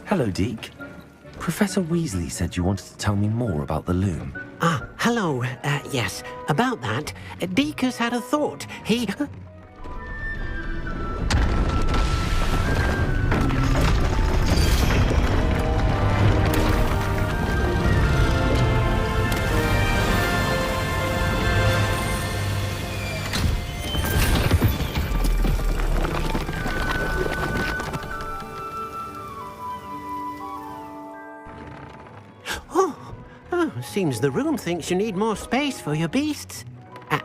Hello, Deke. Professor Weasley said you wanted to tell me more about the loom. Ah, hello. Yes, about that. Deke has had a thought. He... Seems the room thinks you need more space for your beasts.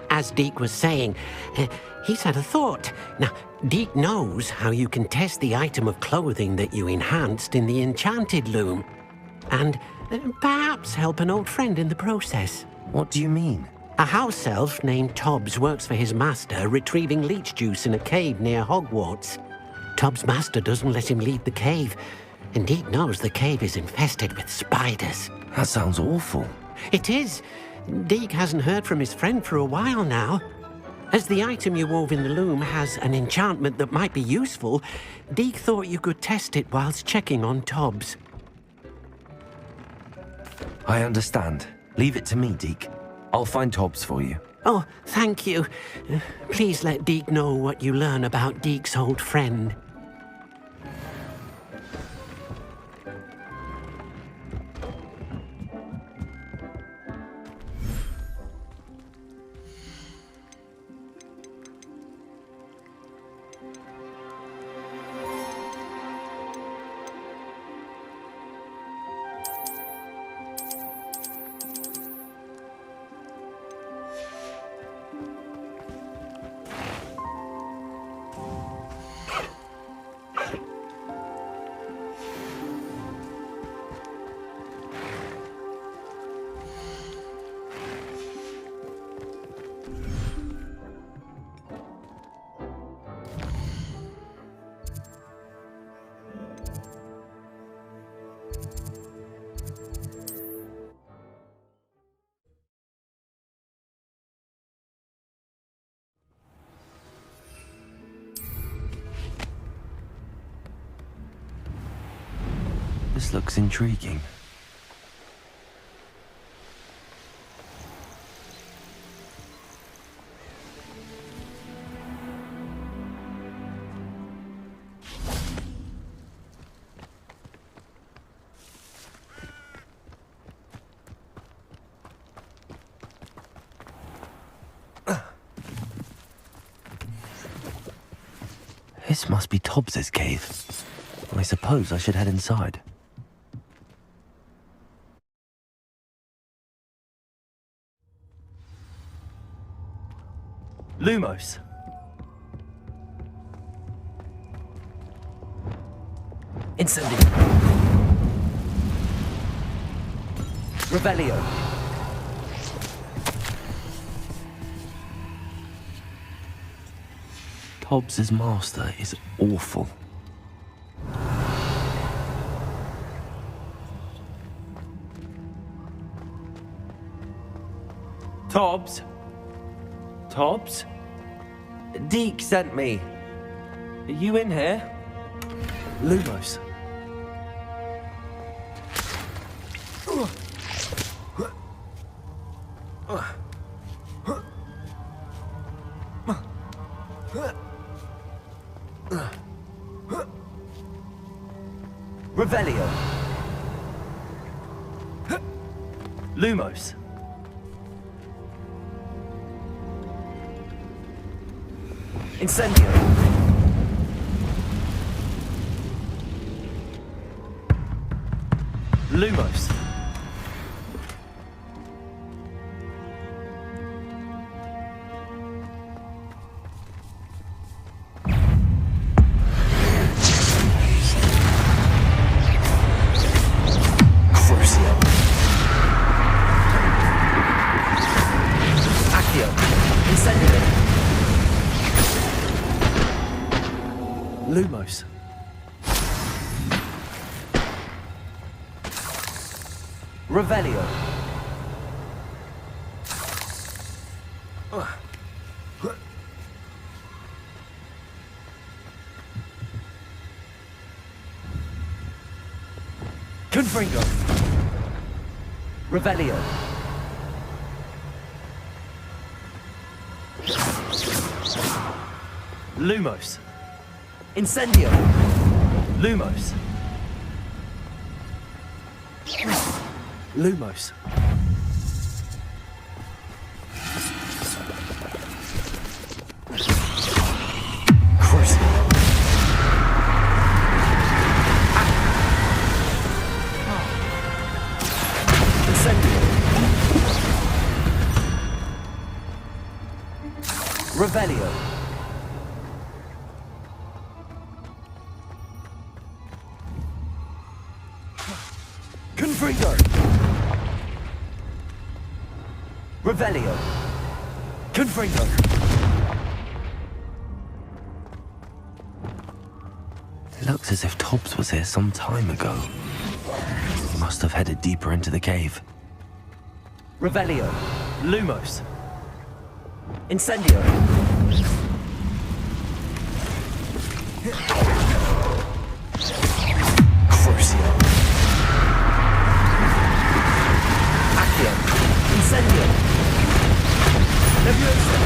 As Deke was saying, he's had a thought. Now, Deke knows how you can test the item of clothing that you enhanced in the enchanted loom. And perhaps help an old friend in the process. What do you mean? A house elf named Tobbs works for his master, retrieving leech juice in a cave near Hogwarts. Tobbs' master doesn't let him leave the cave, and Deke knows the cave is infested with spiders. That sounds awful. It is. Deke hasn't heard from his friend for a while now. As the item you wove in the loom has an enchantment that might be useful, Deke thought you could test it whilst checking on Tobbs. I understand. Leave it to me, Deke. I'll find Tobbs for you. Oh, thank you. Please let Deke know what you learn about Deke's old friend. This looks intriguing. This must be Tobbs's cave. I suppose I should head inside. Lumos. Incendio. Revelio. Tobbs's master is awful. Tobbs? Tobbs? Deke sent me. Are you in here? Lumos. Revelio. Lumos. Incendio. Lumos. Lumos. Revelio. Confringo. Revelio. Lumos. Incendio. Lumos. Lumos. Crucible. Incendio. Revelio. Confringo. Revelio. Confringo. It looks as if Tobbs was here some time ago. He must have headed deeper into the cave. Revelio. Lumos. Incendio. Crucio. Accio. Incendio. Leviosa.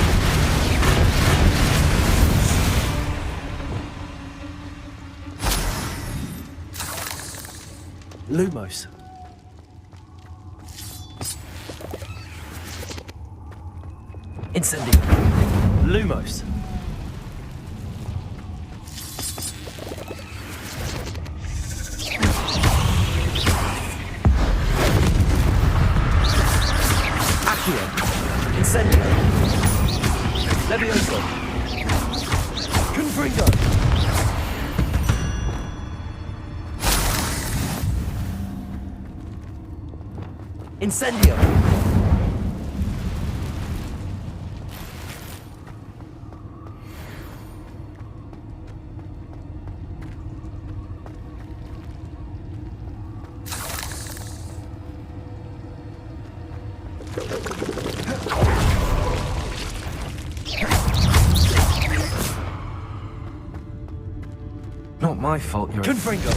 Lumos. Incendio. Lumos. Accio. Incendio. Levioso. Confringo. Incendio. Not my fault you're... Confringo.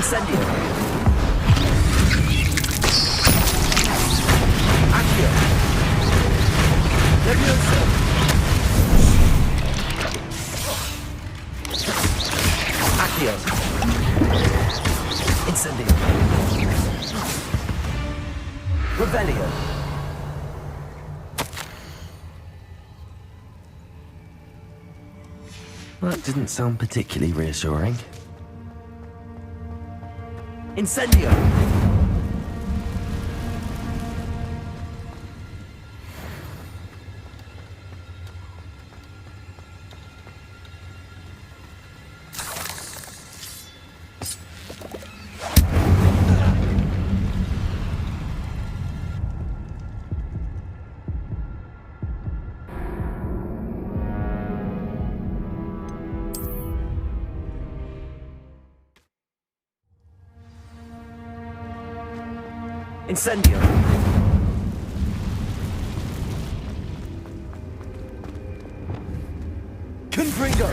Incendio. Accio. Leviosa. Accio. Incendio. Revelio. That didn't sound particularly reassuring. Incendio. Incendio. Confringo.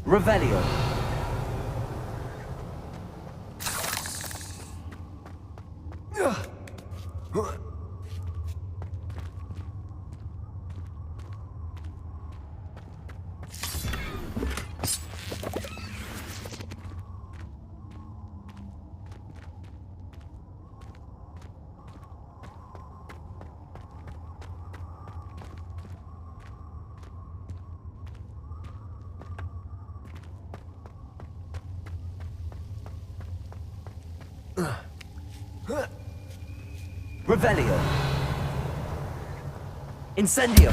Revelio. Revelio. Incendio.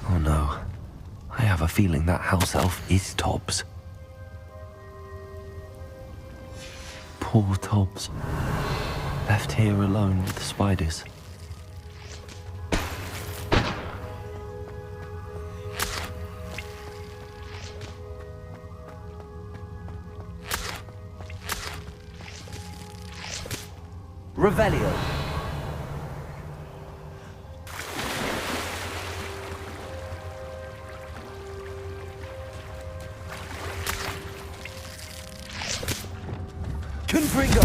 Oh no. I have a feeling that house elf is Tobbs. Poor Tobbs. Left here alone with the spiders. Revelio. Confringo.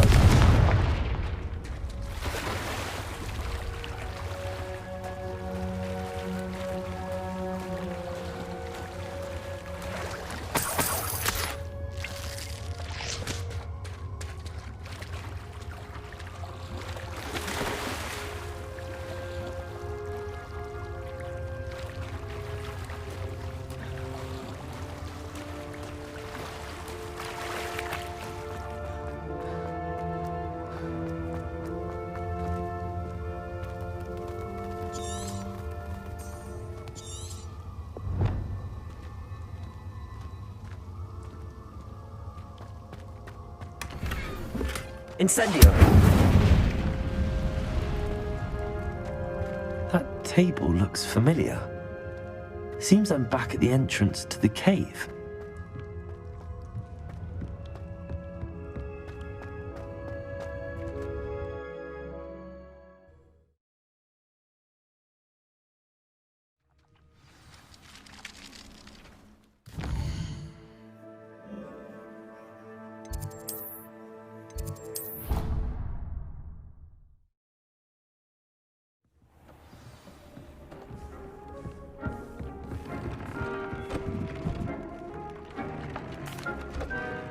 Incendio. That table looks familiar. Seems I'm back at the entrance to the cave.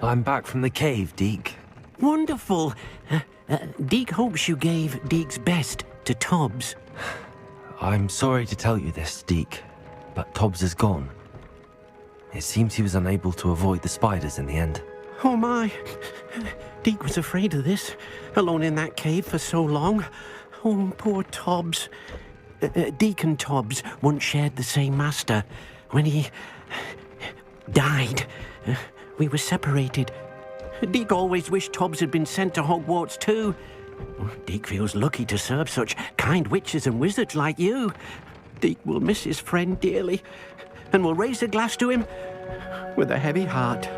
I'm back from the cave, Deke. Wonderful. Deke hopes you gave Deke's best to Tobbs. I'm sorry to tell you this, Deke, but Tobbs is gone. It seems he was unable to avoid the spiders in the end. Oh my. Deke was afraid of this, alone in that cave for so long. Oh, poor Tobbs. Deke and Tobbs once shared the same master. When he died, we were separated. Deke always wished Tobbs had been sent to Hogwarts too. Deke feels lucky to serve such kind witches and wizards like you. Deke will miss his friend dearly, and will raise a glass to him with a heavy heart.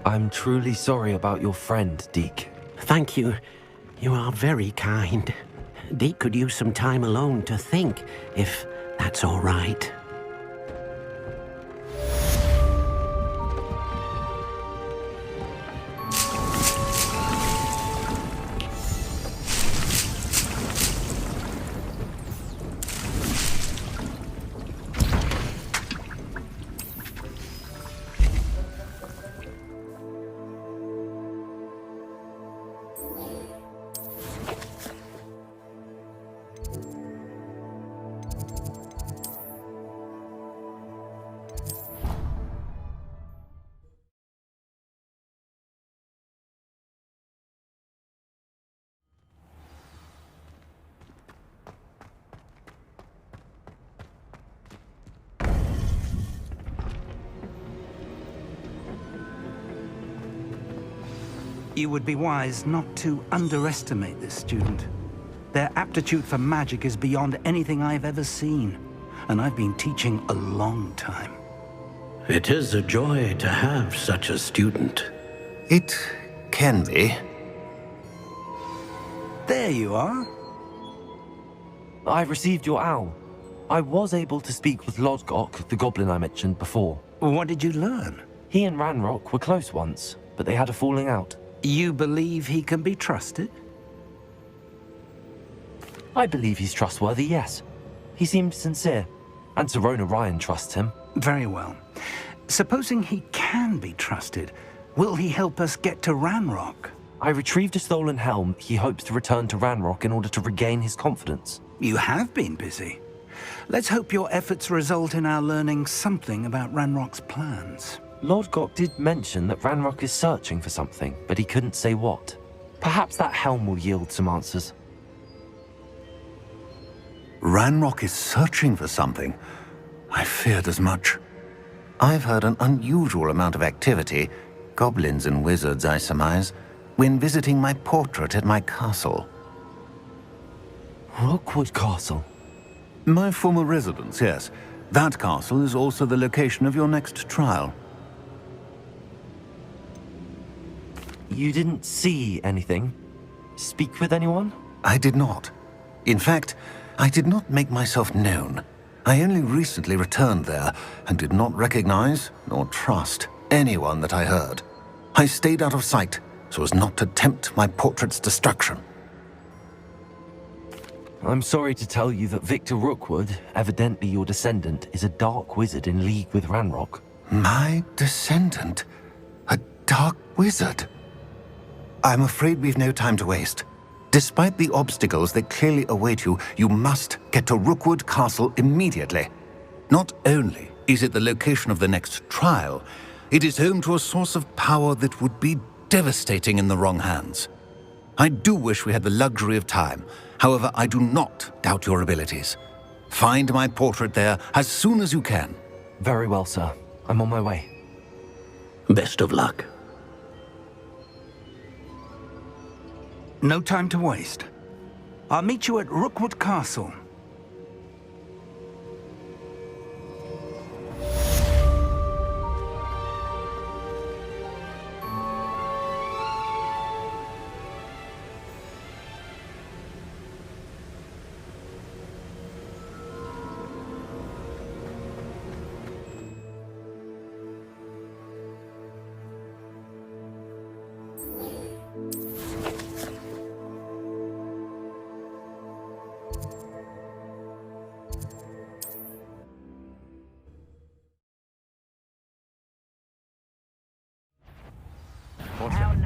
I'm truly sorry about your friend, Deke. Thank you. You are very kind. Deke could use some time alone to think, if that's all right. You would be wise not to underestimate this student. Their aptitude for magic is beyond anything I've ever seen, and I've been teaching a long time. It is a joy to have such a student. It can be. There you are. I received your owl. I was able to speak with Lodgok, the goblin I mentioned before. What did you learn? He and Ranrock were close once, but they had a falling out. You believe he can be trusted? I believe he's trustworthy, yes. He seemed sincere, and Serona Ryan trusts him. Very well. Supposing he can be trusted, will he help us get to Ranrock? I retrieved a stolen helm. He hopes to return to Ranrock in order to regain his confidence. You have been busy. Let's hope your efforts result in our learning something about Ranrock's plans. Lodgok did mention that Ranrock is searching for something, but he couldn't say what. Perhaps that helm will yield some answers. Ranrock is searching for something. I feared as much. I've heard an unusual amount of activity, goblins and wizards, I surmise, when visiting my portrait at my castle. Rookwood Castle? My former residence, yes. That castle is also the location of your next trial. You didn't see anything? Speak with anyone? I did not. In fact, I did not make myself known. I only recently returned there and did not recognize nor trust anyone that I heard. I stayed out of sight so as not to tempt my portrait's destruction. I'm sorry to tell you that Victor Rookwood, evidently your descendant, is a dark wizard in league with Ranrock. My descendant? A dark wizard? I'm afraid we've no time to waste. Despite the obstacles that clearly await you, you must get to Rookwood Castle immediately. Not only is it the location of the next trial, it is home to a source of power that would be devastating in the wrong hands. I do wish we had the luxury of time. However, I do not doubt your abilities. Find my portrait there as soon as you can. Very well, sir. I'm on my way. Best of luck. No time to waste. I'll meet you at Rookwood Castle.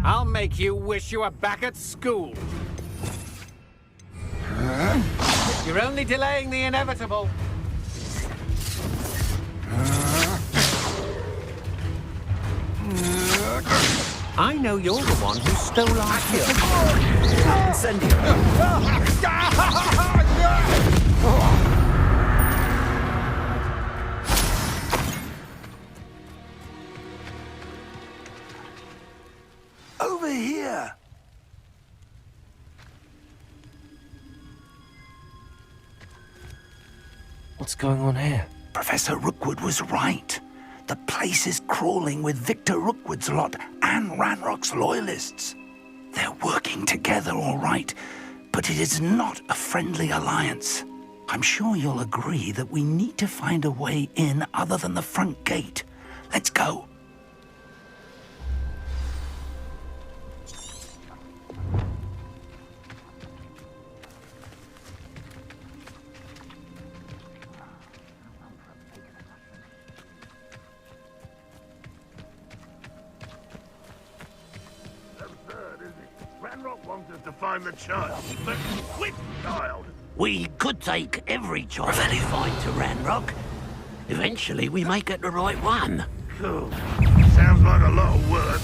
I'll make you wish you were back at school. You're only delaying the inevitable. I know you're the one who stole our hill. Incendio. Over here! What's going on here? Professor Rookwood was right. The place is crawling with Victor Rookwood's lot and Ranrock's loyalists. They're working together, all right, but it is not a friendly alliance. I'm sure you'll agree that we need to find a way in other than the front gate. Let's go. Ranrock wants us to find the child, but which child? We could take every child to find to Ranrock. Eventually, we may get the right one. Cool. Sounds like a lot of work.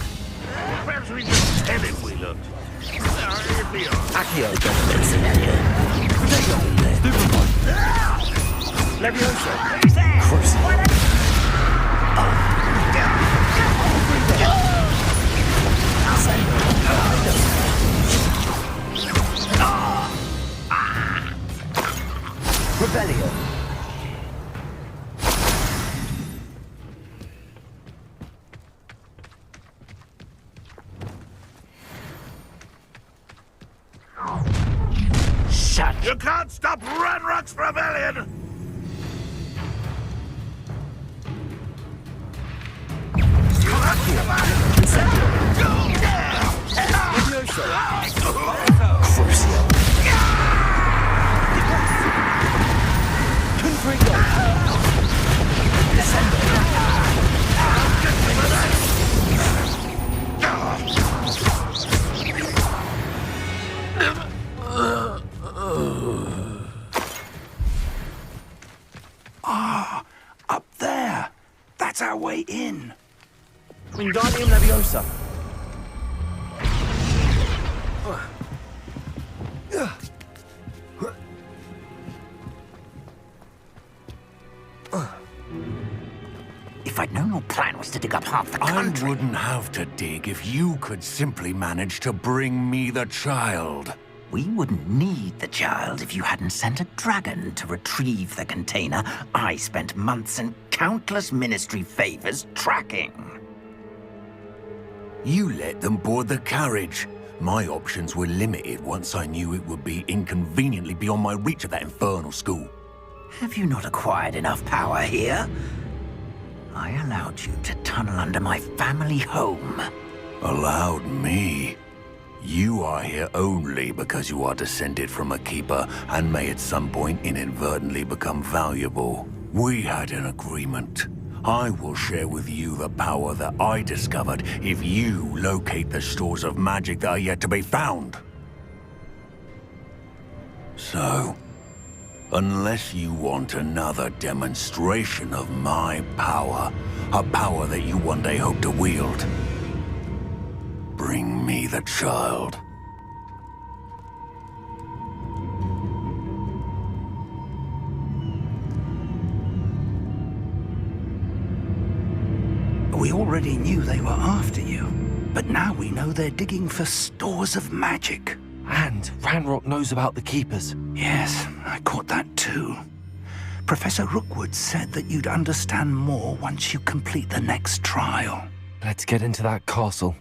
Perhaps we just tell him we looked. If he asks. Accio. Leviosa. Revelio. Shut. You can't stop Ranrock's rebellion! Up there. That's our way in. Wingardium Leviosa. If I'd known your plan was to dig up half the I country... wouldn't have to dig if you could simply manage to bring me the child. We wouldn't need the child if you hadn't sent a dragon to retrieve the container I spent months and countless ministry favors tracking. You let them board the carriage. My options were limited once I knew it would be inconveniently beyond my reach at that infernal school. Have you not acquired enough power here? I allowed you to tunnel under my family home. Allowed me? You are here only because you are descended from a keeper and may at some point inadvertently become valuable. We had an agreement. I will share with you the power that I discovered if you locate the stores of magic that are yet to be found. So, unless you want another demonstration of my power, a power that you one day hope to wield, bring me the child. We already knew they were after you, but now we know they're digging for stores of magic. And Ranrock knows about the Keepers. Yes, I caught that too. Professor Rookwood said that you'd understand more once you complete the next trial. Let's get into that castle.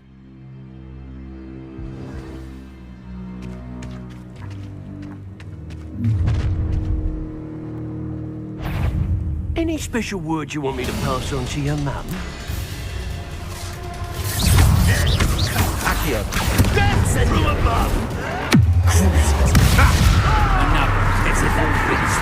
Any special words you want me to pass on to your mum? Accio. Send from above! Enough. It's a little beast.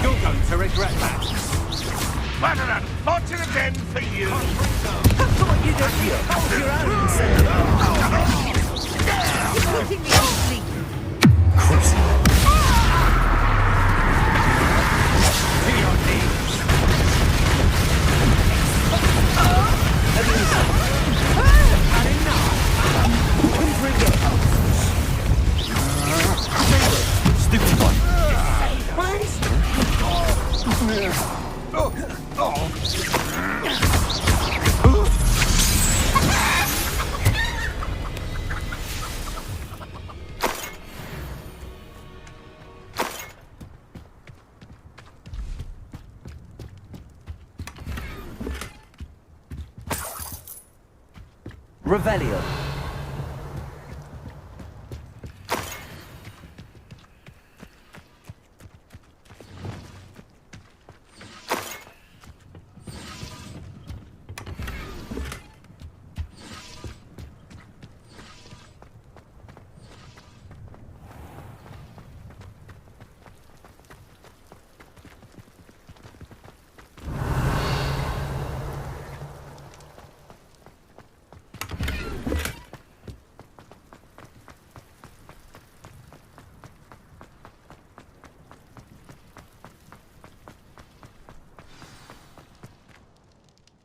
You're going to regret that. Battleland, not in again for you. What you do here? Hold your own and send it on. You're putting me to sleep. To your knees. Stupid one. Revelio.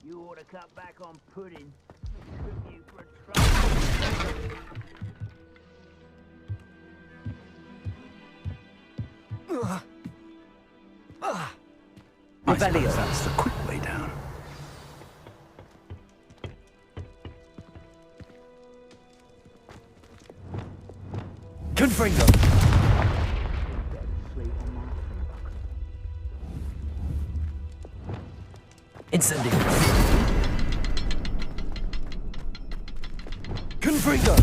You ought to cut back on pudding. Took you for a trial. I suppose that's the quick way down. Confringo. Incendio. Confringo.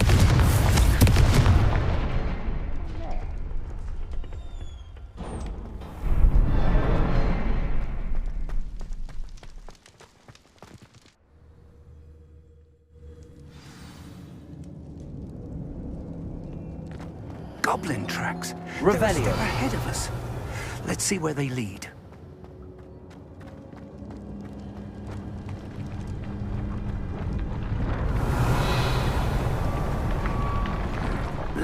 Goblin tracks. Revelio. They're still ahead of us. Let's see where they lead.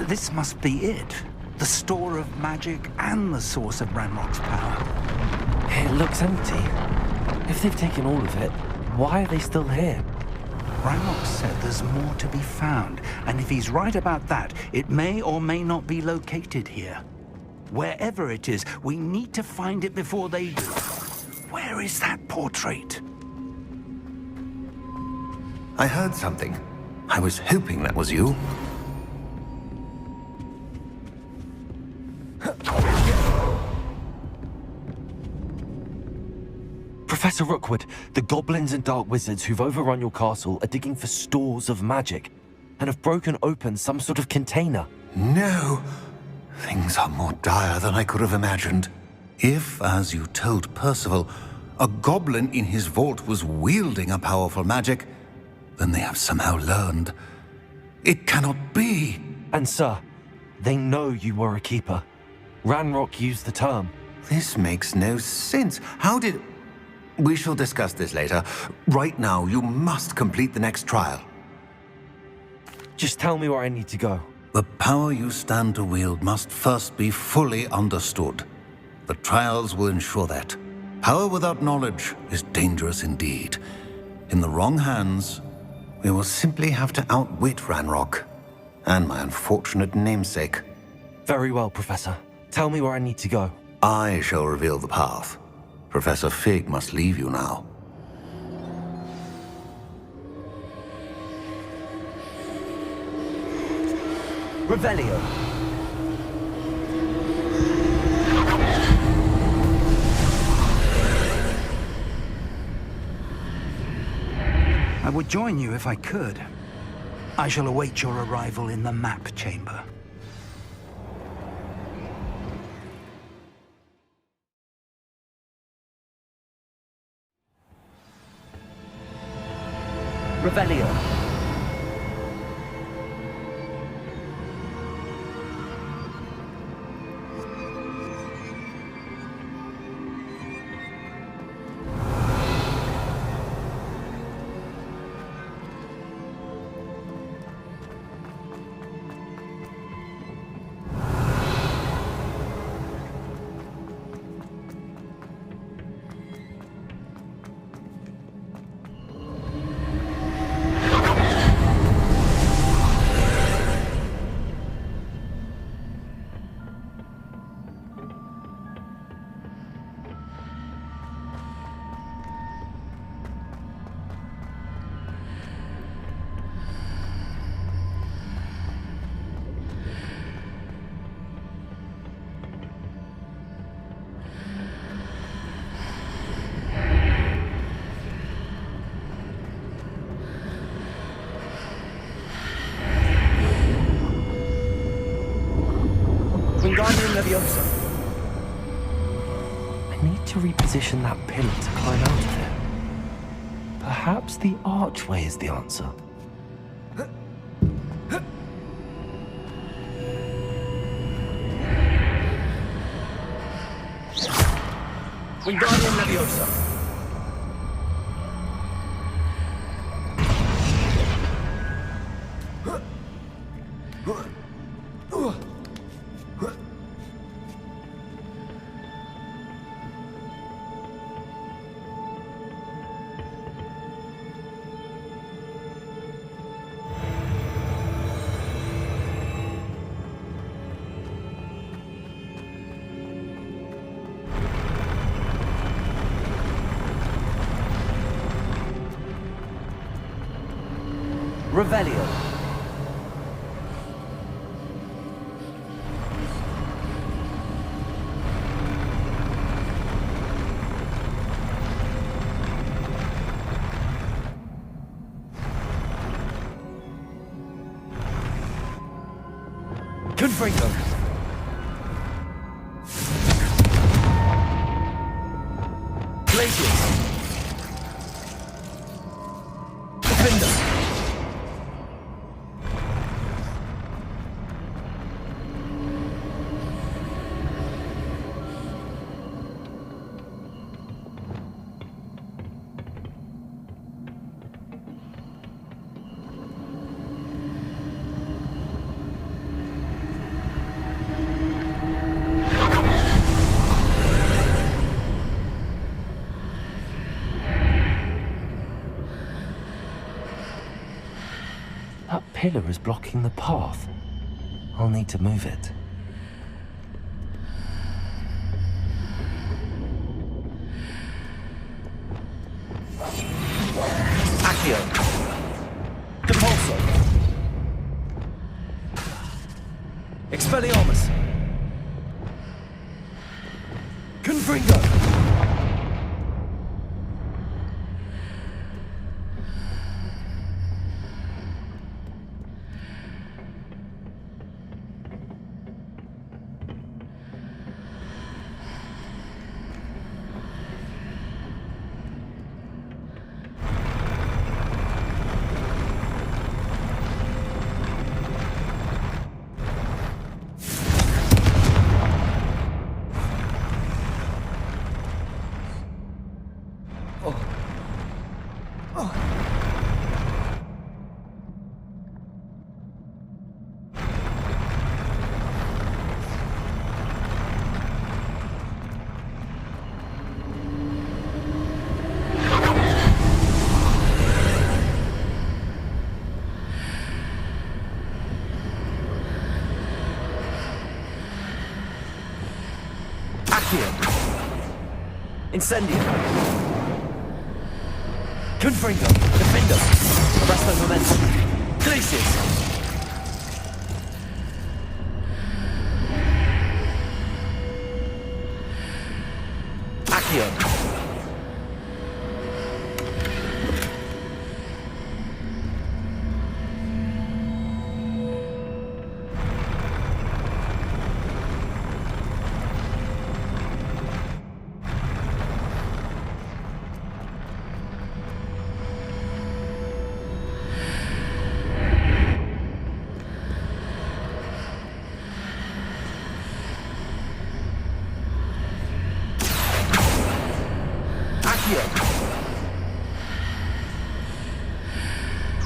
This must be it. The store of magic and the source of Ranrock's power. It looks empty. If they've taken all of it, why are they still here? Ranrock said there's more to be found, and if he's right about that, it may or may not be located here. Wherever it is, we need to find it before they do. Where is that portrait? I heard something. I was hoping that was you. Professor Rookwood, the goblins and dark wizards who've overrun your castle are digging for stores of magic and have broken open some sort of container. No. Things are more dire than I could have imagined. If, as you told Percival, a goblin in his vault was wielding a powerful magic, then they have somehow learned. It cannot be! And sir, they know you were a keeper. Ranrock used the term. This makes no sense. How did... We shall discuss this later. Right now, you must complete the next trial. Just tell me where I need to go. The power you stand to wield must first be fully understood. The trials will ensure that. Power without knowledge is dangerous indeed. In the wrong hands, we will simply have to outwit Ranrock and my unfortunate namesake. Very well, Professor. Tell me where I need to go. I shall reveal the path. Professor Fig must leave you now. Revelio. I would join you if I could. I shall await your arrival in the map chamber. Revelio. I need to reposition that pillar to climb out of it. Perhaps the archway is the answer. Wingardium Leviosa. Revelio. Confringo. Glacius. Defender. That pillar is blocking the path. I'll need to move it. Accio. Depulso. Expelliarmus. Confringo. Accio. Incendio. Confringo. Defendo. Arresto momentum. Glacius. Accio.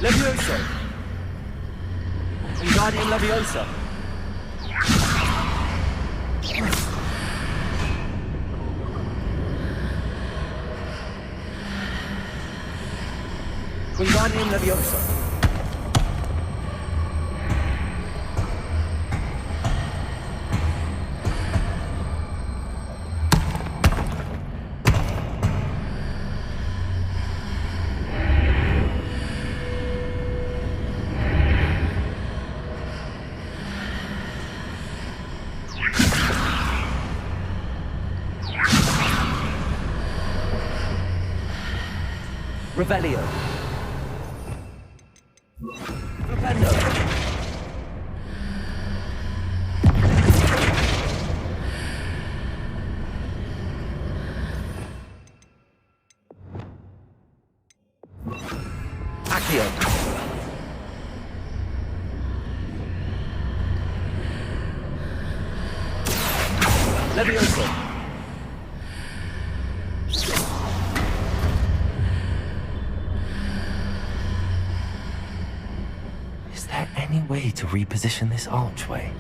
Levioso. Wingardium Leviosa. Wingardium Leviosa. Revelio. Rependo. Accio. Levioso. Is there any way to reposition this archway?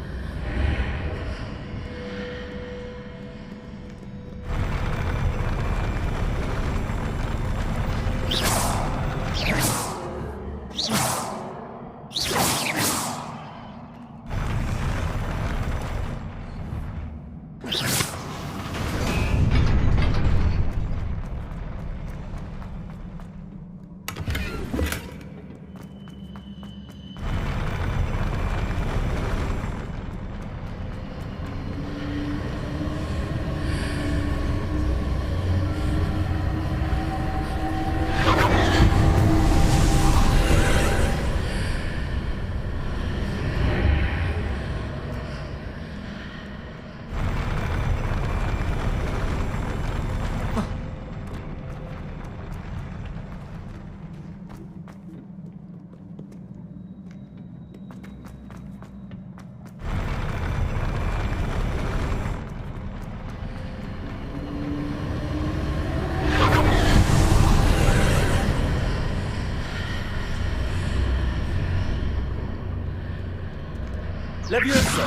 Levioso.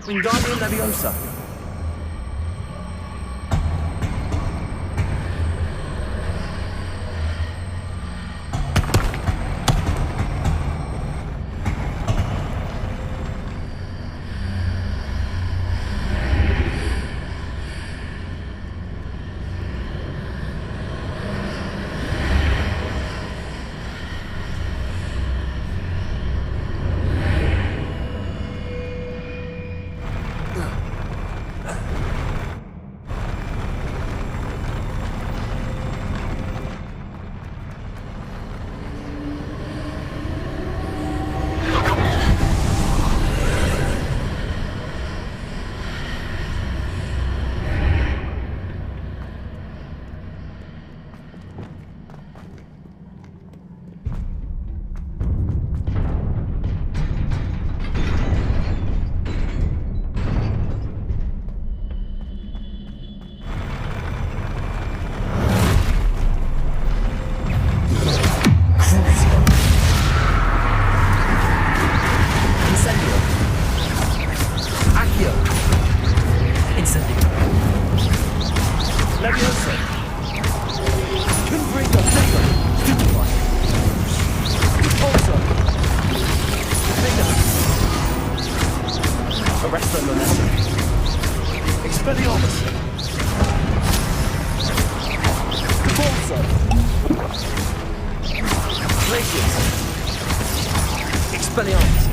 Wingardium Leviosa. Arrest their momentum. Expelliarmus. Convulso. Glacius. Expelliarmus.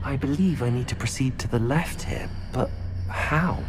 I believe I need to proceed to the left here, but how?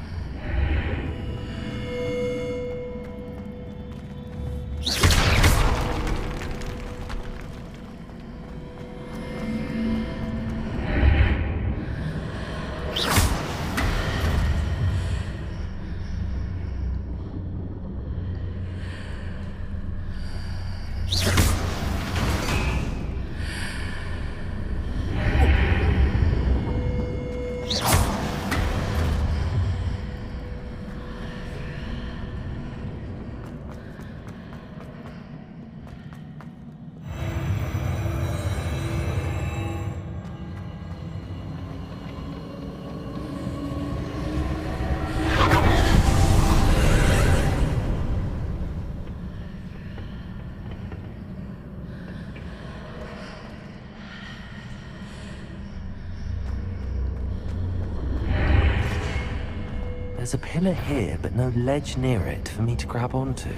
There's a pillar here, but no ledge near it for me to grab onto.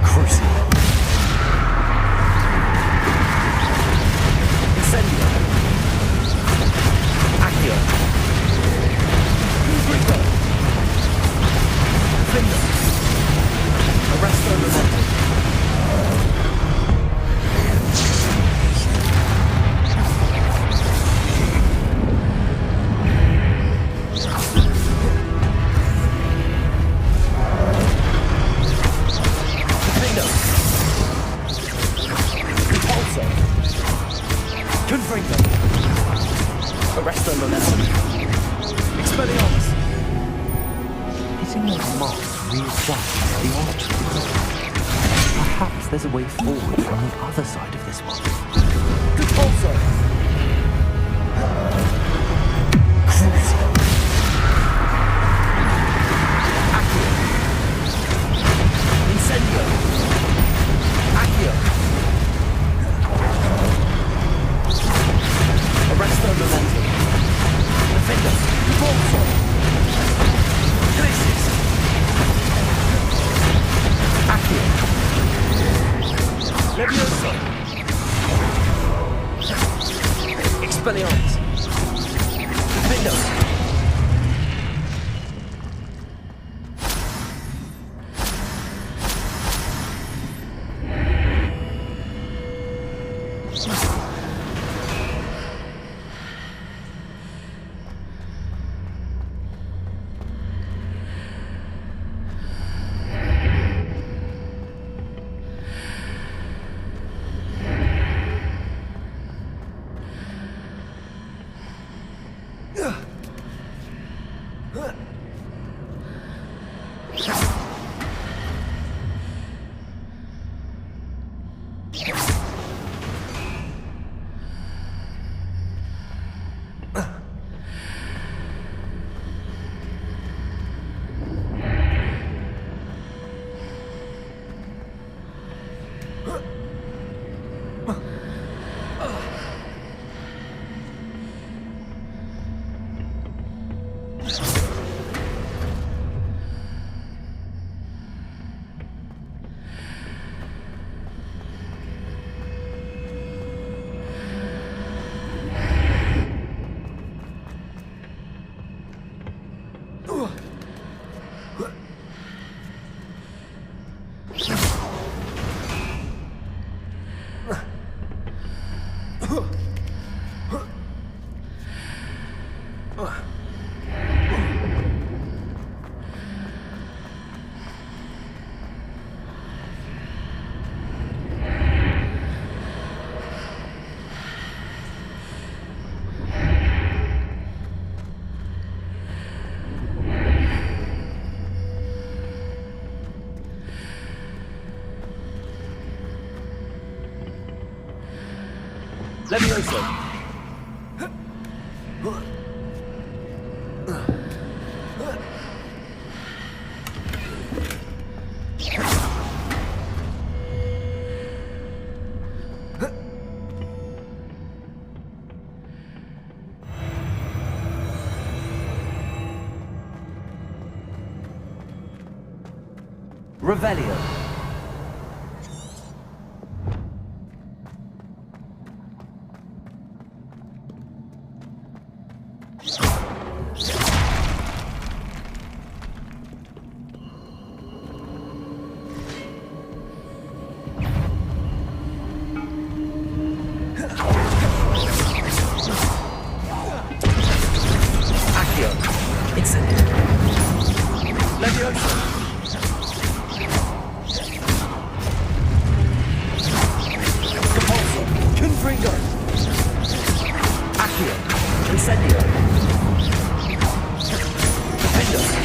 Crucible. Incendio. Accio. Grito. Finger. Arresto momentum. Arrest their momentum. Expelliarmus. Hitting those marks readjusts the obstacles. Perhaps there's a way forward from the other side of this one. Compulso. Crucible. Accio. Incendio. Accio. Arrest their momentum. Defender. Convulso. Glacius. Accio. Levioso. Expelliarmus. Defender. Levioso. Revelio. Accio. Incendio. Levioso. Confringo. Accio. Incendio. Defendo.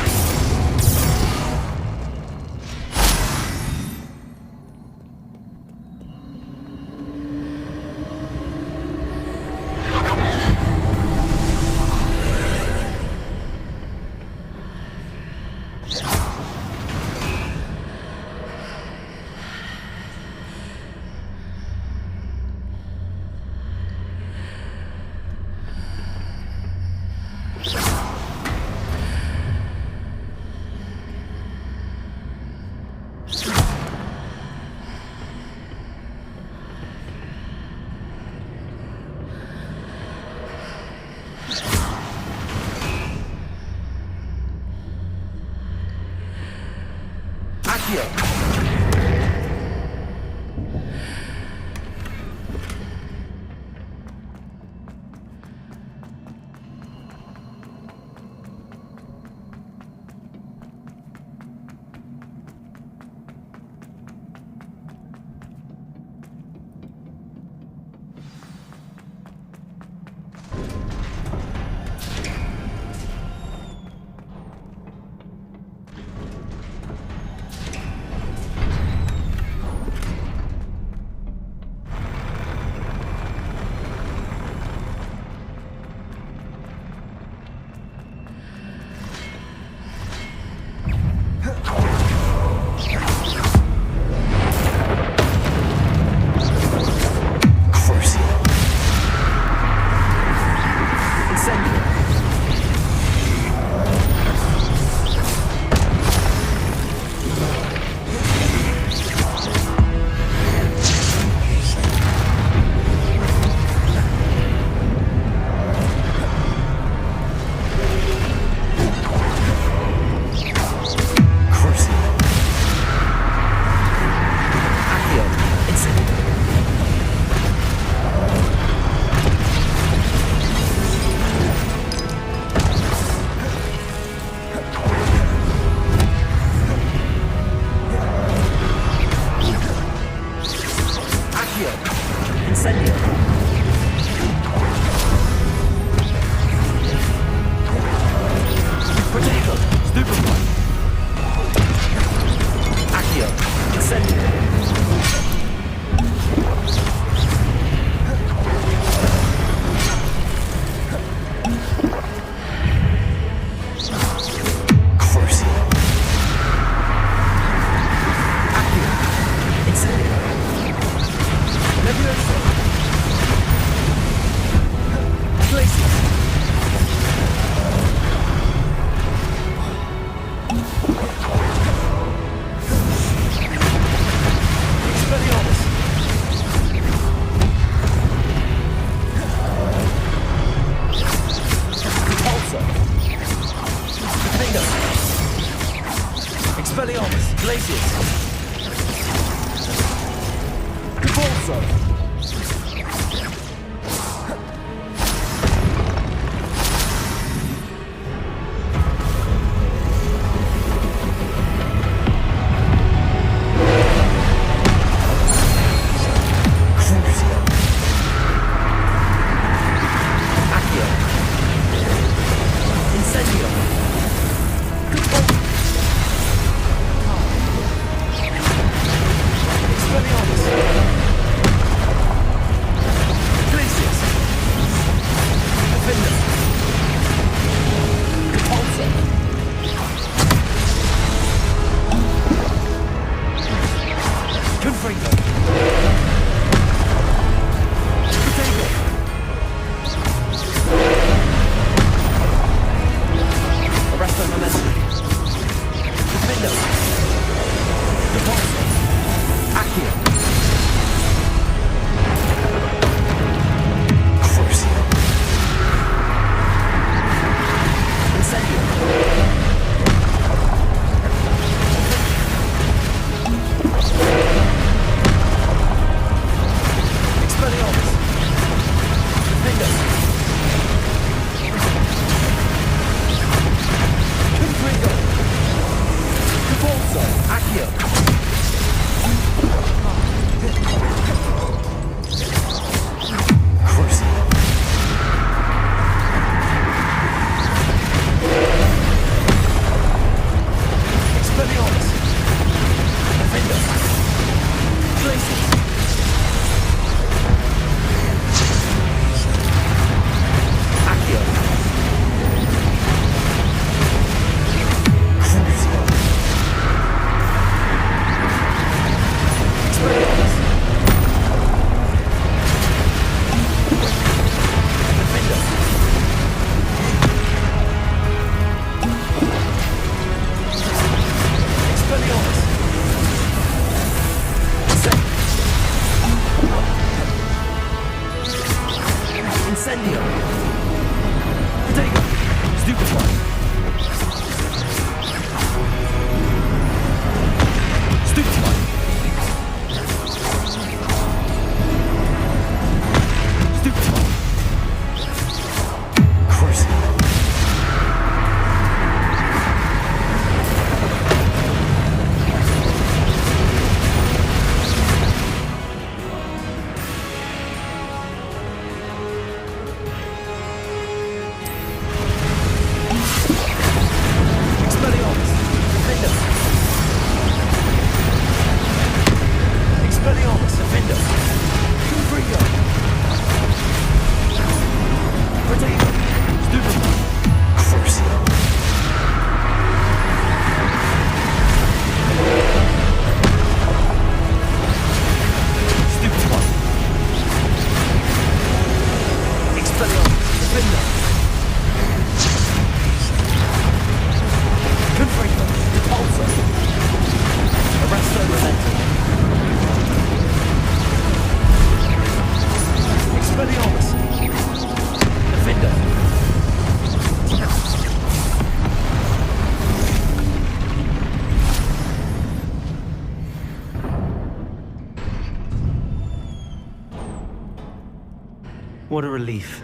What a relief.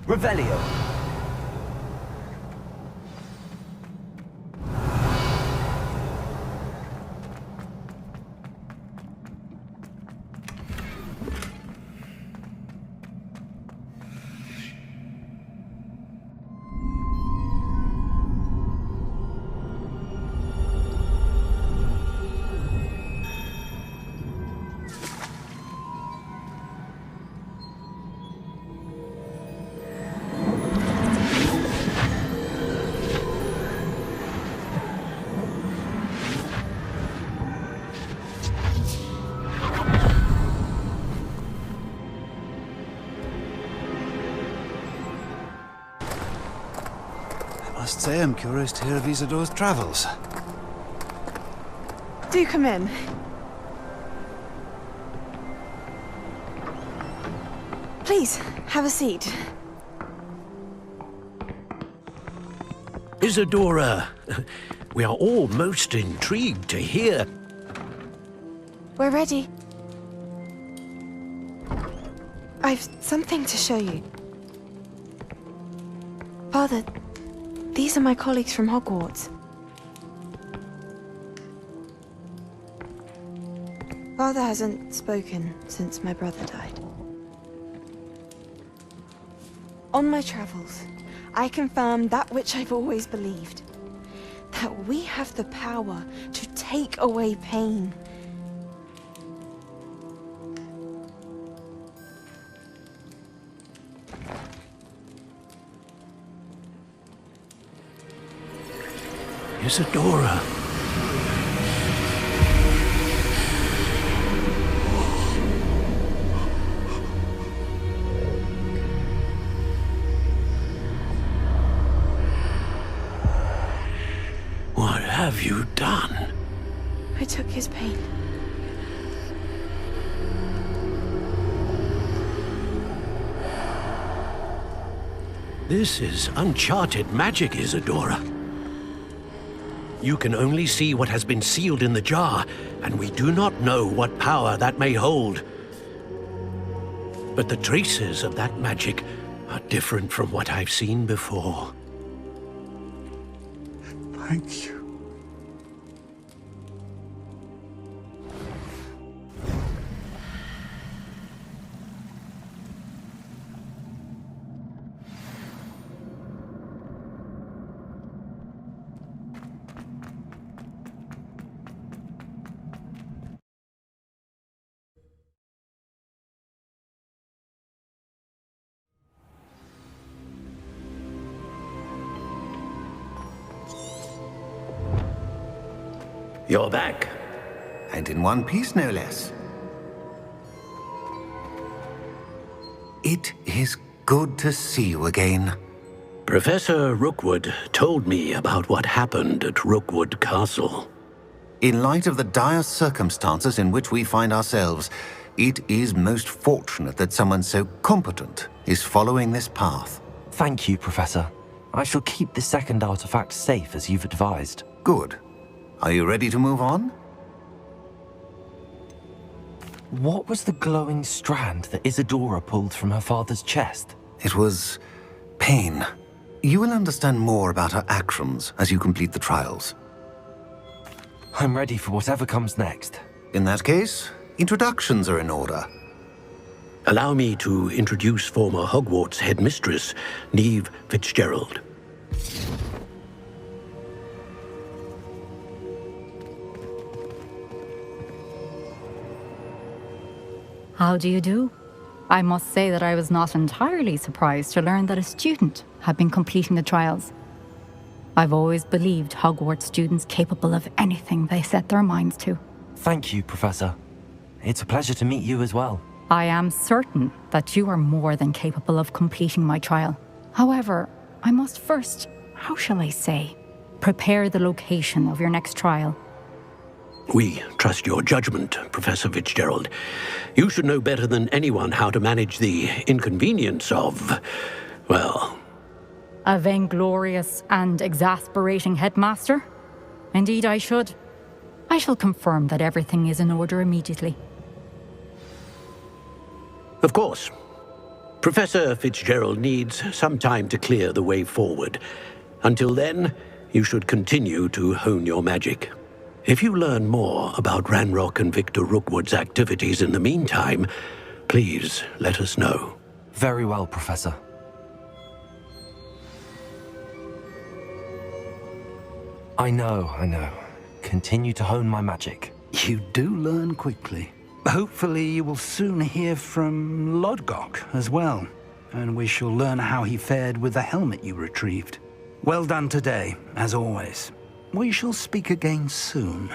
Revelio. I must say I'm curious to hear of Isadore's travels. Do come in. Please, have a seat. Isadora, we are all most intrigued to hear. We're ready. I've something to show you. Father, these are my colleagues from Hogwarts. Father hasn't spoken since my brother died. On my travels, I confirmed that which I've always believed. That we have the power to take away pain. Isadora. What have you done? I took his pain. This is uncharted magic, Isadora. You can only see what has been sealed in the jar, and we do not know what power that may hold. But the traces of that magic are different from what I've seen before. Thank you. You're back. And in one piece, no less. It is good to see you again. Professor Rookwood told me about what happened at Rookwood Castle. In light of the dire circumstances in which we find ourselves, it is most fortunate that someone so competent is following this path. Thank you, Professor. I shall keep the second artifact safe as you've advised. Good. Are you ready to move on? What was the glowing strand that Isadora pulled from her father's chest? It was pain. You will understand more about her actions as you complete the trials. I'm ready for whatever comes next. In that case, introductions are in order. Allow me to introduce former Hogwarts headmistress, Neve Fitzgerald. How do you do? I must say that I was not entirely surprised to learn that a student had been completing the trials. I've always believed Hogwarts students capable of anything they set their minds to. Thank you, Professor. It's a pleasure to meet you as well. I am certain that you are more than capable of completing my trial. However, I must first, how shall I say, prepare the location of your next trial. We trust your judgment, Professor Fitzgerald. You should know better than anyone how to manage the inconvenience of, well, A vainglorious and exasperating headmaster? Indeed I should. I shall confirm that everything is in order immediately. Of course. Professor Fitzgerald needs some time to clear the way forward. Until then, you should continue to hone your magic. If you learn more about Ranrock and Victor Rookwood's activities in the meantime, please let us know. Very well, Professor. I know. Continue to hone my magic. You do learn quickly. Hopefully you will soon hear from Lodgok as well, and we shall learn how he fared with the helmet you retrieved. Well done today, as always. We shall speak again soon.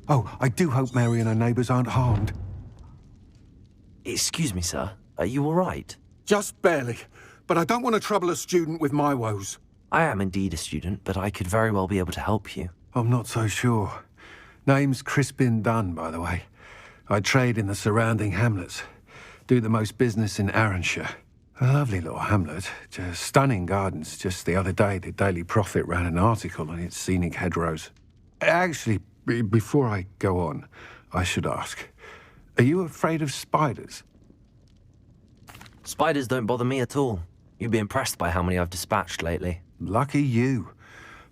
Oh, I do hope Mary and her neighbours aren't harmed. Excuse me, sir. Are you all right? Just barely. But I don't want to trouble a student with my woes. I am indeed a student, but I could very well be able to help you. I'm not so sure. Name's Crispin Dunn, by the way. I trade in the surrounding hamlets. Do the most business in Arranshire. A lovely little hamlet. Just stunning gardens. Just the other day, the Daily Prophet ran an article on its scenic hedgerows. Actually, before I go on, I should ask, are you afraid of spiders? Spiders don't bother me at all. You'd be impressed by how many I've dispatched lately. Lucky you.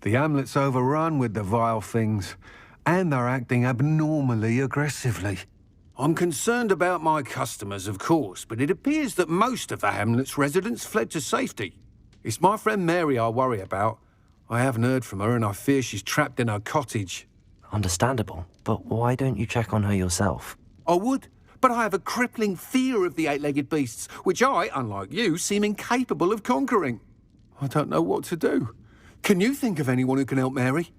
The hamlet's overrun with the vile things, and they're acting abnormally aggressively. I'm concerned about my customers, of course, but it appears that most of the hamlet's residents fled to safety. It's my friend Mary I worry about. I haven't heard from her, and I fear she's trapped in her cottage. Understandable, but why don't you check on her yourself? I would, but I have a crippling fear of the eight-legged beasts, which I, unlike you, seem incapable of conquering. I don't know what to do. Can you think of anyone who can help Mary?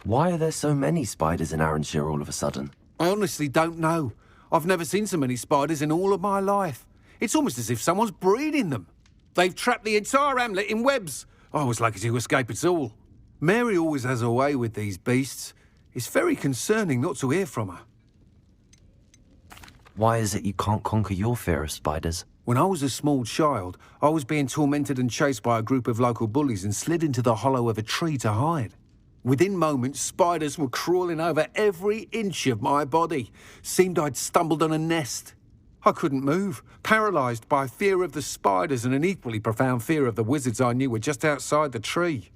Why are there so many spiders in Arranshire all of a sudden? I honestly don't know. I've never seen so many spiders in all of my life. It's almost as if someone's breeding them. They've trapped the entire hamlet in webs. I was lucky to escape it all. Mary always has a way with these beasts. It's very concerning not to hear from her. Why is it you can't conquer your fear of spiders? When I was a small child, I was being tormented and chased by a group of local bullies and slid into the hollow of a tree to hide. Within moments, spiders were crawling over every inch of my body. Seemed I'd stumbled on a nest. I couldn't move, paralysed by fear of the spiders and an equally profound fear of the wizards I knew were just outside the tree.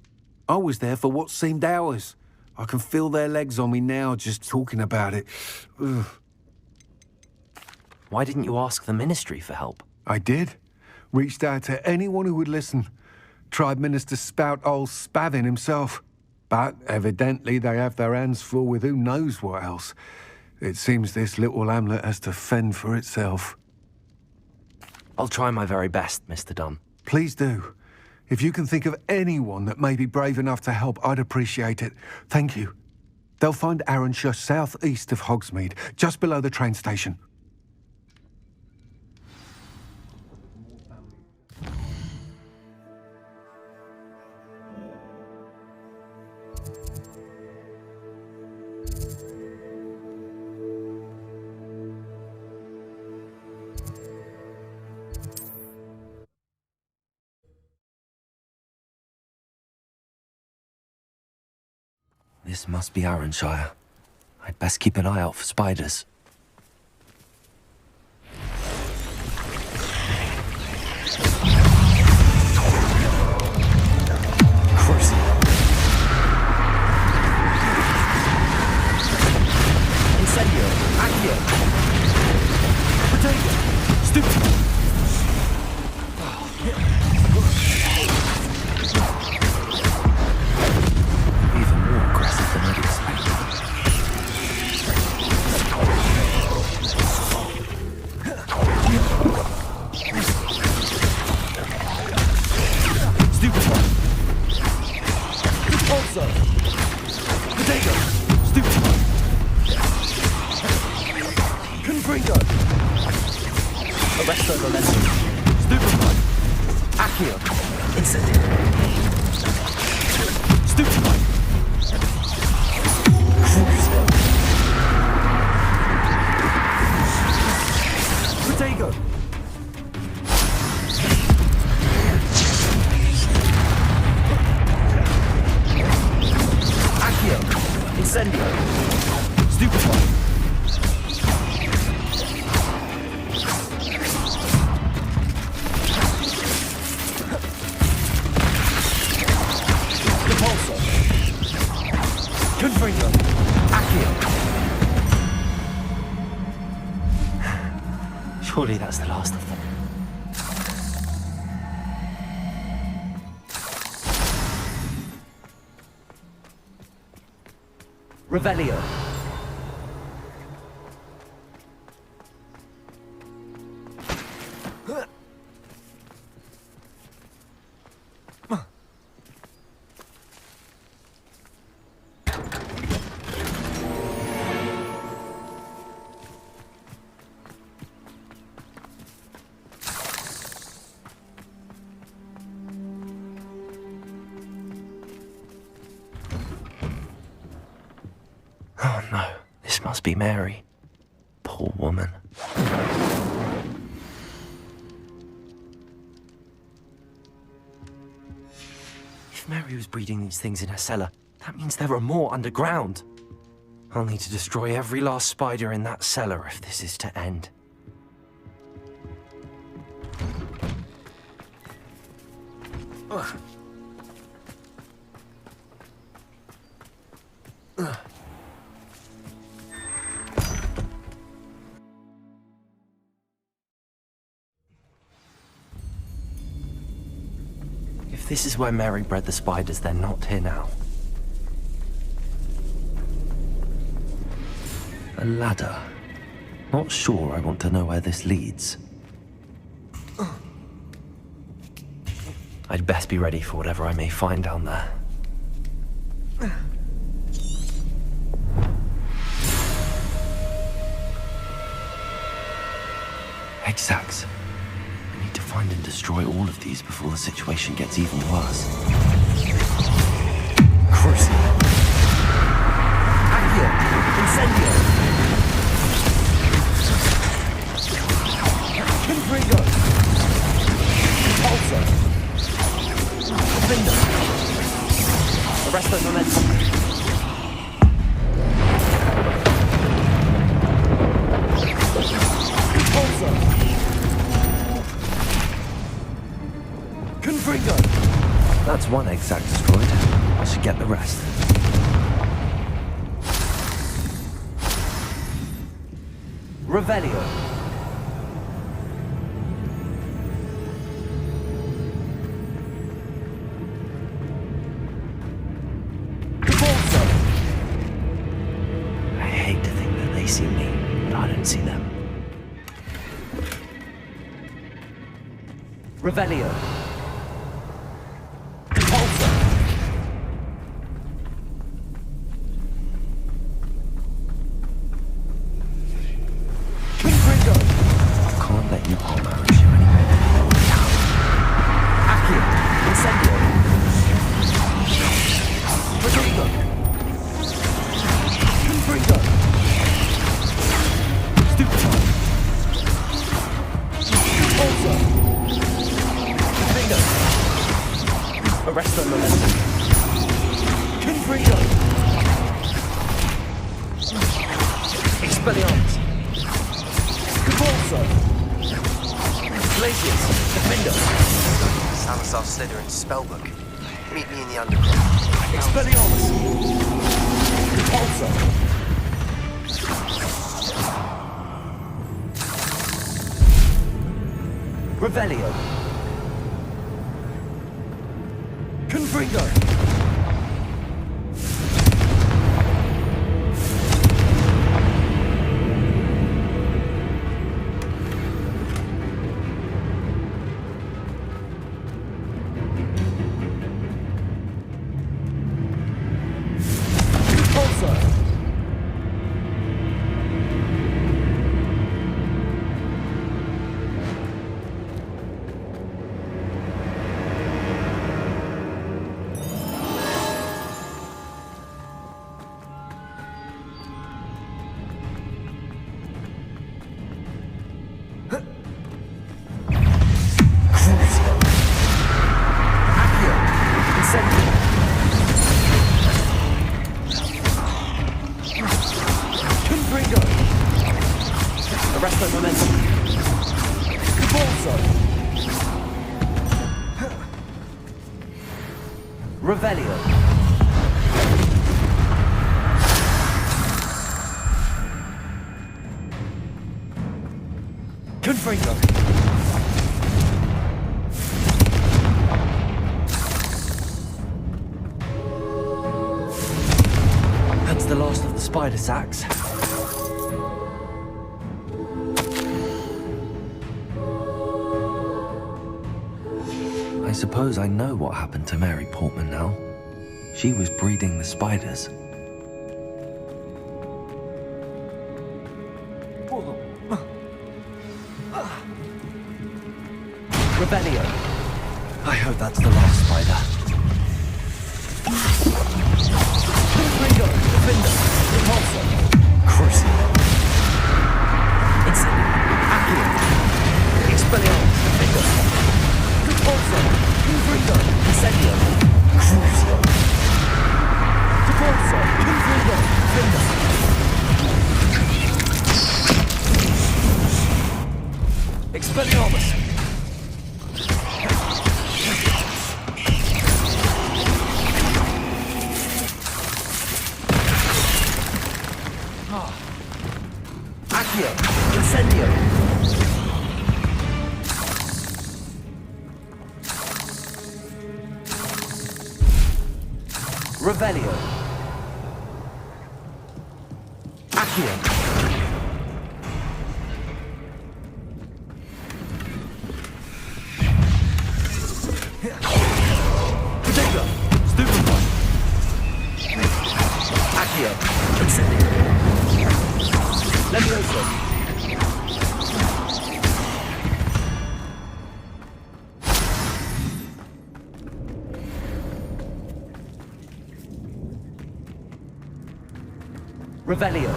I was there for what seemed hours. I can feel their legs on me now just talking about it. Ugh. Why didn't you ask the ministry for help? I did. Reached out to anyone who would listen. Tried Minister Spout old Spavin himself. But evidently they have their hands full with who knows what else. It seems this little hamlet has to fend for itself. I'll try my very best, Mr. Dunn. Please do. If you can think of anyone that may be brave enough to help, I'd appreciate it. Thank you. They'll find Arranshire southeast of Hogsmeade, just below the train station. This must be Arranshire. I'd best keep an eye out for spiders. Incendio. Accio. Potato! Stupid! Even more aggressive than I'd expected. Stupid one! Also! Potato! Stupid one! Confringo! Arresto Momentum. Stupefy! Accio! Incendio. Stupefy! Protego! Accio. Incendio. Stupefy! Confringo! Accio! Surely that's the last of them. Revelio. Oh no, this must be Mary. Poor woman. If Mary was breeding these things in her cellar, that means there are more underground. I'll need to destroy every last spider in that cellar if this is to end. Ugh. Ugh. If this is where Mary bred the spiders, they're not here now. A ladder. Not sure I want to know where this leads. I'd best be ready for whatever I may find down there. Exact. I need to find and destroy all of these before the situation gets even worse. Crucial. Accio. Incendio. Confringo. Also. Vindo. Arresto Momentum. Also. Confringo. That's one exact destroyed. I should get the rest. Revelio. I hate to think that they see me, but I don't see them. Revelio. Can't let you harm Arranshire anymore. Accio. Incendio. Protego. Confringo. Stupefy. Also. Expelliarmus. Convulso. Glacius. Defender. Salazar Slytherin's spellbook. Meet me in the underground. Expelliarmus. Convulso. Revelio. Confringo. Revelio. Confringo. That's the last of the spider sacks. I suppose I know what happened to Mary Portman now. She was breeding the spiders. Revelio. I hope that's the last spider. Confringo. Defender. Repulsor. Crucible. Incendio. Accio. Expelliarmus. Defender. Repulsor. Confringo. Incendio. Crucio. Repulsor. Confringo. Defender. Expelliarmus. Accio. Incendio. Revelio. Accio. Protector. Stupefy. Accio. Incendio. Levioso. Revelio.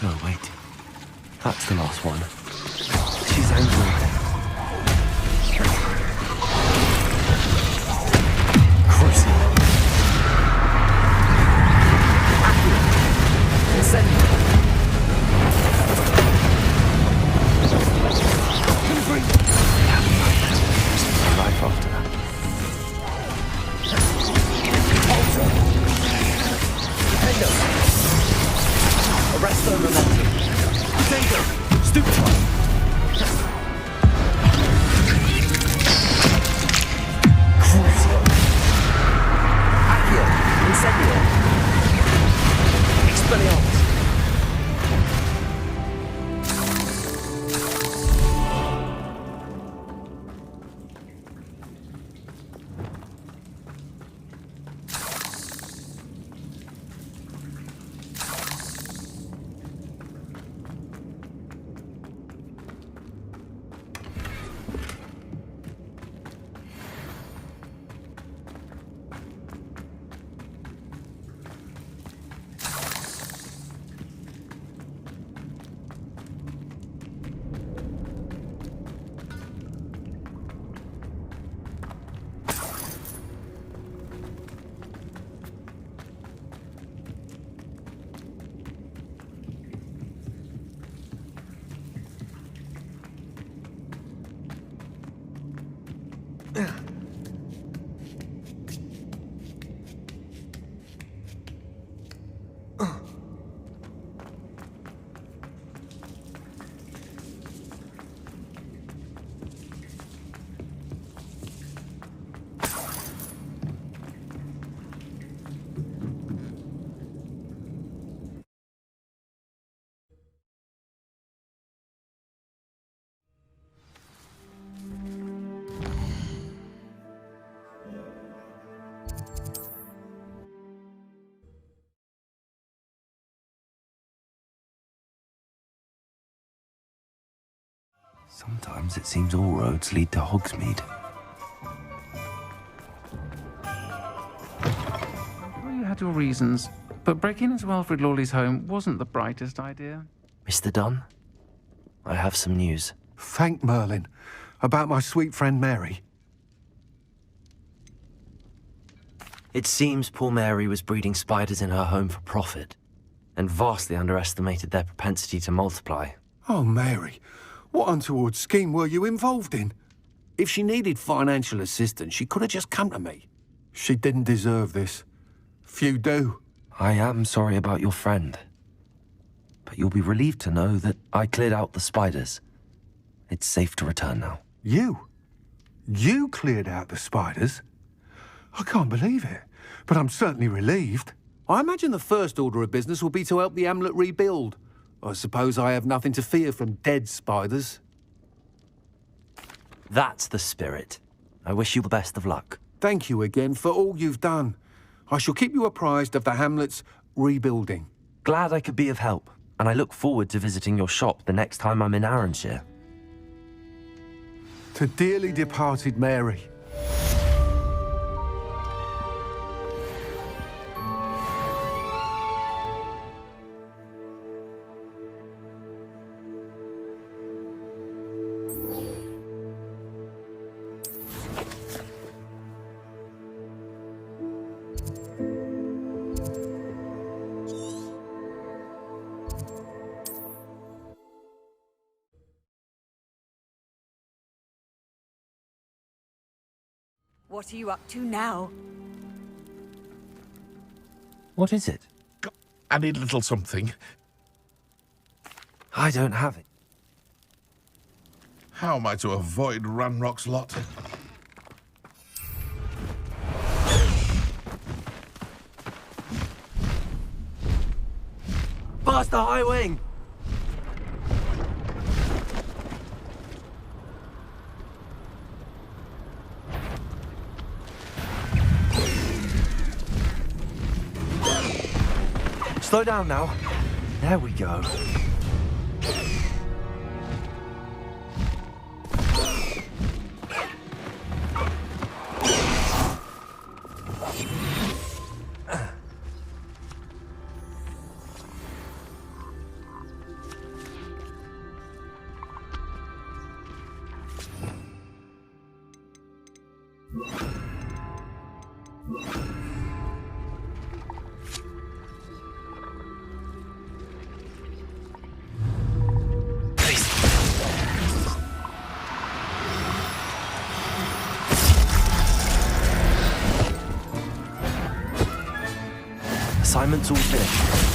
No, wait. That's the last one. She's angry. Crucible. Incendio. Life after that. Ultra. Defender. Arresto Momentum. Potato. Stupefy. Crucio. Accio. Incendio. Expelliarmus. Sometimes it seems all roads lead to Hogsmeade. Well, you had your reasons, but breaking into Alfred Lawley's home wasn't the brightest idea. Mr. Dunn, I have some news. Thank Merlin. About my sweet friend Mary. It seems poor Mary was breeding spiders in her home for profit, and vastly underestimated their propensity to multiply. Oh, Mary. What untoward scheme were you involved in? If she needed financial assistance, she could have just come to me. She didn't deserve this. Few do. I am sorry about your friend. But you'll be relieved to know that I cleared out the spiders. It's safe to return now. You? You cleared out the spiders? I can't believe it, but I'm certainly relieved. I imagine the first order of business will be to help the amulet rebuild. I suppose I have nothing to fear from dead spiders. That's the spirit. I wish you the best of luck. Thank you again for all you've done. I shall keep you apprised of the hamlet's rebuilding. Glad I could be of help, and I look forward to visiting your shop the next time I'm in Arranshire. To dearly departed Mary. What are you up to now? What is it? I need a little something. I don't have it. How am I to avoid Ranrock's lot? Past the high wing! Slow down now. There we go. Assignment's all finished.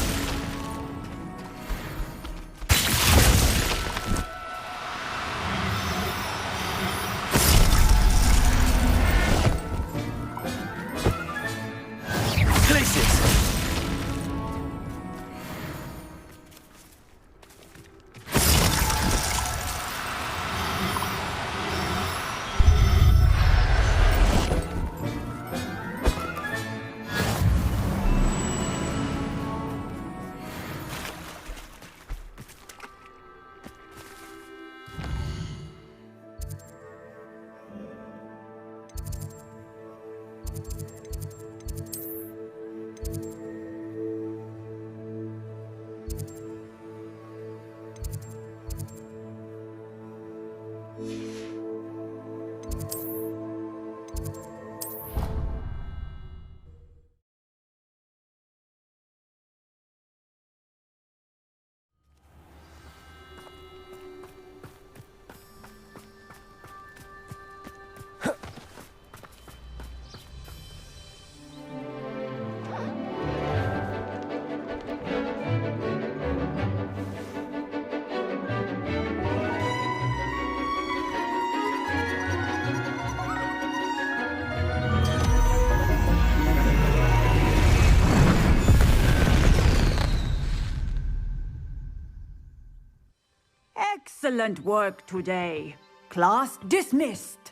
Excellent work today. Class dismissed.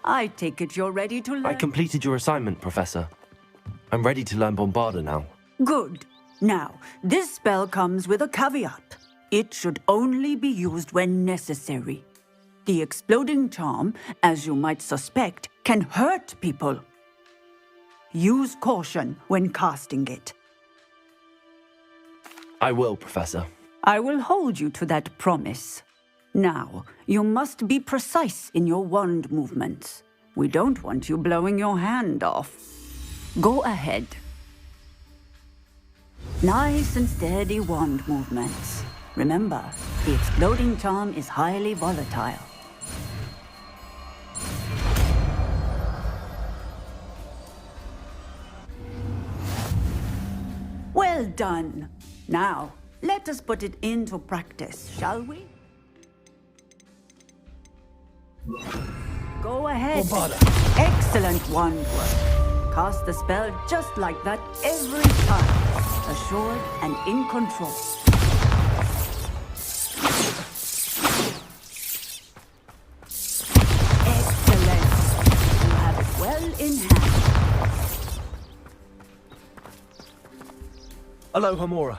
I take it you're ready to learn. I completed your assignment, Professor. I'm ready to learn Bombarda now. Good. Now, this spell comes with a caveat. It should only be used when necessary. The exploding charm, as you might suspect, can hurt people. Use caution when casting it. I will, Professor. I will hold you to that promise. Now, you must be precise in your wand movements. We don't want you blowing your hand off. Go ahead. Nice and steady wand movements. Remember, the exploding charm is highly volatile. Well done. Now, let us put it into practice, shall we? Go ahead. Excellent wand work. Cast the spell just like that every time. Assured and in control. Excellent. You have it well in hand. Aloha, Mora.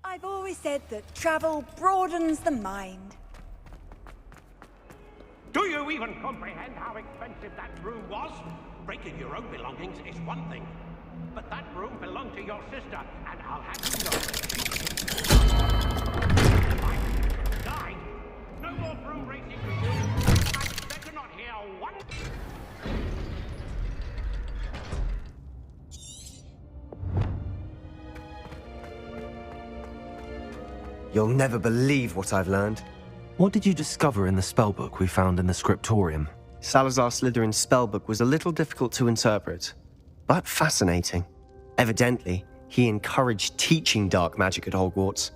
I've always said that travel broadens the mind. Do you even comprehend how expensive that room was? Breaking your own belongings is one thing, but that room belonged to your sister, and I'll have you know. My sister died. No more broom racing with you. I better not hear one. You'll never believe what I've learned. What did you discover in the spellbook we found in the scriptorium? Salazar Slytherin's spellbook was a little difficult to interpret, but fascinating. Evidently, he encouraged teaching dark magic at Hogwarts.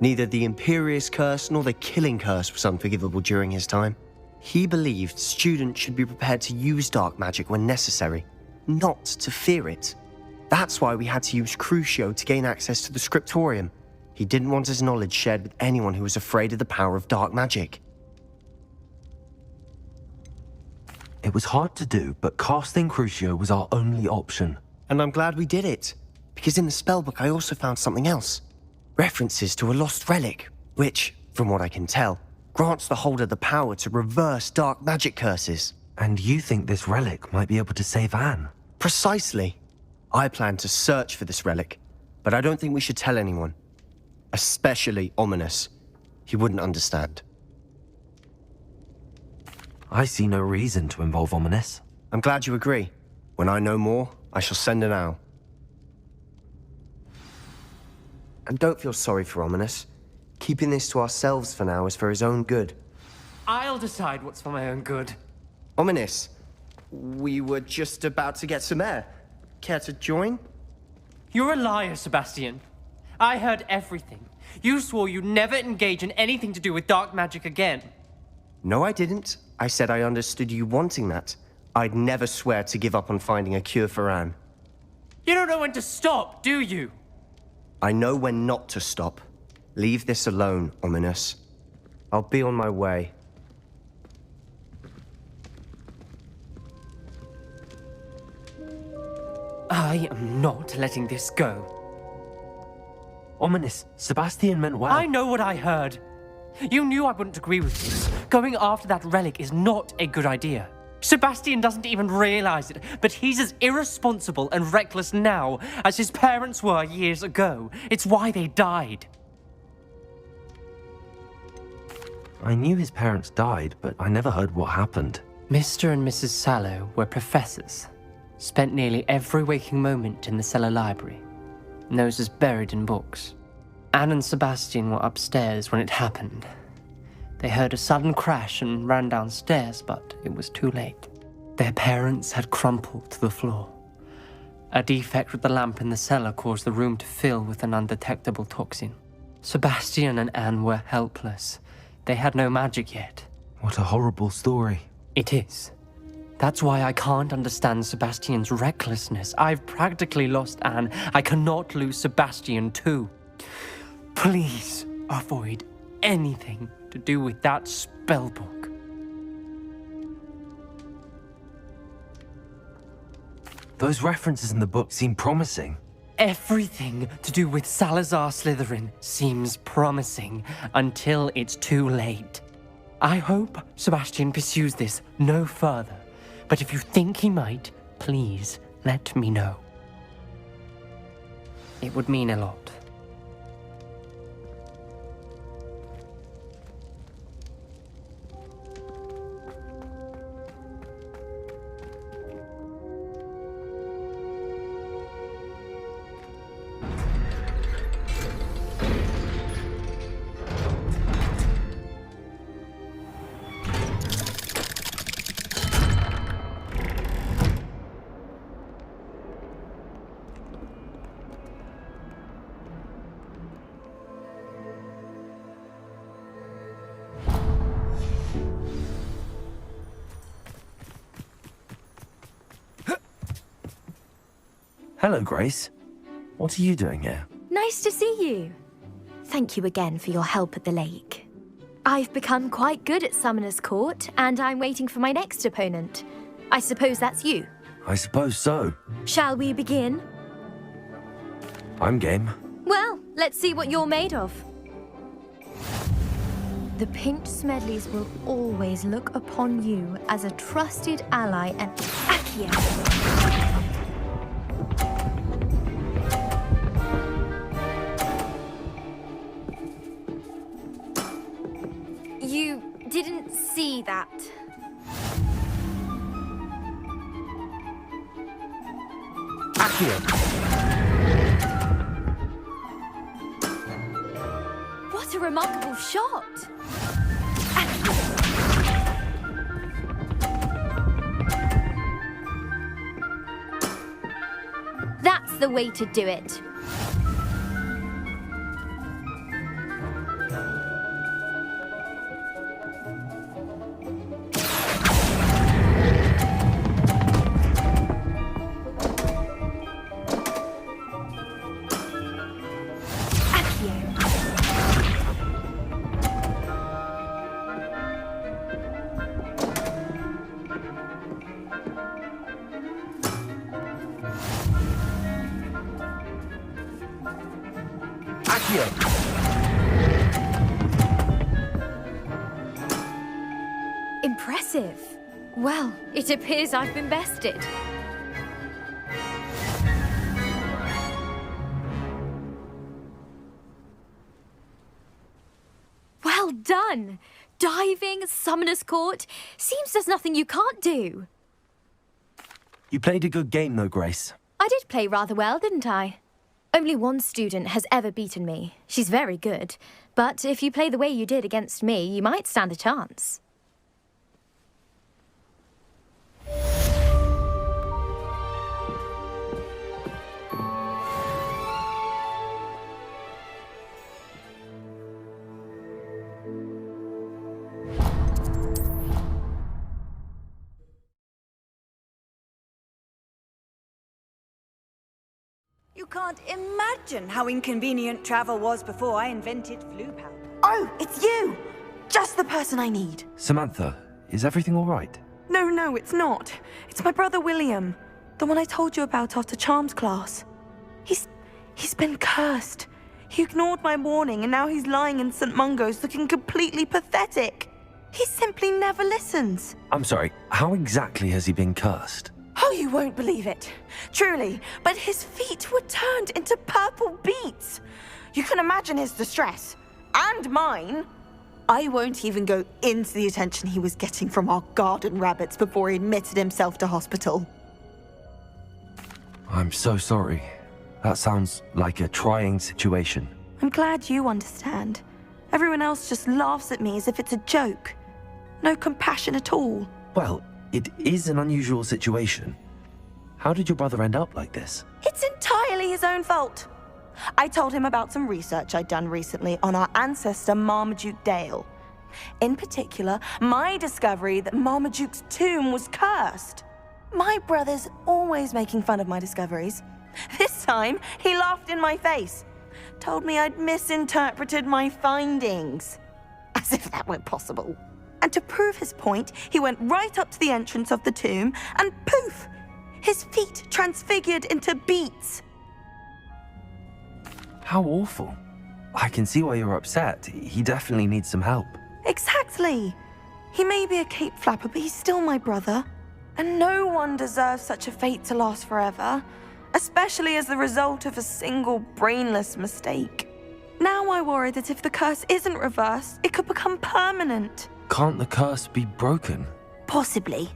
Neither the Imperious Curse nor the Killing Curse was unforgivable during his time. He believed students should be prepared to use dark magic when necessary, not to fear it. That's why we had to use Crucio to gain access to the scriptorium. He didn't want his knowledge shared with anyone who was afraid of the power of dark magic. It was hard to do, but casting Crucio was our only option. And I'm glad we did it, because in the spellbook I also found something else. References to a lost relic, which, from what I can tell, grants the holder the power to reverse dark magic curses. And you think this relic might be able to save Anne? Precisely. I plan to search for this relic, but I don't think we should tell anyone. Especially Ominous. He wouldn't understand. I see no reason to involve Ominous. I'm glad you agree. When I know more, I shall send an owl. And don't feel sorry for Ominous. Keeping this to ourselves for now is for his own good. I'll decide what's for my own good. Ominous, we were just about to get some air. Care to join? You're a liar, Sebastian. I heard everything. You swore you'd never engage in anything to do with dark magic again. No, I didn't. I said I understood you wanting that. I'd never swear to give up on finding a cure for Anne. You don't know when to stop, do you? I know when not to stop. Leave this alone, Ominous. I'll be on my way. I am not letting this go. Ominous, Sebastian meant well. I know what I heard. You knew I wouldn't agree with you. Going after that relic is not a good idea. Sebastian doesn't even realize it, but he's as irresponsible and reckless now as his parents were years ago. It's why they died. I knew his parents died, but I never heard what happened. Mr. and Mrs. Sallow were professors. Spent nearly every waking moment in the cellar library. Noses buried in books. Anne and Sebastian were upstairs when it happened. They heard a sudden crash and ran downstairs, but it was too late. Their parents had crumpled to the floor. A defect with the lamp in the cellar caused the room to fill with an undetectable toxin. Sebastian and Anne were helpless. They had no magic yet. What a horrible story. It is. That's why I can't understand Sebastian's recklessness. I've practically lost Anne. I cannot lose Sebastian too. Please avoid anything to do with that spellbook. Those references in the book seem promising. Everything to do with Salazar Slytherin seems promising until it's too late. I hope Sebastian pursues this no further, but if you think he might, please let me know. It would mean a lot. Hello, Grace. What are you doing here? Nice to see you. Thank you again for your help at the lake. I've become quite good at Summoner's Court, and I'm waiting for my next opponent. I suppose that's you. I suppose so. Shall we begin? I'm game. Well, let's see what you're made of. The Pinked Smedleys will always look upon you as a trusted ally and Accio. You didn't see that. Accio. What a remarkable shot! That's the way to do it. Impressive. Well, it appears I've been bested. Well done! Diving, Summoner's Court. Seems there's nothing you can't do. You played a good game, though, Grace. I did play rather well, didn't I? Only one student has ever beaten me. She's very good. But if you play the way you did against me, you might stand a chance. You can't imagine how inconvenient travel was before I invented flu powder. Oh, it's you! Just the person I need. Samantha, is everything all right? No, it's not. It's my brother William. The one I told you about after Charms class. He's been cursed. He ignored my warning and now he's lying in St. Mungo's looking completely pathetic. He simply never listens. I'm sorry, how exactly has he been cursed? Oh, you won't believe it. Truly, but his feet were turned into purple beets. You can imagine his distress. And mine. I won't even go into the attention he was getting from our garden rabbits before he admitted himself to hospital. I'm so sorry. That sounds like a trying situation. I'm glad you understand. Everyone else just laughs at me as if it's a joke. No compassion at all. Well, it is an unusual situation. How did your brother end up like this? It's entirely his own fault. I told him about some research I'd done recently on our ancestor Marmaduke Dale. In particular, my discovery that Marmaduke's tomb was cursed. My brother's always making fun of my discoveries. This time, he laughed in my face. Told me I'd misinterpreted my findings. As if that were possible. And to prove his point, he went right up to the entrance of the tomb and poof! His feet transfigured into beets. How awful. I can see why you're upset. He definitely needs some help. Exactly. He may be a cape flapper, but he's still my brother. And no one deserves such a fate to last forever, especially as the result of a single brainless mistake. Now I worry that if the curse isn't reversed, it could become permanent. Can't the curse be broken? Possibly.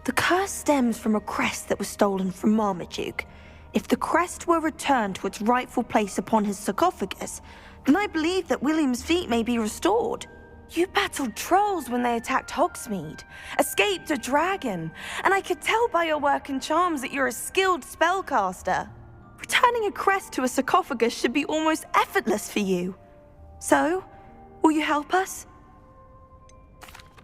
The curse stems from a crest that was stolen from Marmaduke. If the crest were returned to its rightful place upon his sarcophagus, then I believe that William's feet may be restored. You battled trolls when they attacked Hogsmeade, escaped a dragon, and I could tell by your work and charms that you're a skilled spellcaster. Returning a crest to a sarcophagus should be almost effortless for you. So, will you help us?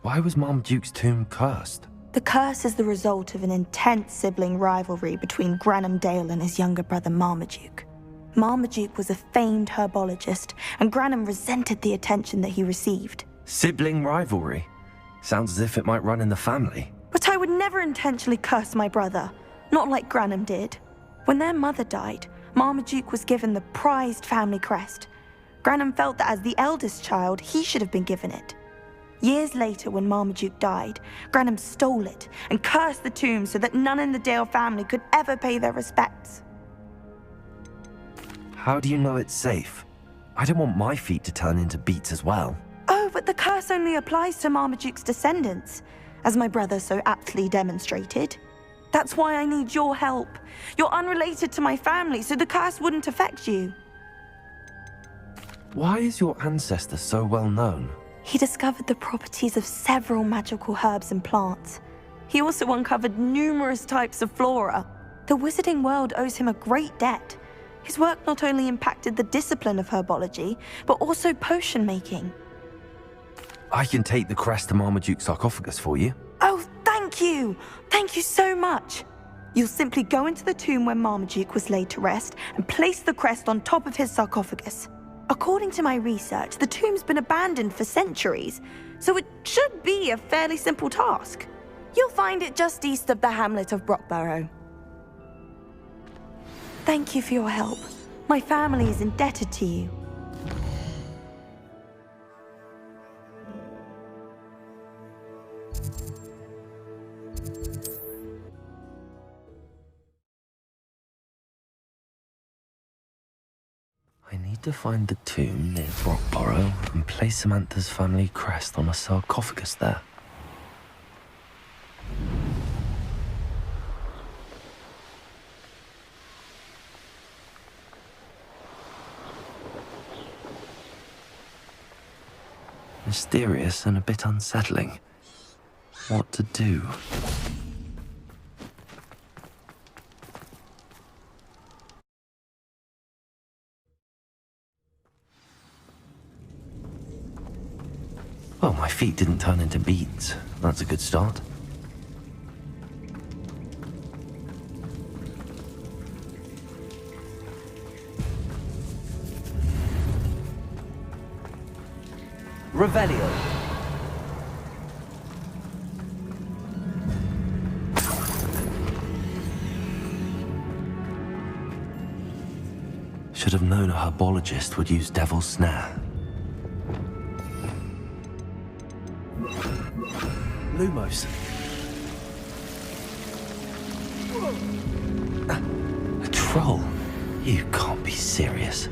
Why was Marmaduke's tomb cursed? The curse is the result of an intense sibling rivalry between Granham Dale and his younger brother Marmaduke. Marmaduke was a famed herbologist, and Granham resented the attention that he received. Sibling rivalry? Sounds as if it might run in the family. But I would never intentionally curse my brother, not like Granham did. When their mother died, Marmaduke was given the prized family crest. Granham felt that as the eldest child, he should have been given it. Years later, when Marmaduke died, Granham stole it and cursed the tomb so that none in the Dale family could ever pay their respects. How do you know it's safe? I don't want my feet to turn into beets as well. Oh, but the curse only applies to Marmaduke's descendants, as my brother so aptly demonstrated. That's why I need your help. You're unrelated to my family, so the curse wouldn't affect you. Why is your ancestor so well known? He discovered the properties of several magical herbs and plants. He also uncovered numerous types of flora. The wizarding world owes him a great debt. His work not only impacted the discipline of herbology, but also potion making. I can take the crest to Marmaduke's sarcophagus for you. Oh, thank you! Thank you so much! You'll simply go into the tomb where Marmaduke was laid to rest and place the crest on top of his sarcophagus. According to my research, the tomb's been abandoned for centuries, so it should be a fairly simple task. You'll find it just east of the hamlet of Brockborough. Thank you for your help. My family is indebted to you. I need to find the tomb near Brockborough and place Samantha's family crest on a sarcophagus there. Mysterious and a bit unsettling. What to do? Well, my feet didn't turn into beets. That's a good start. Revelio. Should have known a herbologist would use Devil's Snare. Lumos. A troll? You can't be serious.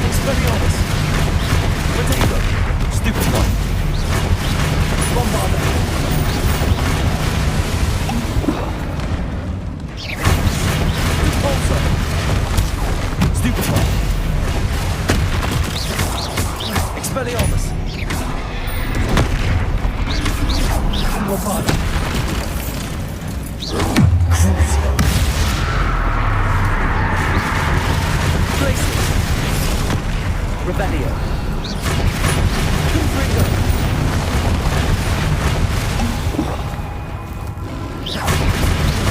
Expelliarmus. Bombard. Crucio. Places. Revelio. Confringo.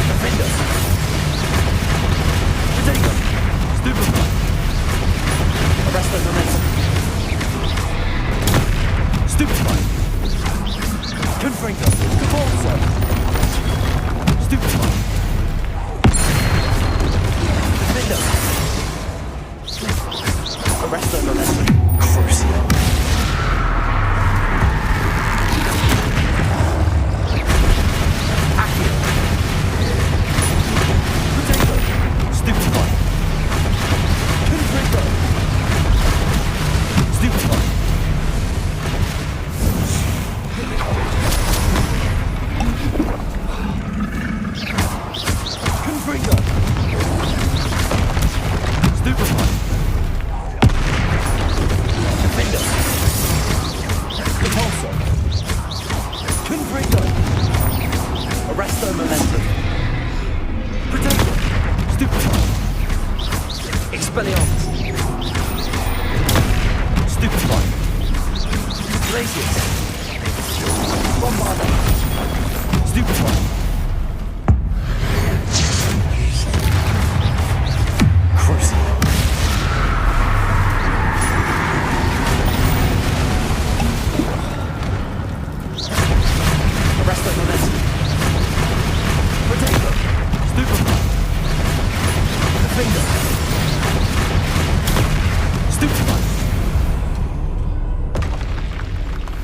Defender. Potato. Stupefy. Arrest the momentum. Stupefy. Confringo. Cabalzo. Stupefy. Defender. Arrest the momentum. Crucio. Accio. Potato. Stupefy. Confringo. Stupefy. Confringo. Stupefy. Defender. Repulsor. Confringo. Arresto momentum. Protector. Stupefy. Expelliarmus. Stupefy. Glacius. Bombarda. Stupefy. Crucio. Arrest the momentum. Potato. Stupefy. Defender. Stupefy.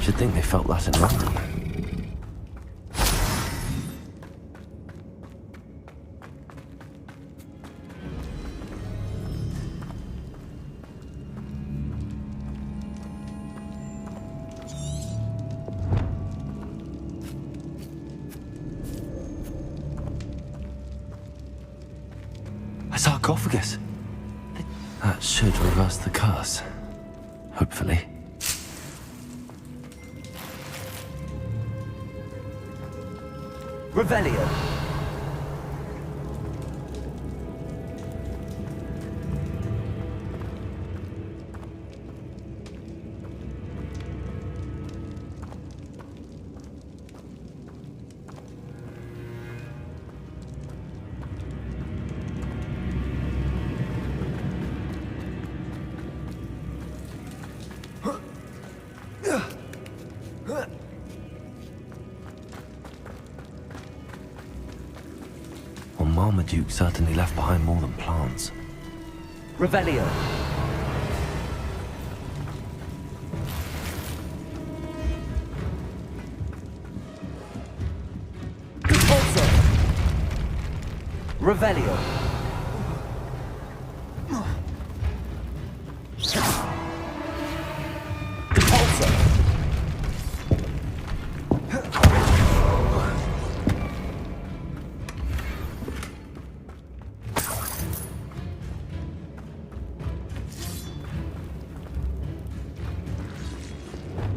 Should think they felt that in London. A sarcophagus. That should reverse the curse. Hopefully. Revelio. Well, Marmaduke certainly left behind more than plants. Revelio. Repulsor. Revelio. Repulsor.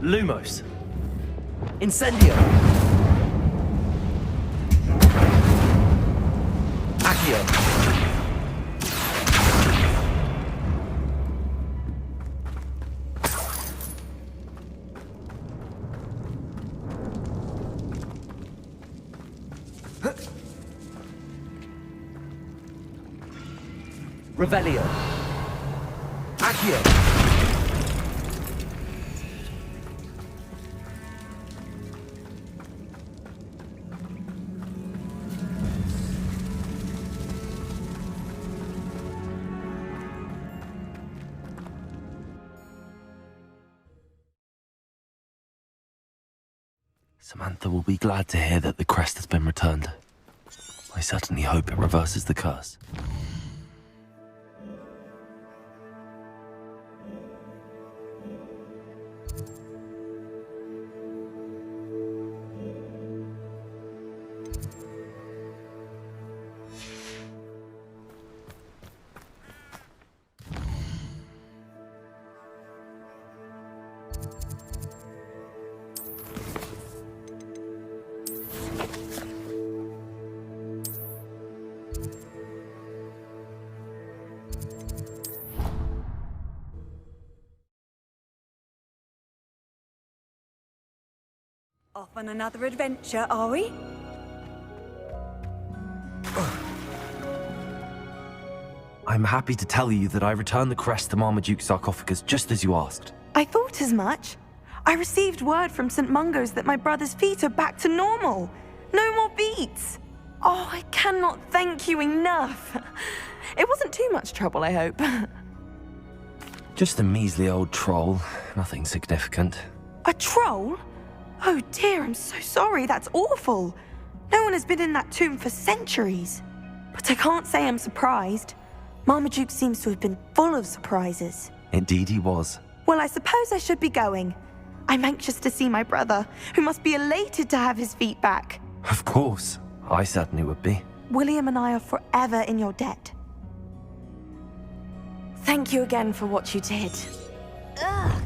Lumos. Incendio. Accio. Revelio. Accio. Samantha will be glad to hear that the crest has been returned. I certainly hope it reverses the curse. Off on another adventure, are we? I'm happy to tell you that I returned the crest to Marmaduke's sarcophagus just as you asked. I thought as much. I received word from St. Mungo's that my brother's feet are back to normal. No more beats. Oh, I cannot thank you enough. It wasn't too much trouble, I hope. Just a measly old troll. Nothing significant. A troll? Oh dear, I'm so sorry. That's awful. No one has been in that tomb for centuries. But I can't say I'm surprised. Marmaduke seems to have been full of surprises. Indeed he was. Well, I suppose I should be going. I'm anxious to see my brother, who must be elated to have his feet back. Of course. I certainly would be. William and I are forever in your debt. Thank you again for what you did. Ugh.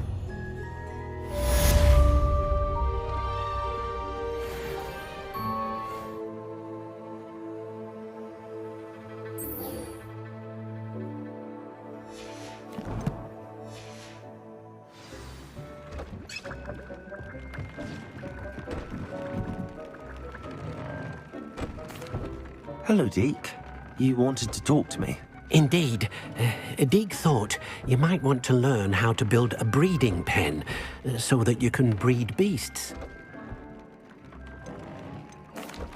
Hello, Deke. You wanted to talk to me? Indeed. Deke thought you might want to learn how to build a breeding pen so that you can breed beasts.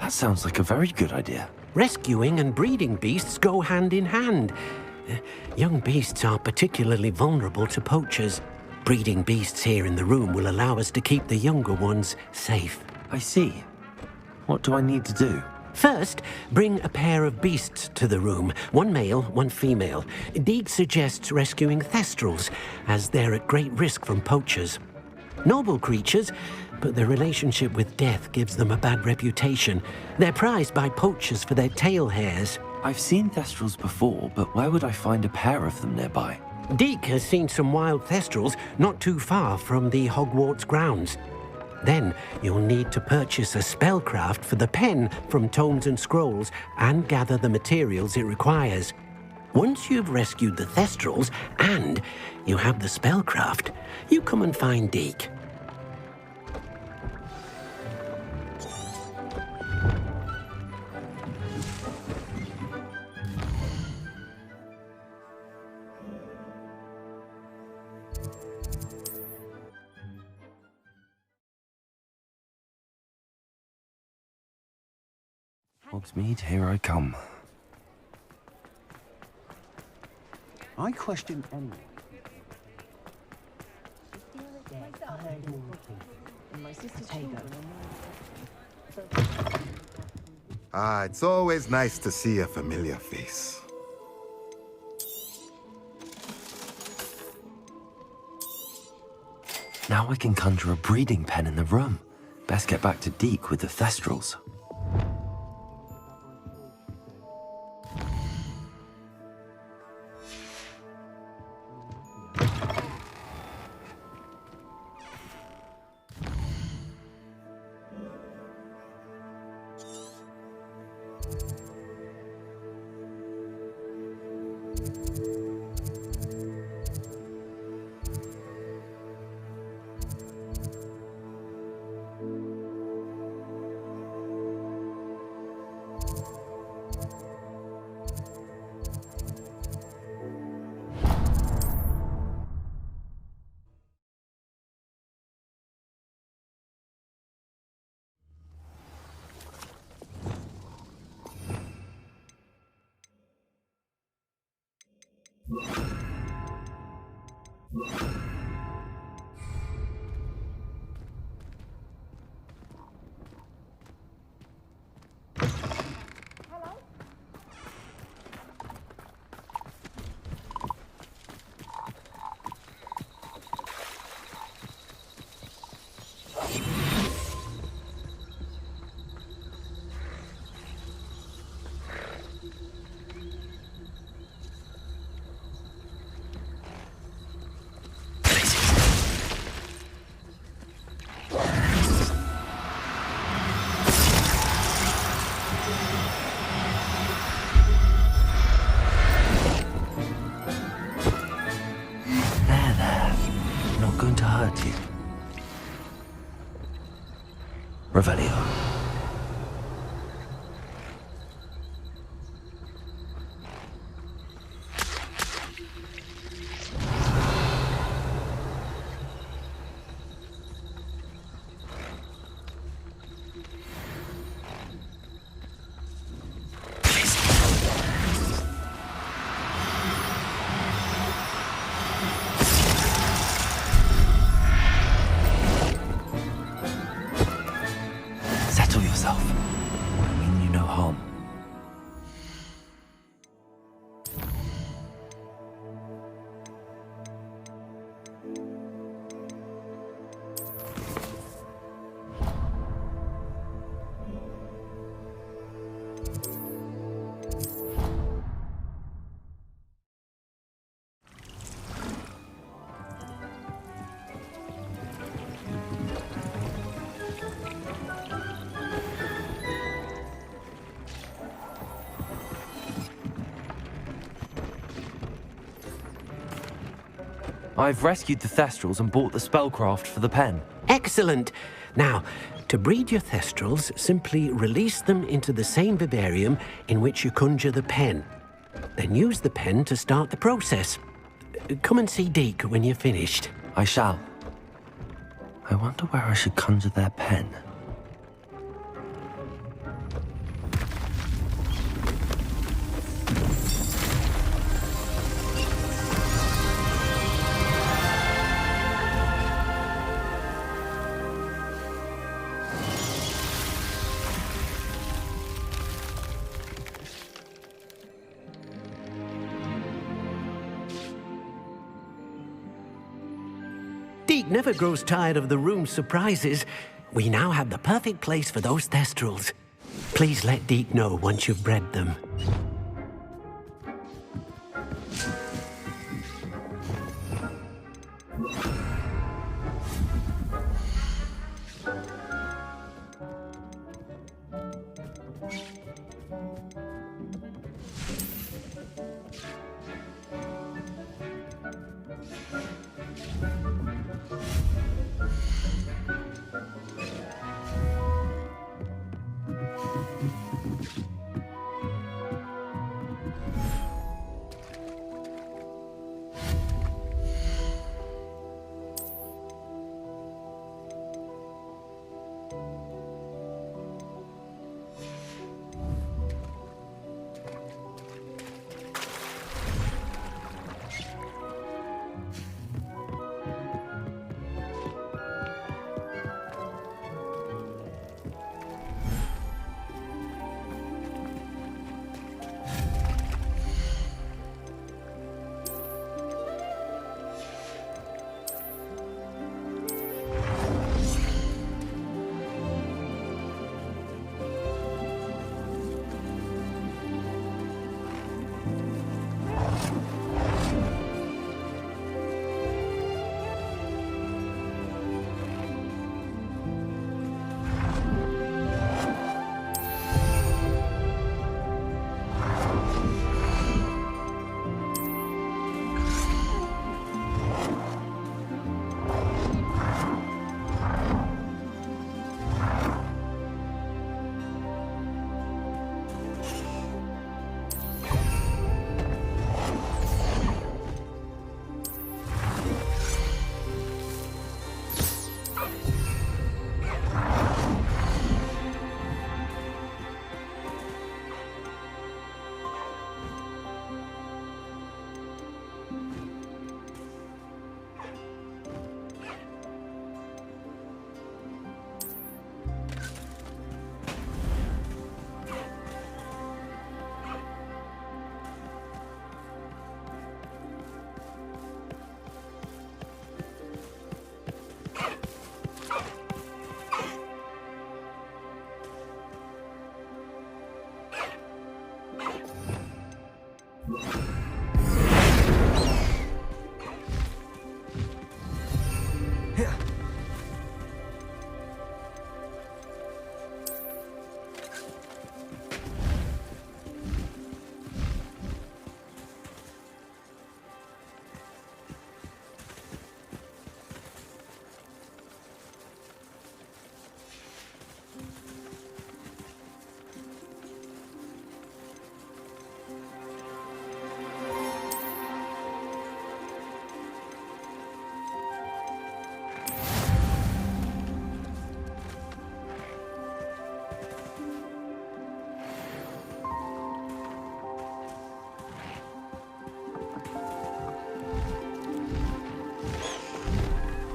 That sounds like a very good idea. Rescuing and breeding beasts go hand in hand. Young beasts are particularly vulnerable to poachers. Breeding beasts here in the room will allow us to keep the younger ones safe. I see. What do I need to do? First, bring a pair of beasts to the room. One male, one female. Deke suggests rescuing thestrals, as they're at great risk from poachers. Noble creatures, but their relationship with death gives them a bad reputation. They're prized by poachers for their tail hairs. I've seen thestrals before, but where would I find a pair of them nearby? Deke has seen some wild thestrals not too far from the Hogwarts grounds. Then you'll need to purchase a spellcraft for the pen from Tomes and Scrolls and gather the materials it requires. Once you've rescued the thestrals and you have the spellcraft, you come and find Deke. Hogsmeade, here I come. I question anyone. Ah, it's always nice to see a familiar face. Now I can conjure a breeding pen in the room. Best get back to Deke with the thestrals. Revelio. Settle yourself. I mean you no harm. I've rescued the Thestrals and bought the spellcraft for the pen. Excellent. Now, to breed your Thestrals, simply release them into the same vivarium in which you conjure the pen. Then use the pen to start the process. Come and see Deke when you're finished. I shall. I wonder where I should conjure their pen. Deke never grows tired of the room's surprises. We now have the perfect place for those Thestrals. Please let Deke know once you've bred them.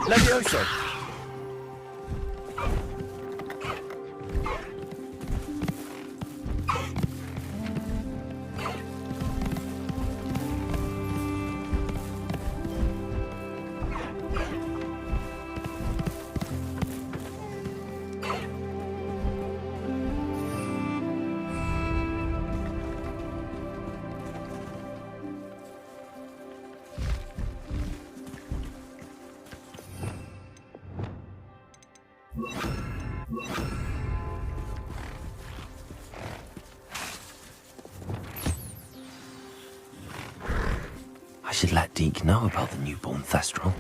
Levioso! I should let Deke know about the newborn Thestral.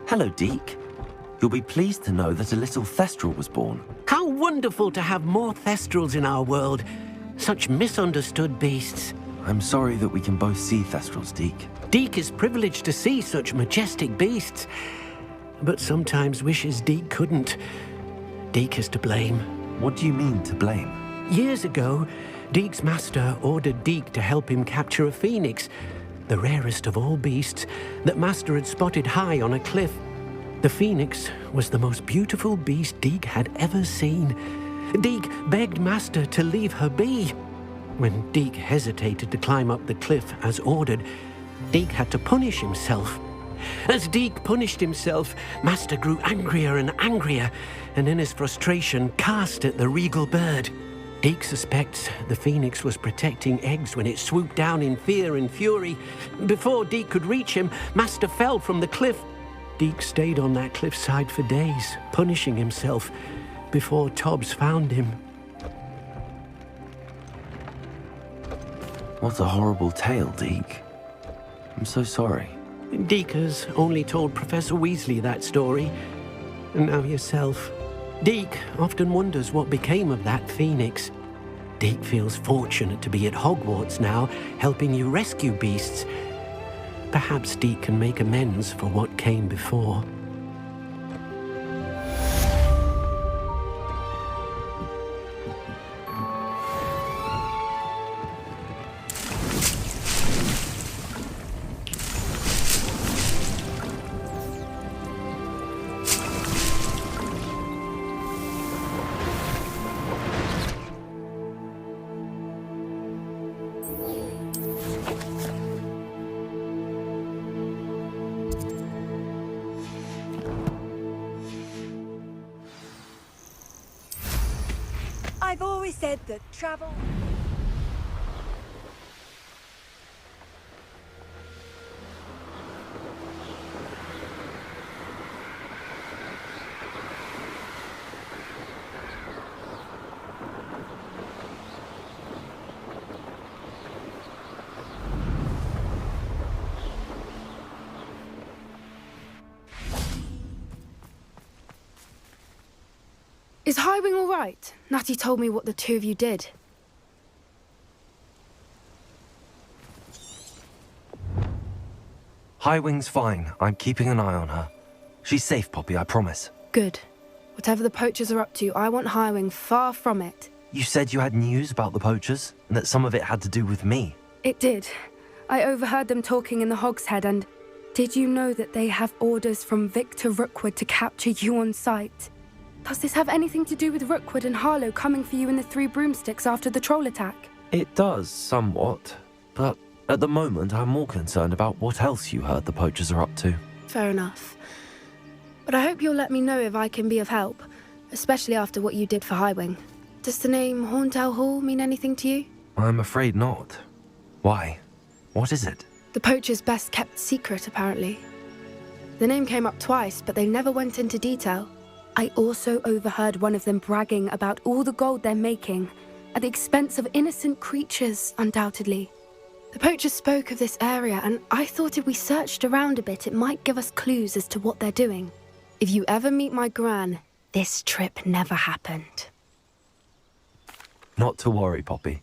Hello, Deke. You'll be pleased to know that a little Thestral was born. How wonderful to have more Thestrals in our world. Such misunderstood beasts. I'm sorry that we can both see Thestrals, Deke. Deke is privileged to see such majestic beasts, but sometimes wishes Deke couldn't. Deke is to blame. What do you mean, to blame? Years ago, Deke's master ordered Deke to help him capture a phoenix, the rarest of all beasts, that master had spotted high on a cliff. The phoenix was the most beautiful beast Deke had ever seen. Deke begged master to leave her be. When Deke hesitated to climb up the cliff as ordered, Deke had to punish himself. As Deke punished himself, master grew angrier and angrier, and in his frustration cast at the regal bird. Deke suspects the phoenix was protecting eggs when it swooped down in fear and fury. Before Deke could reach him, master fell from the cliff. Deke stayed on that cliffside for days, punishing himself, before Tobbs found him. What a horrible tale, Deke. I'm so sorry. Deke has only told Professor Weasley that story, and now yourself. Deke often wonders what became of that phoenix. Deke feels fortunate to be at Hogwarts now, helping you rescue beasts. Perhaps Deke can make amends for what came before. I've always said that travel... Is Howin all right? Natty told me what the two of you did. Howin's fine. I'm keeping an eye on her. She's safe, Poppy, I promise. Good. Whatever the poachers are up to, I want Howin far from it. You said you had news about the poachers, and that some of it had to do with me. It did. I overheard them talking in the Hogshead, and did you know that they have orders from Victor Rookwood to capture you on sight? Does this have anything to do with Rookwood and Harlow coming for you in the Three Broomsticks after the troll attack? It does, somewhat. But at the moment, I'm more concerned about what else you heard the poachers are up to. Fair enough. But I hope you'll let me know if I can be of help, especially after what you did for Highwing. Does the name Horntail Hall mean anything to you? I'm afraid not. Why? What is it? The poachers' best kept secret, apparently. The name came up twice, but they never went into detail. I also overheard one of them bragging about all the gold they're making, at the expense of innocent creatures, undoubtedly. The poachers spoke of this area, and I thought if we searched around a bit, it might give us clues as to what they're doing. If you ever meet my gran, this trip never happened. Not to worry, Poppy.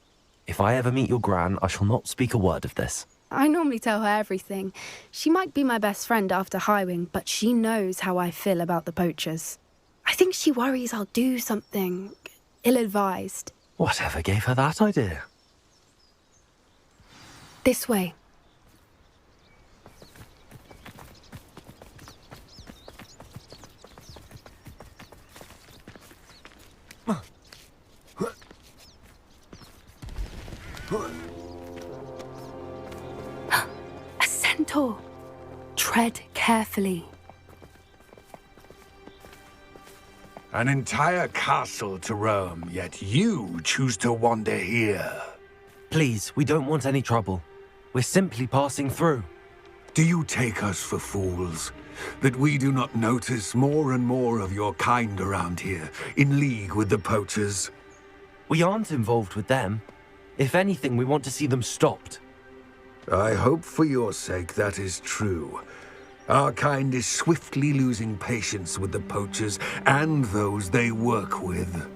If I ever meet your gran, I shall not speak a word of this. I normally tell her everything. She might be my best friend after Howin, but she knows how I feel about the poachers. I think she worries I'll do something ill-advised. Whatever gave her that idea? This way. A centaur. Tread carefully. An entire castle to roam, yet you choose to wander here. Please, we don't want any trouble. We're simply passing through. Do you take us for fools? That we do not notice more and more of your kind around here, in league with the poachers? We aren't involved with them. If anything, we want to see them stopped. I hope for your sake that is true. Our kind is swiftly losing patience with the poachers and those they work with.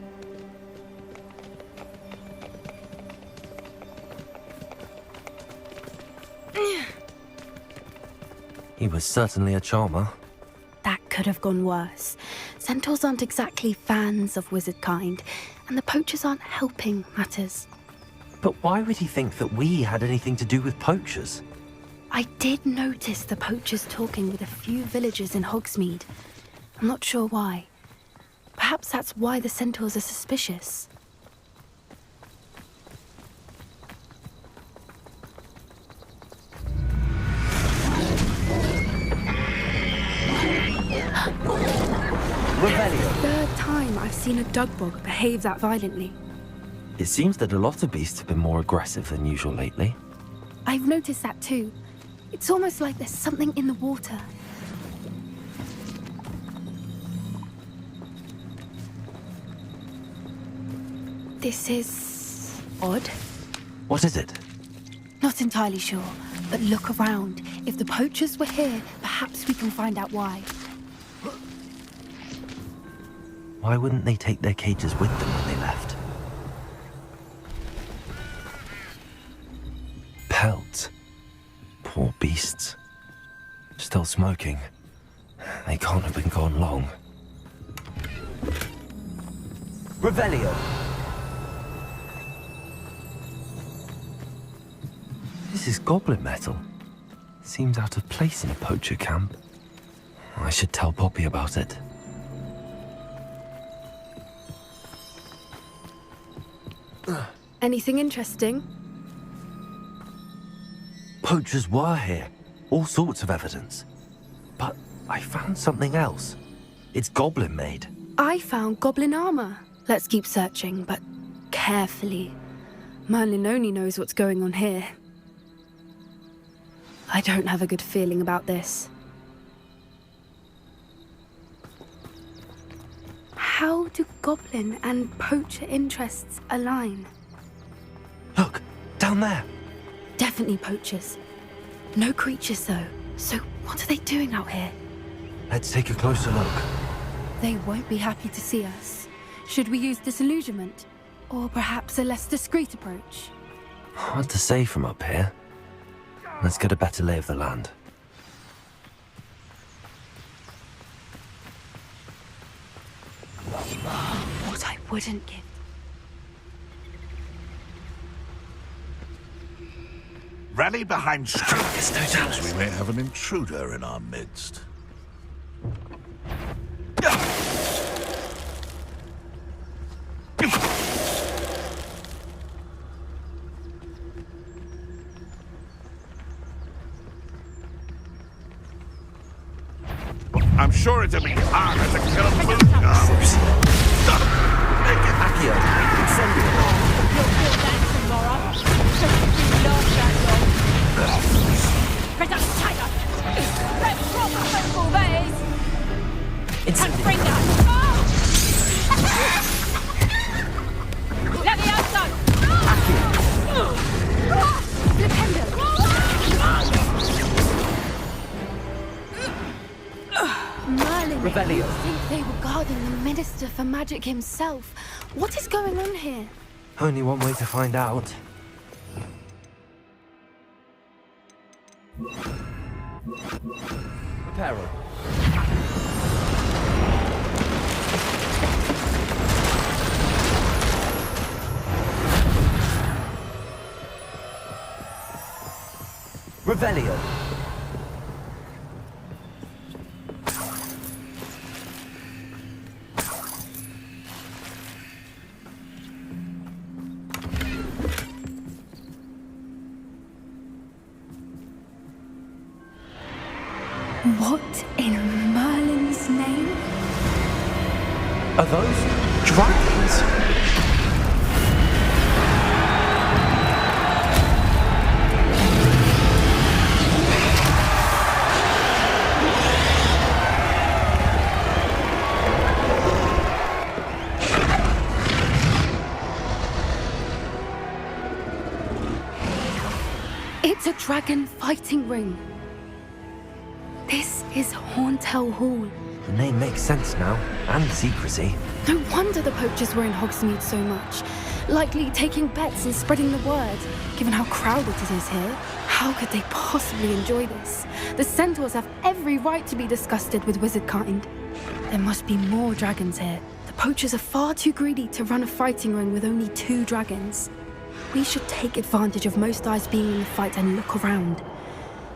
He was certainly a charmer. That could have gone worse. Centaurs aren't exactly fans of wizard kind, and the poachers aren't helping matters. But why would he think that we had anything to do with poachers? I did notice the poachers talking with a few villagers in Hogsmeade. I'm not sure why. Perhaps that's why the centaurs are suspicious. Revelio. Third time I've seen a dugbog behave that violently. It seems that a lot of beasts have been more aggressive than usual lately. I've noticed that too. It's almost like there's something in the water. This is odd. What is it? Not entirely sure, but look around. If the poachers were here, perhaps we can find out why. Why wouldn't they take their cages with them when they left? Pelts. Poor beasts. Still smoking. They can't have been gone long. Revelio! This is goblin metal. Seems out of place in a poacher camp. I should tell Poppy about it. Anything interesting? Poachers were here. All sorts of evidence. But I found something else. It's goblin made. I found goblin armor. Let's keep searching, but carefully. Merlin only knows what's going on here. I don't have a good feeling about this. How do goblin and poacher interests align? Look, down there. Definitely poachers. No creatures, though. So what are they doing out here? Let's take a closer look. They won't be happy to see us. Should we use disillusionment? Or perhaps a less discreet approach? Hard to say from up here. Let's get a better lay of the land. What I wouldn't give. Rally behind strangers. We may have an intruder in our midst. I'm sure it'll be harder to kill a food Accio, incendio. Revelio. I think they were guarding the Minister for Magic himself. What is going on here? Only one way to find out. Peril. Revelio. What in Merlin's name? Are those dragons? It's a dragon fighting ring. This is Hauntel Hall. The name makes sense now, and the secrecy. No wonder the poachers were in Hogsmeade so much. Likely taking bets and spreading the word, given how crowded it is here. How could they possibly enjoy this? The centaurs have every right to be disgusted with wizard kind. There must be more dragons here. The poachers are far too greedy to run a fighting ring with only 2 dragons. We should take advantage of most eyes being in the fight and look around.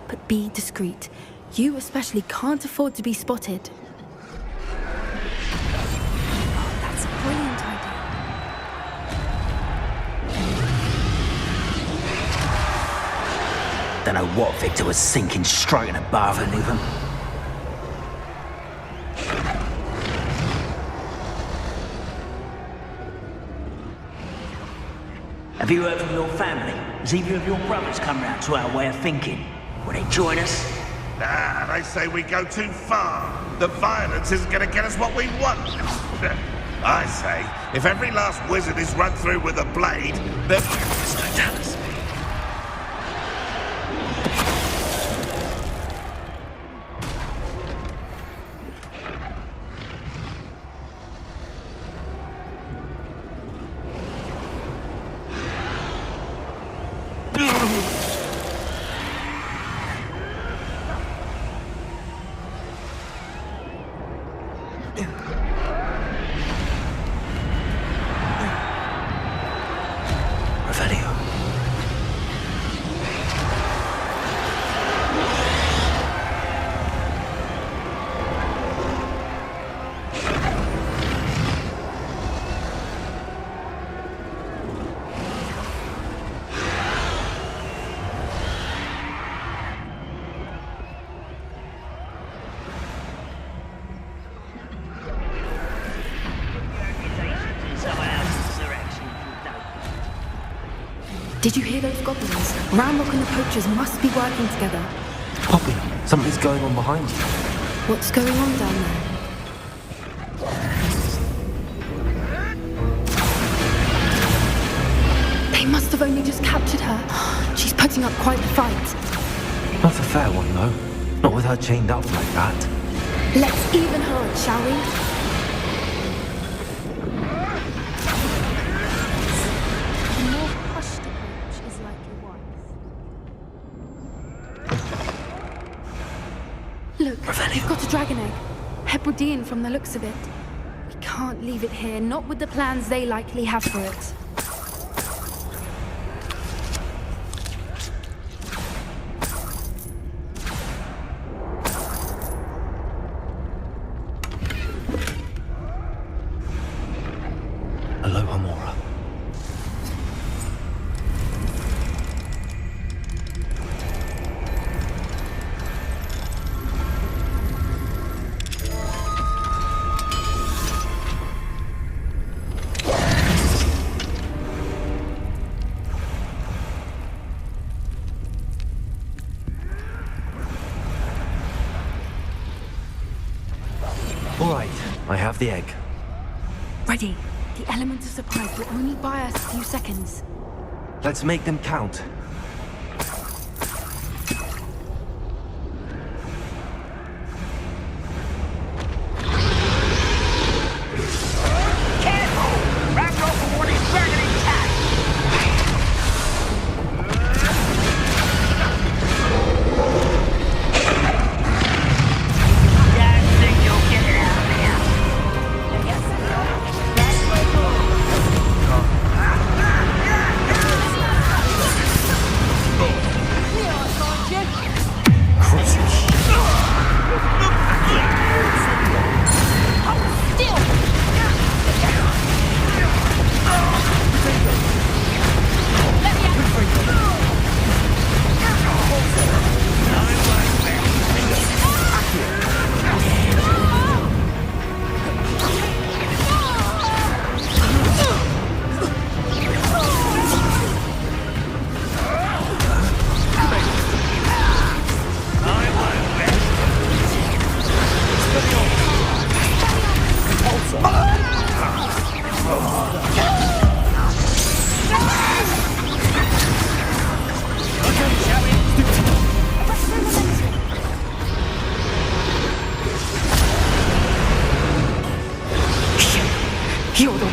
But be discreet. You especially can't afford to be spotted. Oh, that's a brilliant idea. Don't know what Victor was thinking, striking a bargain with him. Have you heard from your family? Has either of your brothers come round to our way of thinking? Will they join us? Nah, they say we go too far. The violence isn't going to get us what we want. I say, if every last wizard is run through with a blade, then... Did you hear those goblins? Ramrock and the poachers must be working together. Poppy, something's going on behind you. What's going on down there? They must have only just captured her. She's putting up quite the fight. Not a fair one, though. Not with her chained up like that. Let's even her, shall we? Look, we've got a dragon egg. Hebridean from the looks of it. We can't leave it here, not with the plans they likely have for it. Aloha, Mora. All right, I have the egg. Ready. The element of surprise will only buy us a few seconds. Let's make them count.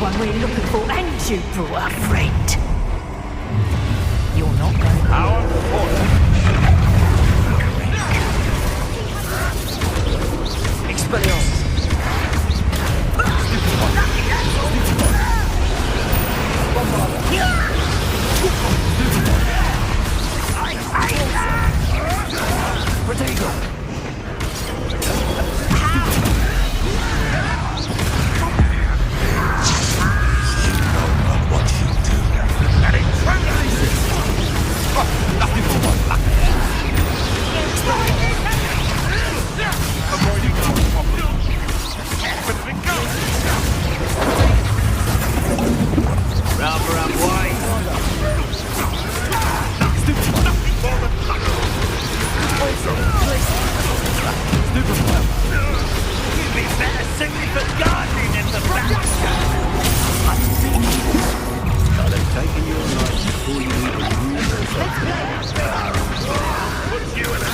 one we're looking for, and you brought a friend. You're not going to... Our order. Expelliarmus! Protego! What you do? And it translates. Nothing for one luck. Avoiding our problem. But it goes. Rubber up wide. Nothing more than luck. You'd be better simply for gardening in the back. I'll have taken your life before you even use it. Put you in a...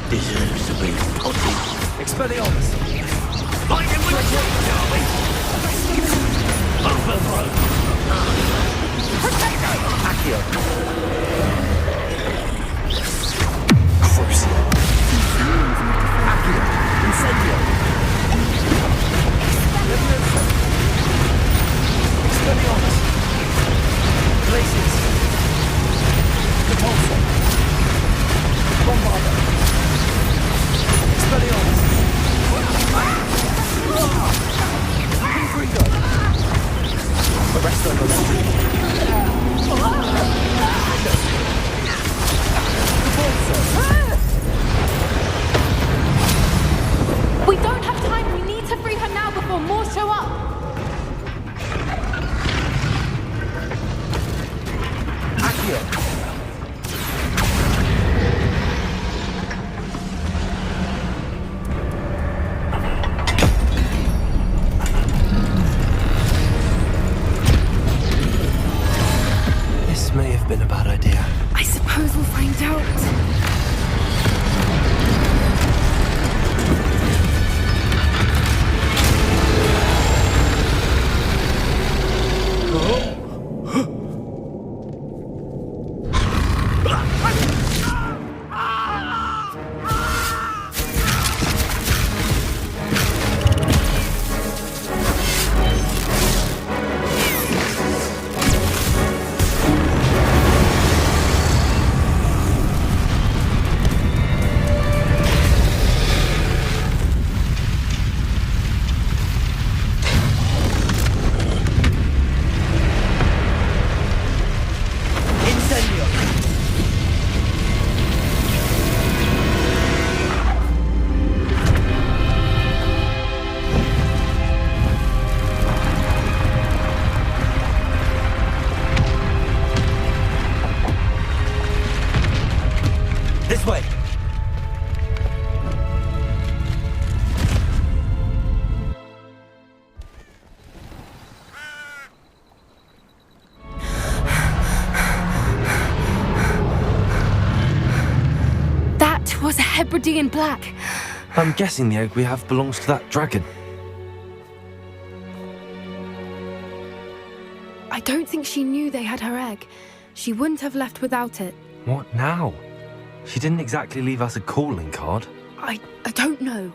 Deserves to be potted. Expelliarmus! Find him with a sword, shall we? Overthrow! Potato! Accio! Crucio! Accio! Incendio! Leviosa! Expelliarmus! Glacius! Catulso! Bombarda! Expelliarmus! Infrigo! Arresto Molesti! We don't have time. We need to free her now before more show up. Accio! This may have been a bad idea. I suppose we'll find out. This way! That was a Hebridean black. I'm guessing the egg we have belongs to that dragon. I don't think she knew they had her egg. She wouldn't have left without it. What now? She didn't exactly leave us a calling card. I don't know.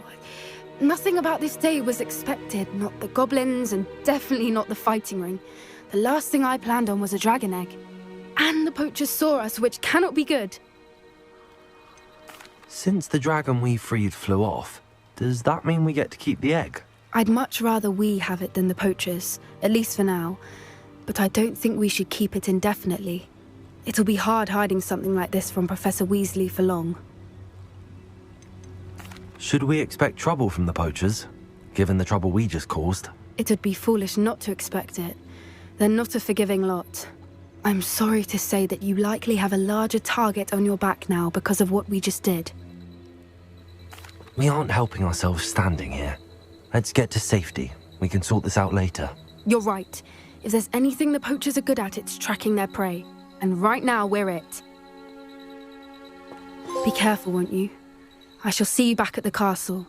Nothing about this day was expected. Not the goblins, and definitely not the fighting ring. The last thing I planned on was a dragon egg. And the poachers saw us, which cannot be good. Since the dragon we freed flew off, does that mean we get to keep the egg? I'd much rather we have it than the poachers, at least for now. But I don't think we should keep it indefinitely. It'll be hard hiding something like this from Professor Weasley for long. Should we expect trouble from the poachers, given the trouble we just caused? It would be foolish not to expect it. They're not a forgiving lot. I'm sorry to say that you likely have a larger target on your back now because of what we just did. We aren't helping ourselves standing here. Let's get to safety. We can sort this out later. You're right. If there's anything the poachers are good at, it's tracking their prey. And right now, we're it. Be careful, won't you? I shall see you back at the castle.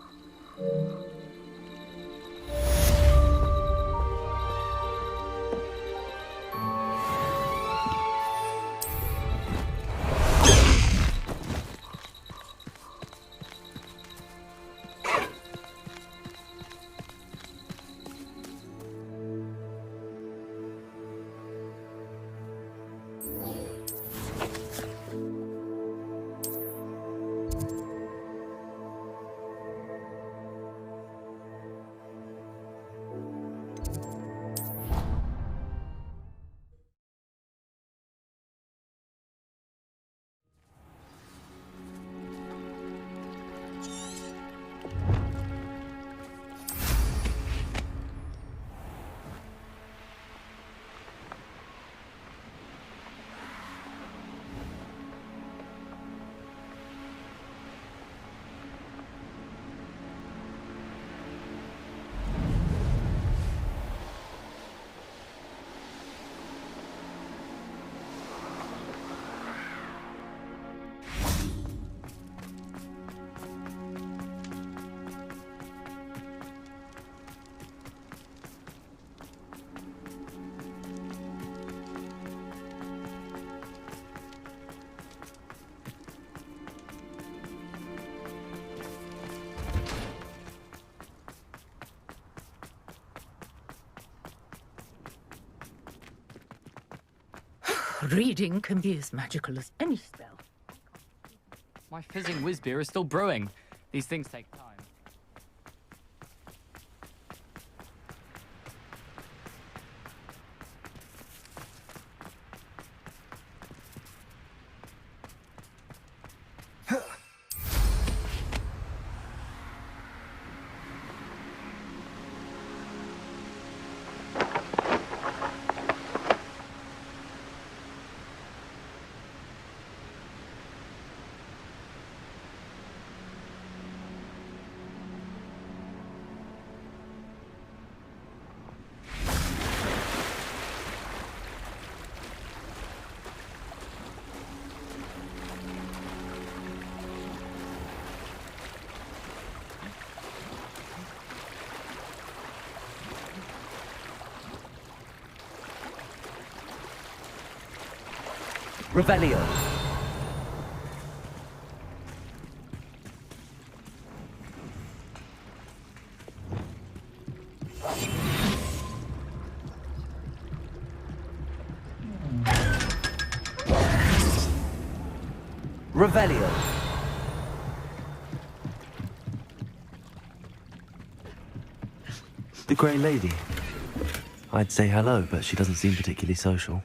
Reading can be as magical as any spell. My fizzing whiz beer is still brewing. These things take time. Revelio. Revelio. The Grey Lady. I'd say hello, but she doesn't seem particularly social.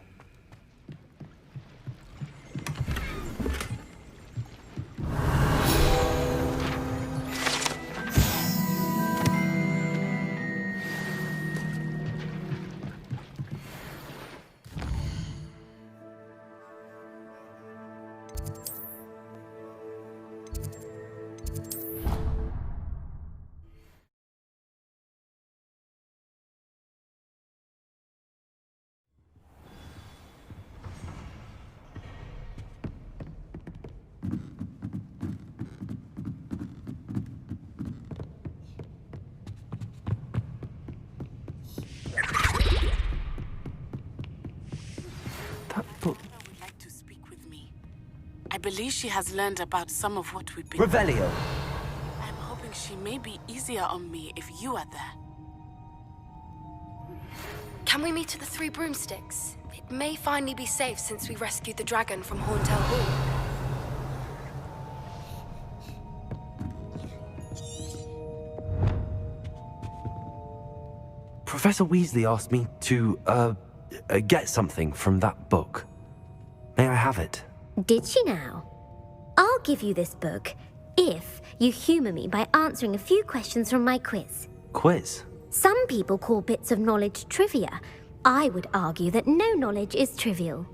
I believe she has learned about some of what we've been... Revelio. I'm hoping she may be easier on me if you are there. Can we meet at the Three Broomsticks? It may finally be safe since we rescued the dragon from Horntail Hall. Professor Weasley asked me to, get something from that book. May I have it? Did she now? I'll give you this book if you humour me by answering a few questions from my quiz. Quiz? Some people call bits of knowledge trivia. I would argue that no knowledge is trivial.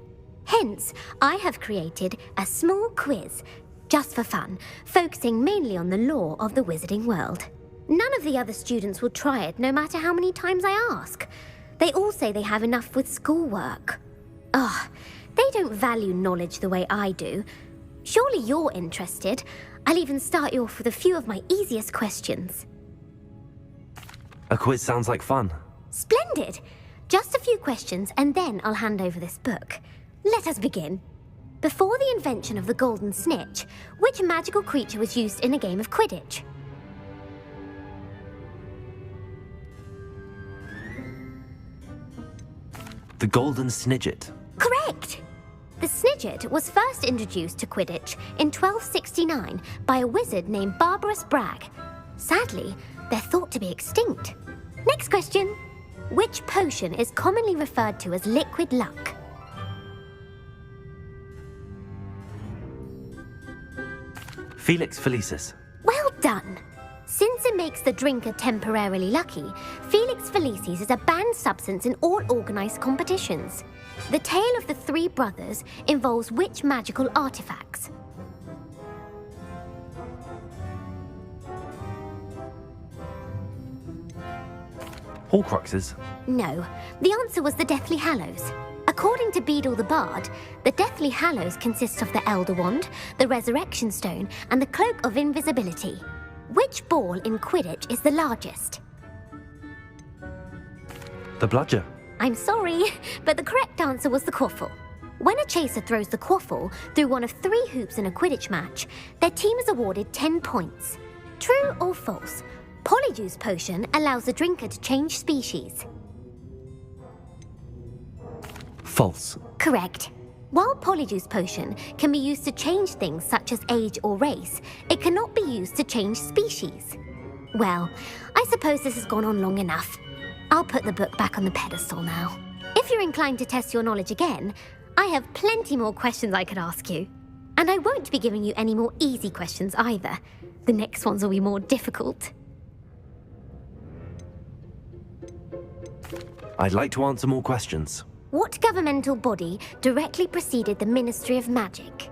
Hence, I have created a small quiz, just for fun, focusing mainly on the lore of the wizarding world. None of the other students will try it, no matter how many times I ask. They all say they have enough with schoolwork. Ugh, they don't value knowledge the way I do. Surely you're interested. I'll even start you off with a few of my easiest questions. A quiz sounds like fun. Splendid! Just a few questions and then I'll hand over this book. Let us begin. Before the invention of the golden snitch, which magical creature was used in a game of Quidditch? The golden snidget. Correct! The snidget was first introduced to Quidditch in 1269 by a wizard named Barbarous Bragg. Sadly, they're thought to be extinct. Next question. Which potion is commonly referred to as liquid luck? Felix Felicis. Well done! Since it makes the drinker temporarily lucky, Felix Felicis is a banned substance in all organised competitions. The tale of the three brothers involves which magical artifacts? Horcruxes. No, the answer was the Deathly Hallows. According to Beedle the Bard, the Deathly Hallows consists of the Elder Wand, the Resurrection Stone, and the Cloak of Invisibility. Which ball in Quidditch is the largest? The bludger. I'm sorry, but the correct answer was the quaffle. When a chaser throws the quaffle through one of 3 hoops in a Quidditch match, their team is awarded 10 points. True or false? Polyjuice potion allows the drinker to change species. False. Correct. While Polyjuice potion can be used to change things such as age or race, it cannot be used to change species. Well, I suppose this has gone on long enough. I'll put the book back on the pedestal now. If you're inclined to test your knowledge again, I have plenty more questions I could ask you. And I won't be giving you any more easy questions either. The next ones will be more difficult. I'd like to answer more questions. What governmental body directly preceded the Ministry of Magic?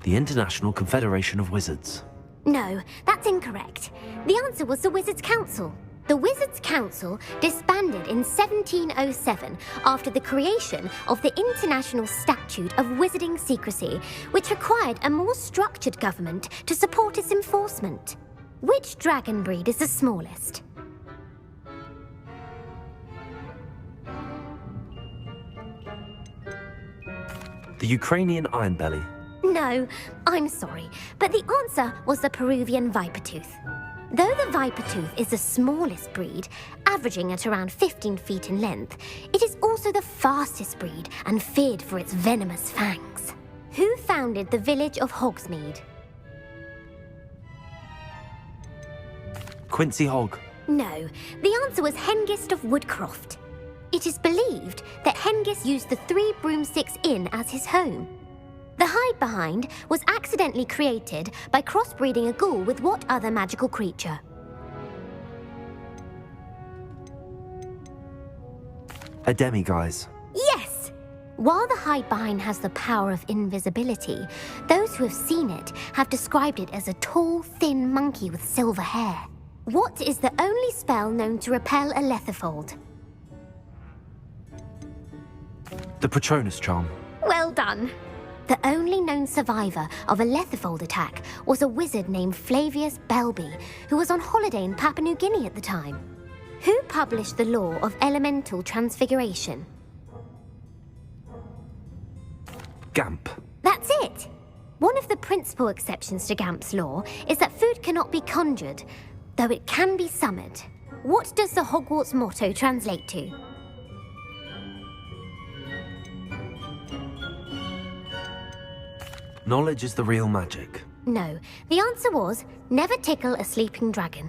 The International Confederation of Wizards. No, that's incorrect. The answer was the Wizards' Council. The Wizards' Council disbanded in 1707 after the creation of the International Statute of Wizarding Secrecy, which required a more structured government to support its enforcement. Which dragon breed is the smallest? The Ukrainian Ironbelly. No, I'm sorry, but the answer was the Peruvian Vipertooth. Though the Vipertooth is the smallest breed, averaging at around 15 feet in length, it is also the fastest breed and feared for its venomous fangs. Who founded the village of Hogsmeade? Quincy Hogg. No, the answer was Hengist of Woodcroft. It is believed that Hengist used the 3 Broomsticks Inn as his home. The hide-behind was accidentally created by crossbreeding a ghoul with what other magical creature? A demiguise. Yes! While the hide-behind has the power of invisibility, those who have seen it have described it as a tall, thin monkey with silver hair. What is the only spell known to repel a lethifold? The Patronus charm. Well done! The only known survivor of a lethifold attack was a wizard named Flavius Belby, who was on holiday in Papua New Guinea at the time. Who published the law of elemental transfiguration? Gamp. That's it! One of the principal exceptions to Gamp's law is that food cannot be conjured, though it can be summoned. What does the Hogwarts motto translate to? Knowledge is the real magic. No, the answer was never tickle a sleeping dragon.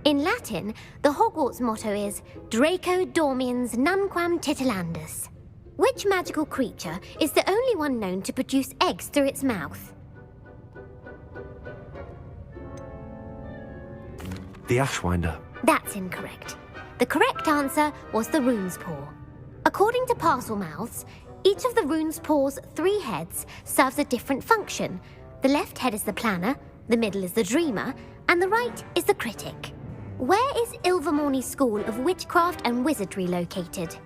In Latin, the Hogwarts motto is Draco Dormiens Nunquam Titilandus. Which magical creature is the only one known to produce eggs through its mouth? The Ashwinder. That's incorrect. The correct answer was the Rune's Paw. According to Parselmouths, each of the Rune's Paw's 3 heads serves a different function. The left head is the planner, the middle is the dreamer, and the right is the critic. Where is Ilvermorny School of Witchcraft and Wizardry located?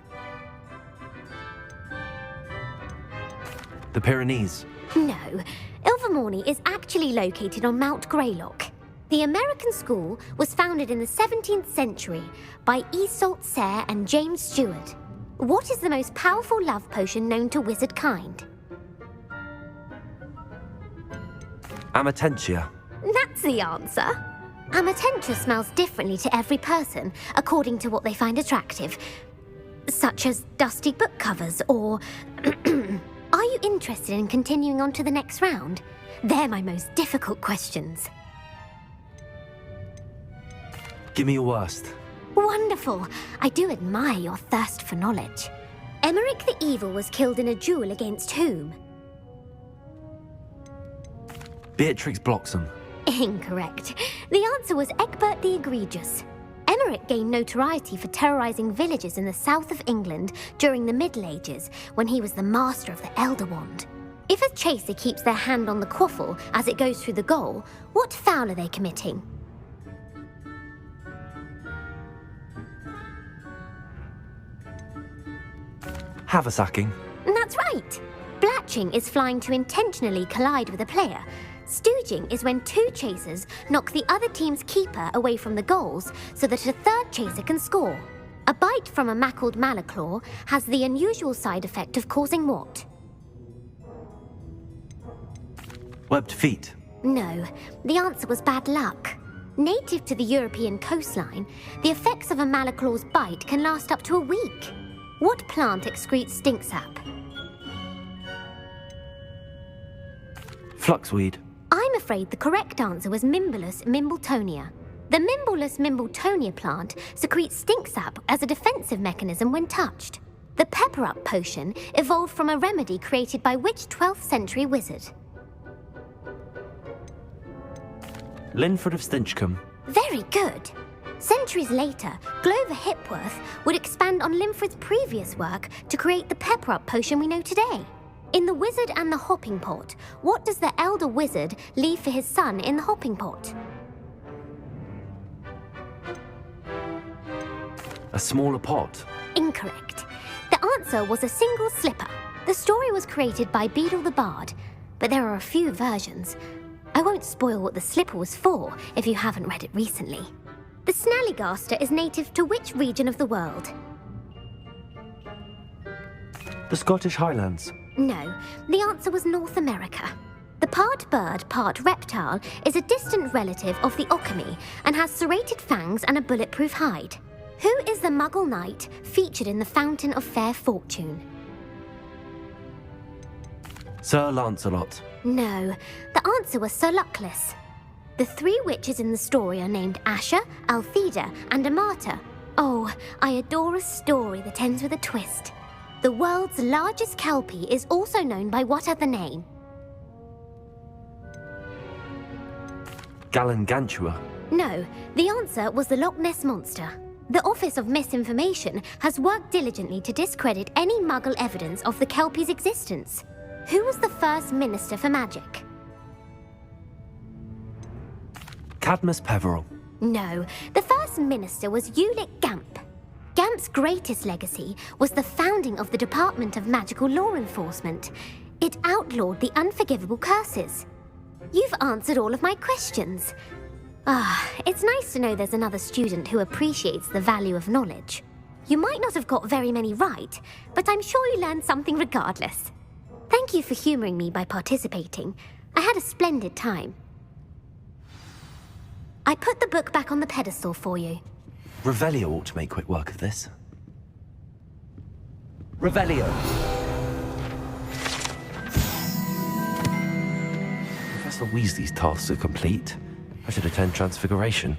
The Pyrenees. No, Ilvermorny is actually located on Mount Greylock. The American school was founded in the 17th century by Iseult Sayre and James Stewart. What is the most powerful love potion known to wizard kind? Amatentia. That's the answer. Amatentia smells differently to every person, according to what they find attractive, such as dusty book covers or... Are you interested in continuing on to the next round? They're my most difficult questions. Give me your worst. Wonderful. I do admire your thirst for knowledge. Emeric the Evil was killed in a duel against whom? Beatrix Bloxham. Incorrect. The answer was Egbert the Egregious. Emeric gained notoriety for terrorizing villages in the south of England during the Middle Ages, when he was the master of the Elder Wand. If a chaser keeps their hand on the quaffle as it goes through the goal, what foul are they committing? Haversacking. That's right. Blatching is flying to intentionally collide with a player. Stooging is when 2 chasers knock the other team's keeper away from the goals so that a third chaser can score. A bite from a mackled malaclaw has the unusual side effect of causing what? Webbed feet. No, the answer was bad luck. Native to the European coastline, the effects of a malaclaw's bite can last up to a week. What plant excretes stink sap? Fluxweed. I'm afraid the correct answer was Mimbulus mimbletonia. The Mimbulus mimbletonia plant secretes stink sap as a defensive mechanism when touched. The pepper-up potion evolved from a remedy created by which 12th century wizard? Linford of Stinchcombe. Very good. Centuries later, Glover Hipworth would expand on Linford's previous work to create the pepper-up potion we know today. In The Wizard and the Hopping Pot, what does the elder wizard leave for his son in the hopping pot? A smaller pot. Incorrect. The answer was a single slipper. The story was created by Beadle the Bard, but there are a few versions. I won't spoil what the slipper was for if you haven't read it recently. The Snallygaster is native to which region of the world? The Scottish Highlands. No, the answer was North America. The part bird, part reptile is a distant relative of the Occamy and has serrated fangs and a bulletproof hide. Who is the Muggle knight featured in the Fountain of Fair Fortune? Sir Lancelot. No, the answer was Sir Luckless. The 3 witches in the story are named Asher, Altheda, and Amata. Oh, I adore a story that ends with a twist. The world's largest kelpie is also known by what other name? Gallangantua. No, the answer was the Loch Ness Monster. The Office of Misinformation has worked diligently to discredit any Muggle evidence of the kelpie's existence. Who was the first Minister for Magic? Cadmus Peverell. No, the first minister was Ulick Gamp. Gamp's greatest legacy was the founding of the Department of Magical Law Enforcement. It outlawed the unforgivable curses. You've answered all of my questions. It's nice to know there's another student who appreciates the value of knowledge. You might not have got very many right, but I'm sure you learned something regardless. Thank you for humouring me by participating. I had a splendid time. I put the book back on the pedestal for you. Revelio ought to make quick work of this. Revelio. Professor Weasley's tasks are complete. I should attend Transfiguration.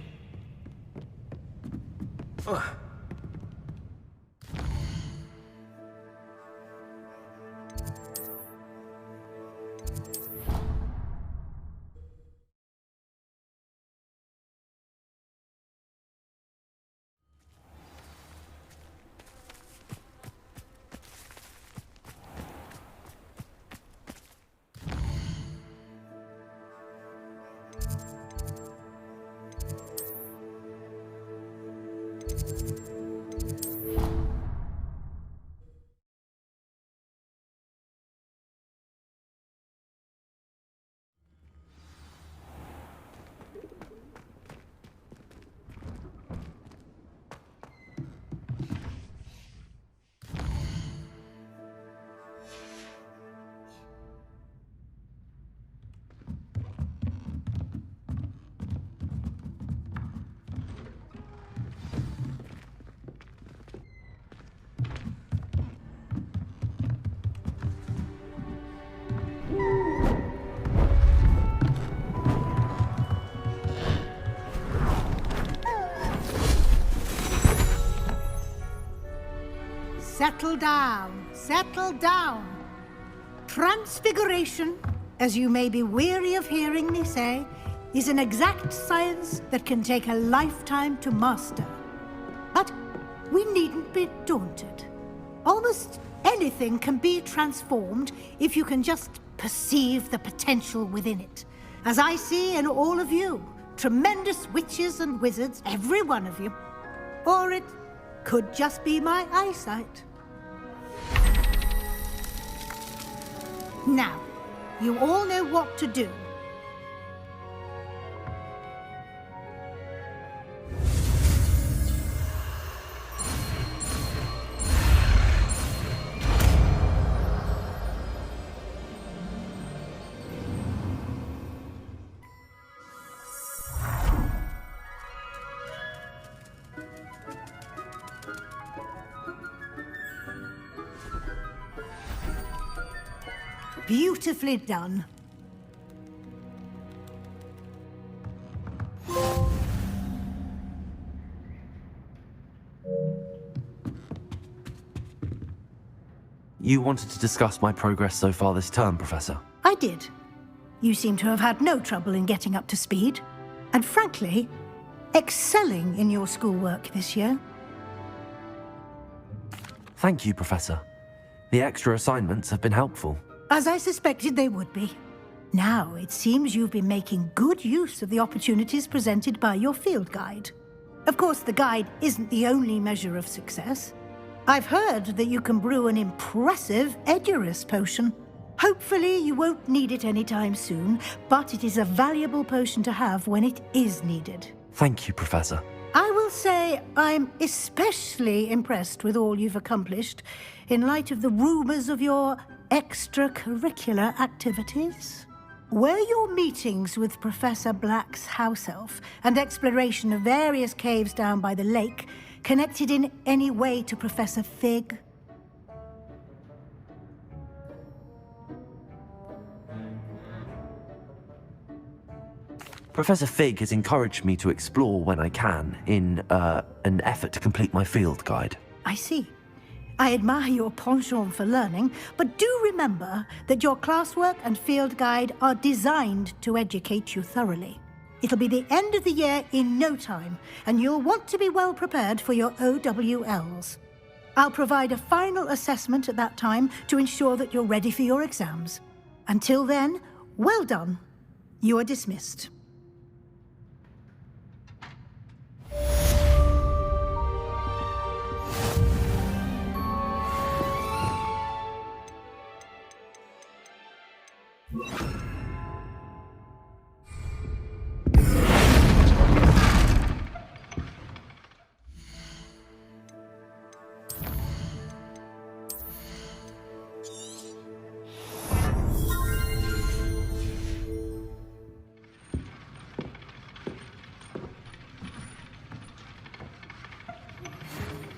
Settle down, settle down. Transfiguration, as you may be weary of hearing me say, is an exact science that can take a lifetime to master. But we needn't be daunted. Almost anything can be transformed if you can just perceive the potential within it. As I see in all of you, tremendous witches and wizards, every one of you. Or it could just be my eyesight. Now, you all know what to do. Beautifully done. You wanted to discuss my progress so far this term, Professor? I did. You seem to have had no trouble in getting up to speed. And frankly, excelling in your schoolwork this year. Thank you, Professor. The extra assignments have been helpful. As I suspected they would be. Now, it seems you've been making good use of the opportunities presented by your field guide. Of course, the guide isn't the only measure of success. I've heard that you can brew an impressive Edurus potion. Hopefully, you won't need it anytime soon, but it is a valuable potion to have when it is needed. Thank you, Professor. I will say I'm especially impressed with all you've accomplished in light of the rumors of your extracurricular activities. Were your meetings with Professor Black's house elf and exploration of various caves down by the lake connected in any way to Professor Fig? Professor Fig has encouraged me to explore when I can in an effort to complete my field guide. I see. I admire your penchant for learning, but do remember that your classwork and field guide are designed to educate you thoroughly. It'll be the end of the year in no time, and you'll want to be well prepared for your OWLs. I'll provide a final assessment at that time to ensure that you're ready for your exams. Until then, well done. You are dismissed.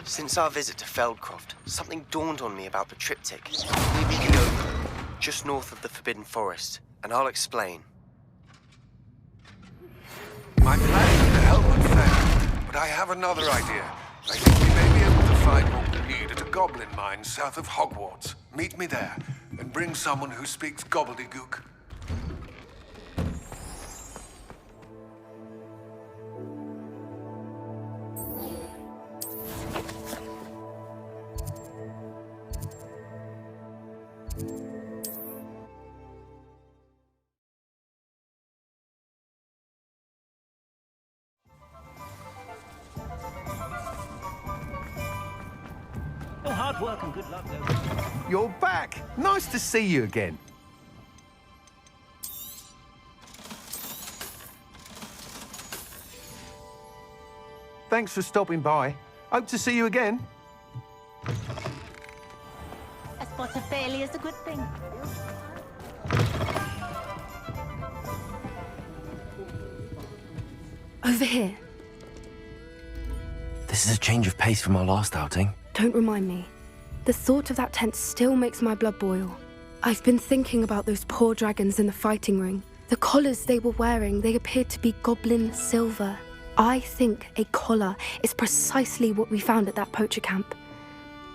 Since our visit to Feldcroft, something dawned on me about the triptych. Near Beeting A Curse, just north of the Forbidden Forest, and I'll explain. I'm planning to help with that, but I have another idea. I think we may be able to find what we need at a goblin mine south of Hogwarts. Meet me there, and bring someone who speaks gobbledygook. Oh, hard work and good luck. You're back. Nice to see you again. Thanks for stopping by. Hope to see you again. A spot of failure is a good thing. Over here. This is a change of pace from our last outing. Don't remind me. The thought of that tent still makes my blood boil. I've been thinking about those poor dragons in the fighting ring. The collars they were wearing, they appeared to be goblin silver. I think a collar is precisely what we found at that poacher camp.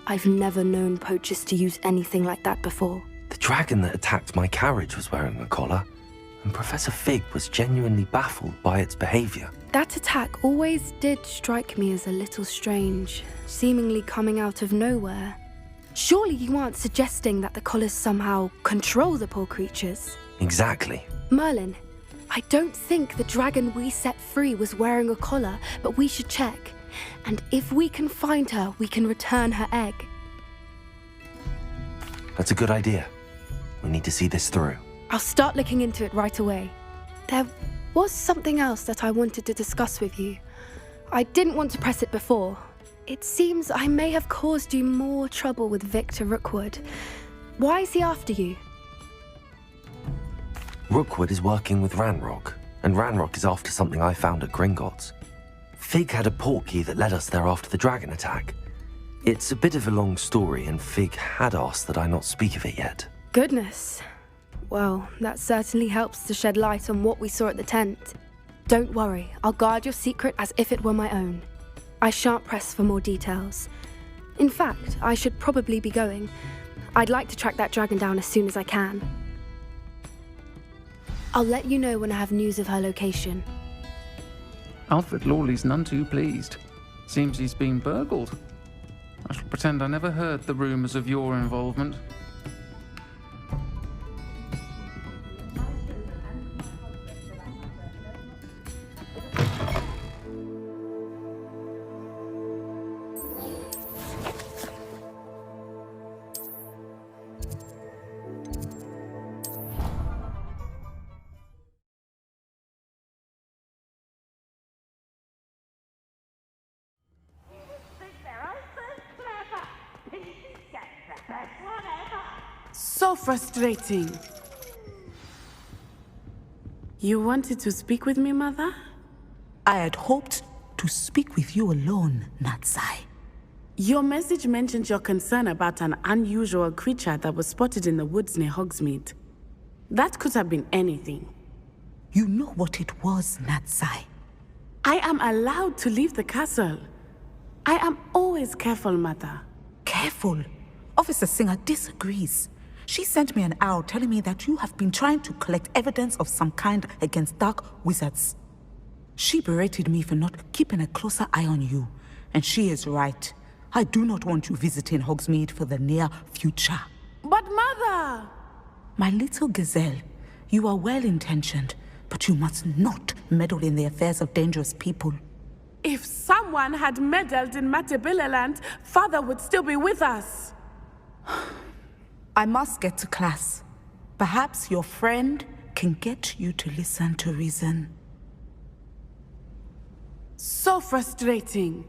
I've never known poachers to use anything like that before. The dragon that attacked my carriage was wearing a collar, and Professor Fig was genuinely baffled by its behavior. That attack always did strike me as a little strange, seemingly coming out of nowhere. Surely you aren't suggesting that the collars somehow control the poor creatures? Exactly. Merlin, I don't think the dragon we set free was wearing a collar, but we should check. And if we can find her, we can return her egg. That's a good idea. We need to see this through. I'll start looking into it right away. There was something else that I wanted to discuss with you. I didn't want to press it before. It seems I may have caused you more trouble with Victor Rookwood. Why is he after you? Rookwood is working with Ranrock, and Ranrock is after something I found at Gringotts. Fig had a portkey that led us there after the dragon attack. It's a bit of a long story, and Fig had asked that I not speak of it yet. Goodness. Well, that certainly helps to shed light on what we saw at the tent. Don't worry, I'll guard your secret as if it were my own. I shan't press for more details. In fact, I should probably be going. I'd like to track that dragon down as soon as I can. I'll let you know when I have news of her location. Alfred Lawley's none too pleased. Seems he's been burgled. I shall pretend I never heard the rumours of your involvement. So frustrating. You wanted to speak with me, Mother? I had hoped to speak with you alone, Natsai. Your message mentioned your concern about an unusual creature that was spotted in the woods near Hogsmeade. That could have been anything. You know what it was, Natsai. I am allowed to leave the castle. I am always careful, Mother. Careful? Officer Singer disagrees. She sent me an owl telling me that you have been trying to collect evidence of some kind against dark wizards. She berated me for not keeping a closer eye on you, and she is right. I do not want you visiting Hogsmeade for the near future. But Mother! My little gazelle, you are well-intentioned, but you must not meddle in the affairs of dangerous people. If someone had meddled in Matabeleland, Father would still be with us. I must get to class. Perhaps your friend can get you to listen to reason. So frustrating.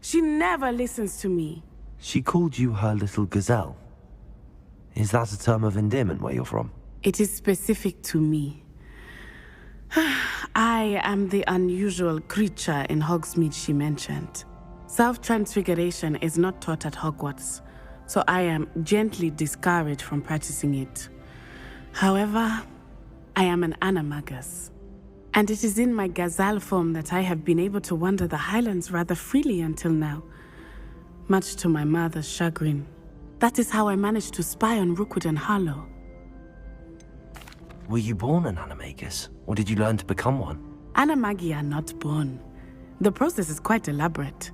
She never listens to me. She called you her little gazelle. Is that a term of endearment where you're from? It is specific to me. I am the unusual creature in Hogsmeade she mentioned. Self-transfiguration is not taught at Hogwarts, so I am gently discouraged from practicing it. However, I am an animagus. And it is in my gazelle form that I have been able to wander the highlands rather freely until now, much to my mother's chagrin. That is how I managed to spy on Rookwood and Harlow. Were you born an animagus, or did you learn to become one? Animagi are not born. The process is quite elaborate.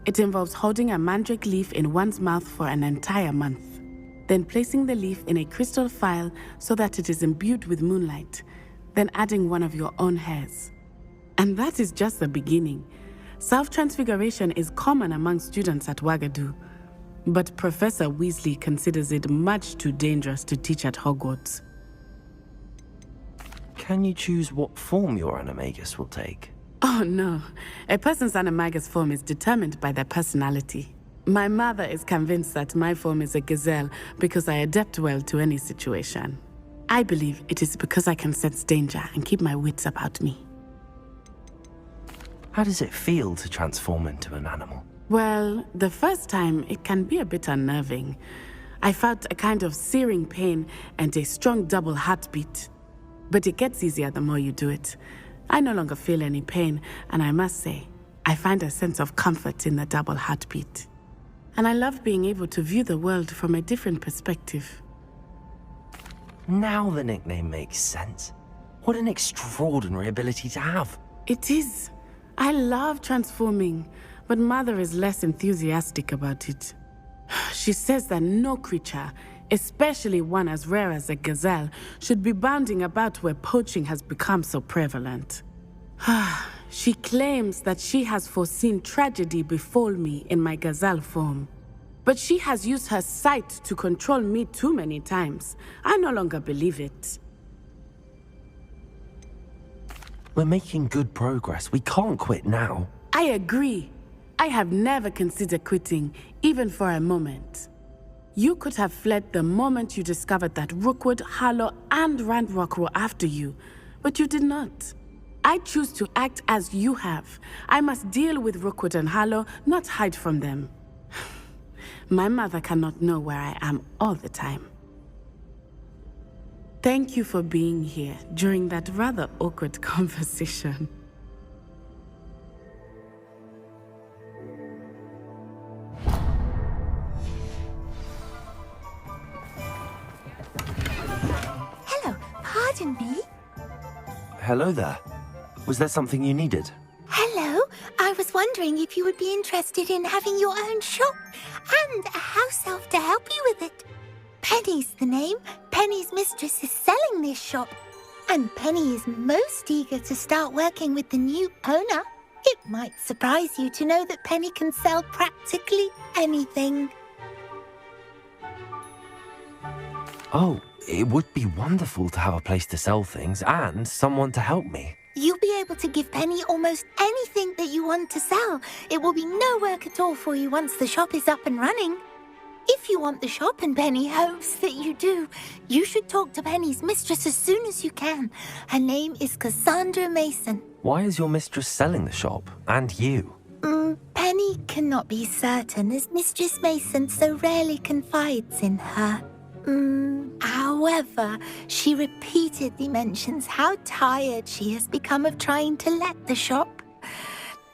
It involves holding a mandrake leaf in one's mouth for an entire month, then placing the leaf in a crystal phial so that it is imbued with moonlight, then adding one of your own hairs. And that is just the beginning. Self-transfiguration is common among students at Wagadu, but Professor Weasley considers it much too dangerous to teach at Hogwarts. Can you choose what form your animagus will take? Oh no, a person's animagus form is determined by their personality. My mother is convinced that my form is a gazelle because I adapt well to any situation. I believe it is because I can sense danger and keep my wits about me. How does it feel to transform into an animal? Well, the first time it can be a bit unnerving. I felt a kind of searing pain and a strong double heartbeat. But it gets easier the more you do it. I no longer feel any pain, and I must say, I find a sense of comfort in the double heartbeat. And I love being able to view the world from a different perspective. Now the nickname makes sense. What an extraordinary ability to have. It is. I love transforming, but Mother is less enthusiastic about it. She says that no creature, especially one as rare as a gazelle, should be bounding about where poaching has become so prevalent. She claims that she has foreseen tragedy befall me in my gazelle form. But she has used her sight to control me too many times. I no longer believe it. We're making good progress. We can't quit now. I agree. I have never considered quitting, even for a moment. You could have fled the moment you discovered that Rookwood, Harlow, and Ranrock were after you, but you did not. I choose to act as you have. I must deal with Rookwood and Harlow, not hide from them. My mother cannot know where I am all the time. Thank you for being here during that rather awkward conversation. Pardon me? Hello there. Was there something you needed? Hello. I was wondering if you would be interested in having your own shop and a house elf to help you with it. Penny's the name. Penny's mistress is selling this shop. And Penny is most eager to start working with the new owner. It might surprise you to know that Penny can sell practically anything. Oh, it would be wonderful to have a place to sell things and someone to help me. You'll be able to give Penny almost anything that you want to sell. It will be no work at all for you once the shop is up and running. If you want the shop and Penny hopes that you do, you should talk to Penny's mistress as soon as you can. Her name is Cassandra Mason. Why is your mistress selling the shop? And you? Penny cannot be certain as Mistress Mason so rarely confides in her. However, she repeatedly mentions how tired she has become of trying to let the shop.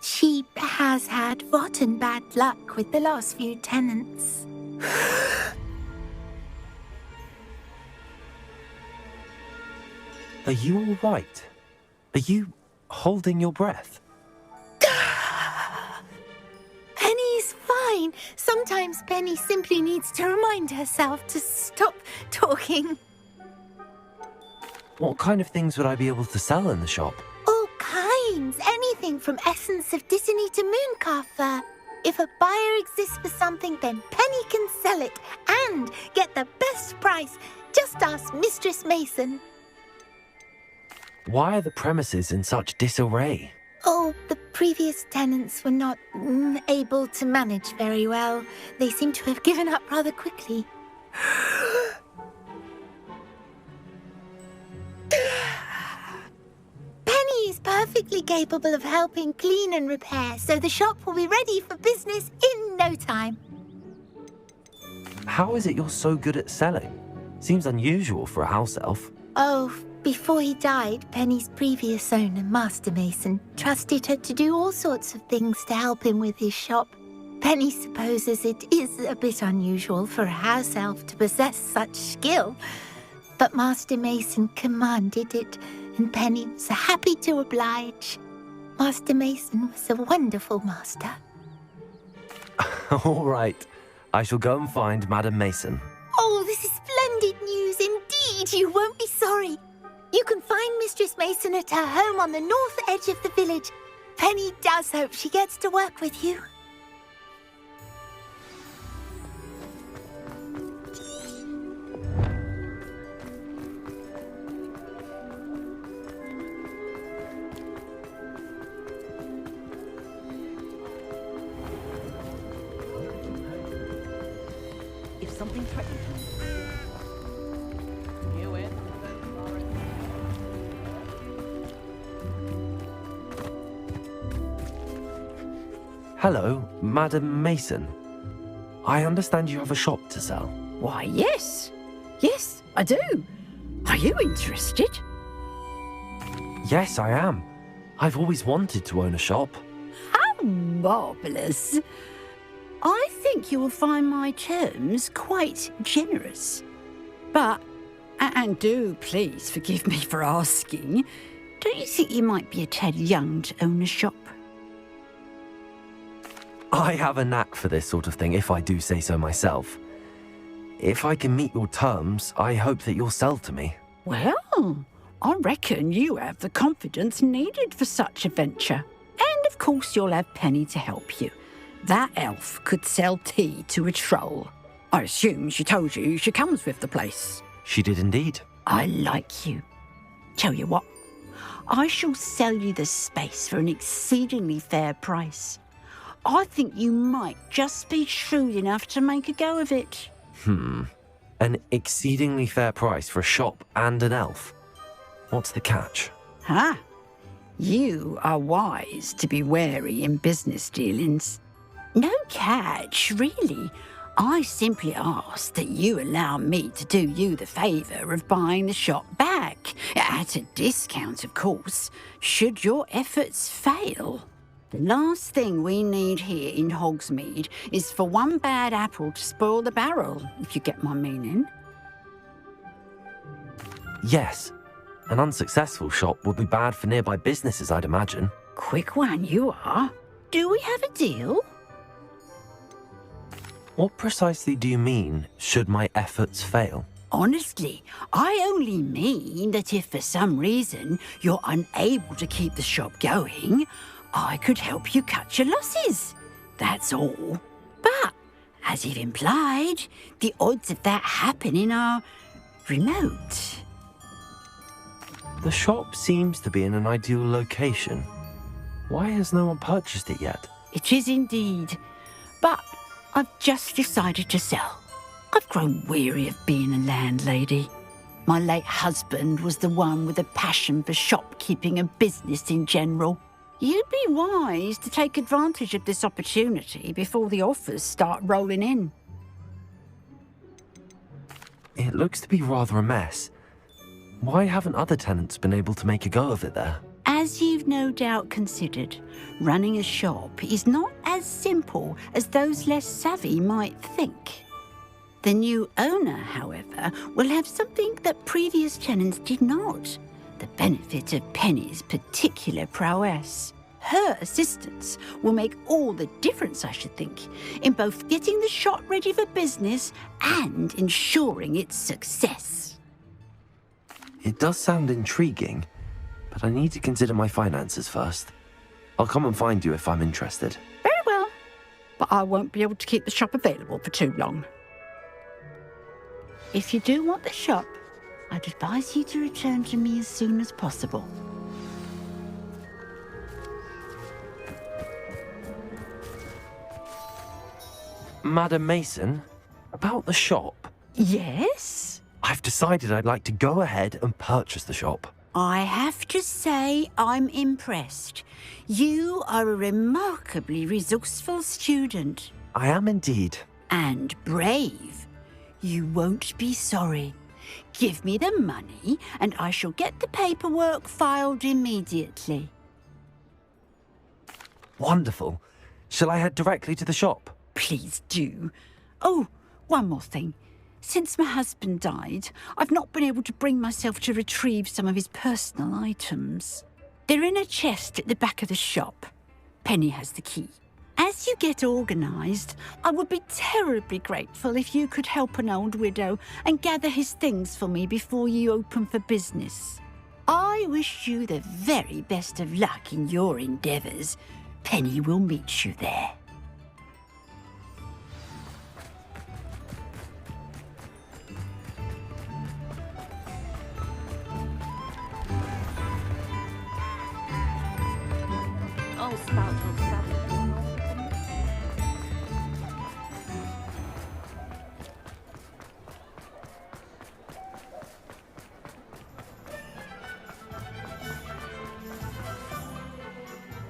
She has had rotten bad luck with the last few tenants. Are you all right? Are you holding your breath? Penny's fine. Sometimes Penny simply needs to remind herself to stop talking. What kind of things would I be able to sell in the shop? All kinds. Anything from essence of Dittany to Mooncar fur. If a buyer exists for something, then Penny can sell it and get the best price. Just ask Mistress Mason. Why are the premises in such disarray? Oh, the previous tenants were not able to manage very well. They seem to have given up rather quickly. Penny is perfectly capable of helping clean and repair, so the shop will be ready for business in no time. How is it you're so good at selling? Seems unusual for a house elf. Oh, Before he died, Penny's previous owner, Master Mason, trusted her to do all sorts of things to help him with his shop. Penny supposes it is a bit unusual for a house elf to possess such skill, but Master Mason commanded it, and Penny was happy to oblige. Master Mason was a wonderful master. All right. I shall go and find Madam Mason. Oh, this is splendid news indeed. You won't be sorry. You can find Mistress Mason at her home on the north edge of the village. Penny does hope she gets to work with you. If something threatens me. You win. Hello, Madam Mason. I understand you have a shop to sell. Why, yes. Yes, I do. Are you interested? Yes, I am. I've always wanted to own a shop. How marvellous. I think you will find my terms quite generous. But, and do please forgive me for asking, don't you think you might be a tad young to own a shop? I have a knack for this sort of thing, if I do say so myself. If I can meet your terms, I hope that you'll sell to me. Well, I reckon you have the confidence needed for such a venture. And of course you'll have Penny to help you. That elf could sell tea to a troll. I assume she told you she comes with the place. She did indeed. I like you. Tell you what, I shall sell you the space for an exceedingly fair price. I think you might just be shrewd enough to make a go of it. An exceedingly fair price for a shop and an elf. What's the catch? Huh? You are wise to be wary in business dealings. No catch, really. I simply ask that you allow me to do you the favour of buying the shop back, at a discount, of course, should your efforts fail. The last thing we need here in Hogsmeade is for one bad apple to spoil the barrel, if you get my meaning. Yes. An unsuccessful shop would be bad for nearby businesses, I'd imagine. Quick one you are. Do we have a deal? What precisely do you mean, should my efforts fail? Honestly, I only mean that if for some reason you're unable to keep the shop going, I could help you cut your losses. That's all. But, as you've implied, the odds of that happening are remote. The shop seems to be in an ideal location. Why has no one purchased it yet? It is indeed. But I've just decided to sell. I've grown weary of being a landlady. My late husband was the one with a passion for shopkeeping and business in general. You'd be wise to take advantage of this opportunity before the offers start rolling in. It looks to be rather a mess. Why haven't other tenants been able to make a go of it there? As you've no doubt considered, running a shop is not as simple as those less savvy might think. The new owner, however, will have something that previous tenants did not. The benefit of Penny's particular prowess. Her assistance will make all the difference, I should think, in both getting the shop ready for business and ensuring its success. It does sound intriguing, but I need to consider my finances first. I'll come and find you if I'm interested. Very well, but I won't be able to keep the shop available for too long. If you do want the shop, I'd advise you to return to me as soon as possible. Madam Mason, about the shop? Yes? I've decided I'd like to go ahead and purchase the shop. I have to say I'm impressed. You are a remarkably resourceful student. I am indeed. And brave. You won't be sorry. Give me the money, and I shall get the paperwork filed immediately. Wonderful. Shall I head directly to the shop? Please do. Oh, one more thing. Since my husband died, I've not been able to bring myself to retrieve some of his personal items. They're in a chest at the back of the shop. Penny has the key. As you get organised, I would be terribly grateful if you could help an old widow and gather his things for me before you open for business. I wish you the very best of luck in your endeavours. Penny will meet you there. Oh, spout, oh, spout.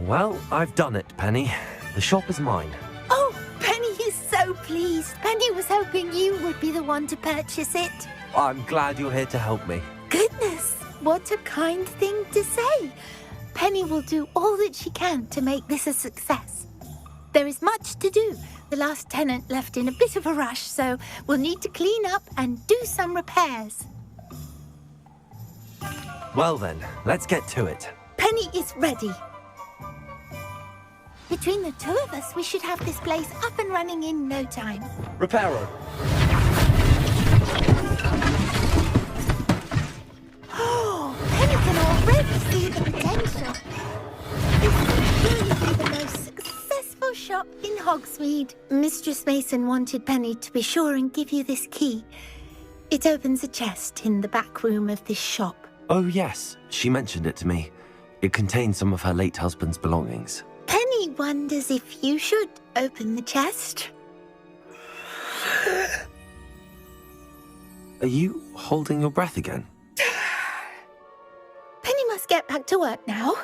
Well, I've done it, Penny. The shop is mine. Oh, Penny is so pleased. Penny was hoping you would be the one to purchase it. I'm glad you're here to help me. Goodness, what a kind thing to say. Penny will do all that she can to make this a success. There is much to do. The last tenant left in a bit of a rush, so we'll need to clean up and do some repairs. Well then, let's get to it. Penny is ready. Between the two of us, we should have this place up and running in no time. Reparo. Oh, Penny can already see the potential. This will really be the most successful shop in Hogsmeade. Mistress Mason wanted Penny to be sure and give you this key. It opens a chest in the back room of this shop. Oh yes, she mentioned it to me. It contains some of her late husband's belongings. Penny wonders if you should open the chest. Are you holding your breath again? Penny must get back to work now.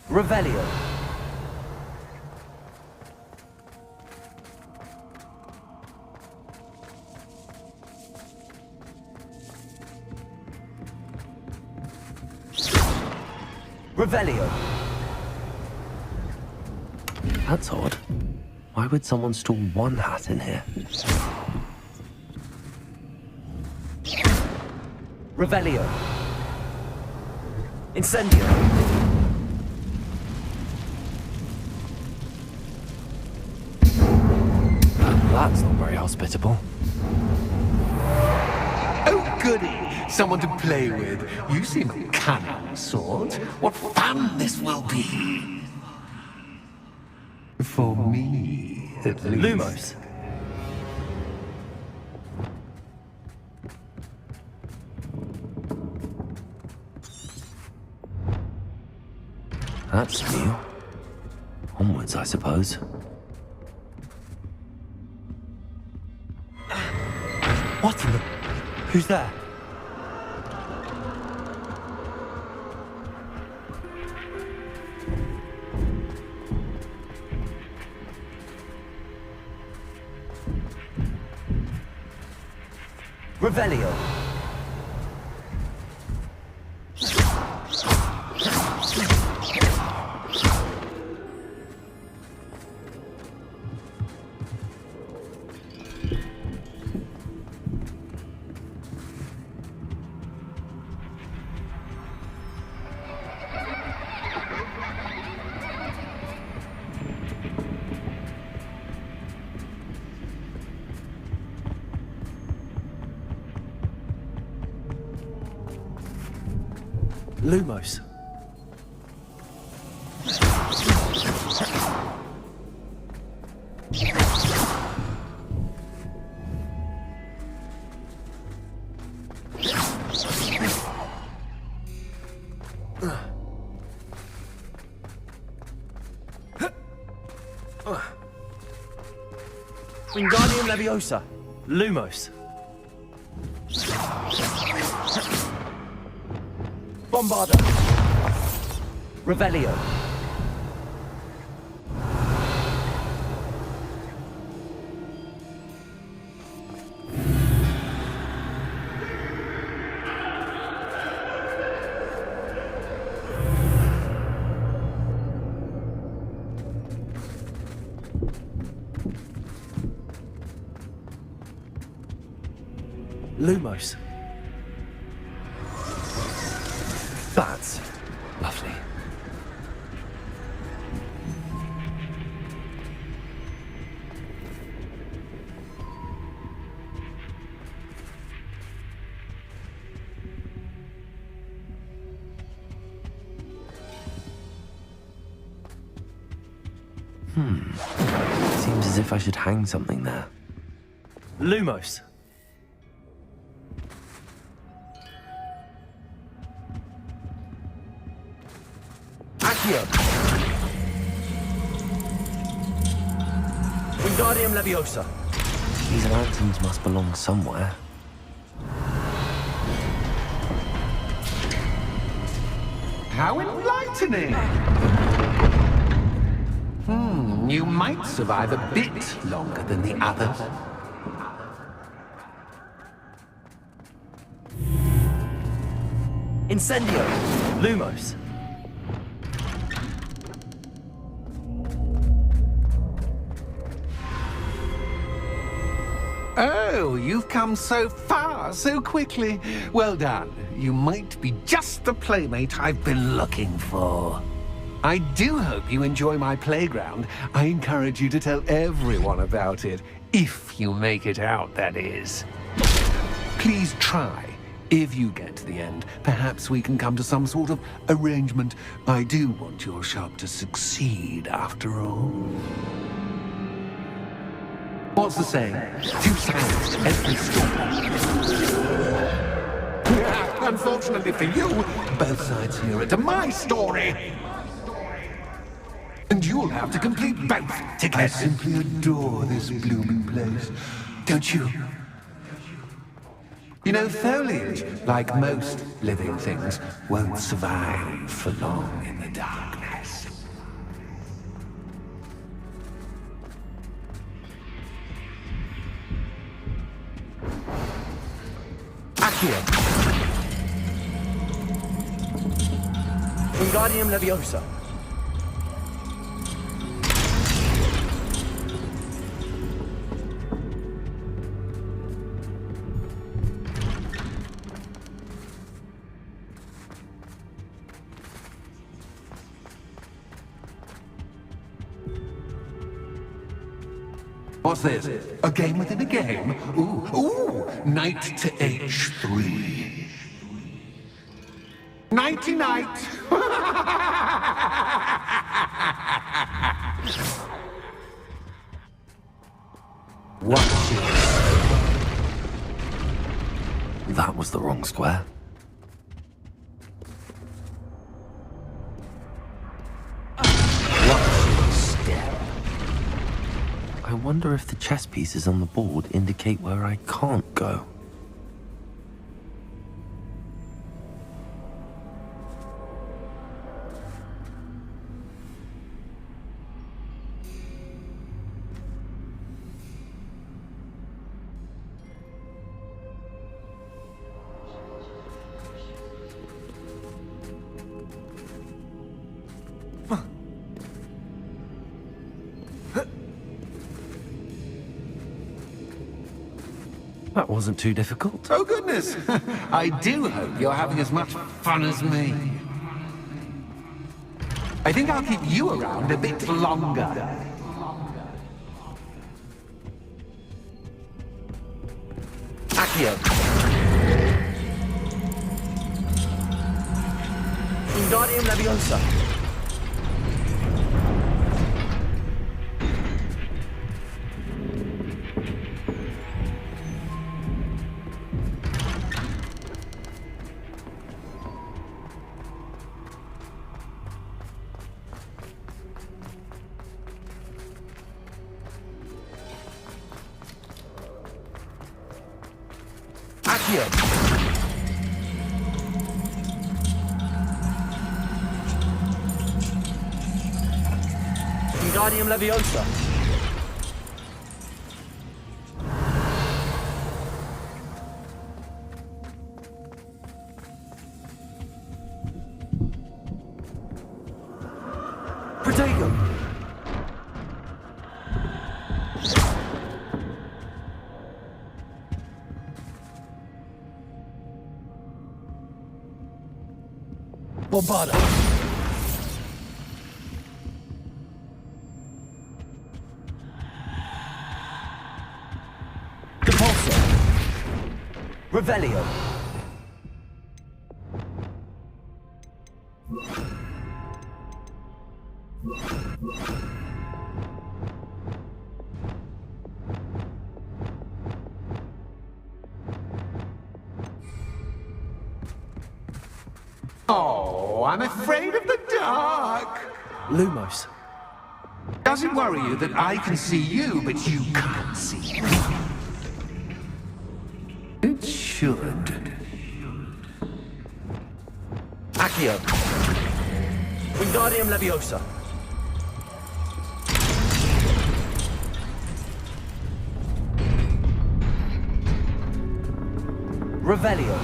Revelio. Revelio. That's odd. Why would someone store one hat in here? Revelio. Incendio. That's not very hospitable. Oh, goody! Someone to play with. You seem a cunning sort. What fun this will be! For me, at least. Lumos. That's new. Onwards, I suppose. What in the... Who's there? Revelio. Lumos. Wingardium Leviosa. Lumos. Bombarda. Revelio. Lumos. That's lovely. Seems as if I should hang something there. Lumos. Accio. Wingardium Leviosa. These lanterns must belong somewhere. How enlightening! You might survive a bit longer than the others. Incendio. Lumos. Oh, you've come so far so quickly. Well done. You might be just the playmate I've been looking for. I do hope you enjoy my playground. I encourage you to tell everyone about it. If you make it out, that is. Please try. If you get to the end, perhaps we can come to some sort of arrangement. I do want your shop to succeed, after all. What's the saying? 2 sides to every story. Unfortunately for you, both sides here are to my story. And you'll have to complete both together. I simply adore this blooming place. Don't you? You know, foliage, like most living things, won't survive for long in the darkness. Accio. Wingardium Leviosa. What's this? A game within a game? Ooh, knight to H3. Nighty-night! Watch it. That was the wrong square. I wonder if the chess pieces on the board indicate where I can't go. That wasn't too difficult. Oh, goodness! I do hope you're having as much fun as me. I think I'll keep you around a bit longer. Accio. Wingardium Leviosa. Accio. Wingardium Leviosa. Protego. Bombarda. Depulso. Revelio. Oh, I'm afraid of the dark. Lumos. Does it worry you that I can see you, but you can't see me? It should. Accio. Wingardium Leviosa. Revelio.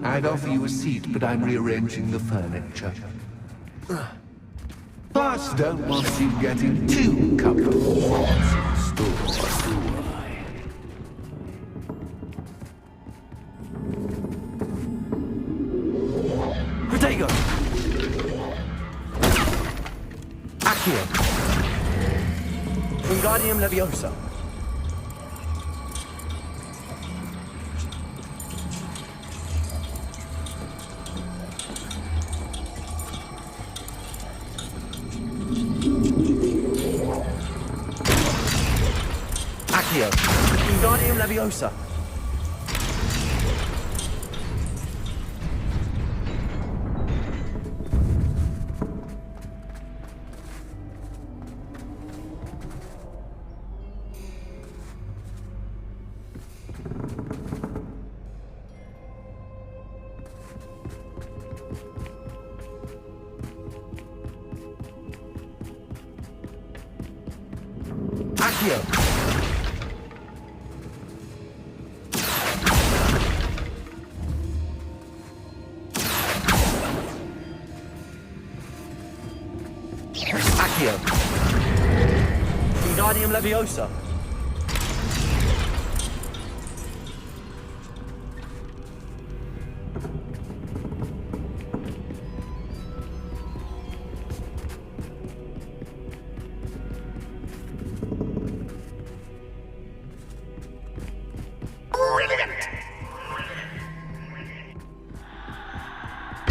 I'd offer you a seat, but I'm rearranging the furniture. Plus, don't want you getting too comfortable. What's in store, do I? Protego. Accio. Wingardium Leviosa. Accio. Wingardium Leviosa. Accio. Accio. Wingardium Leviosa.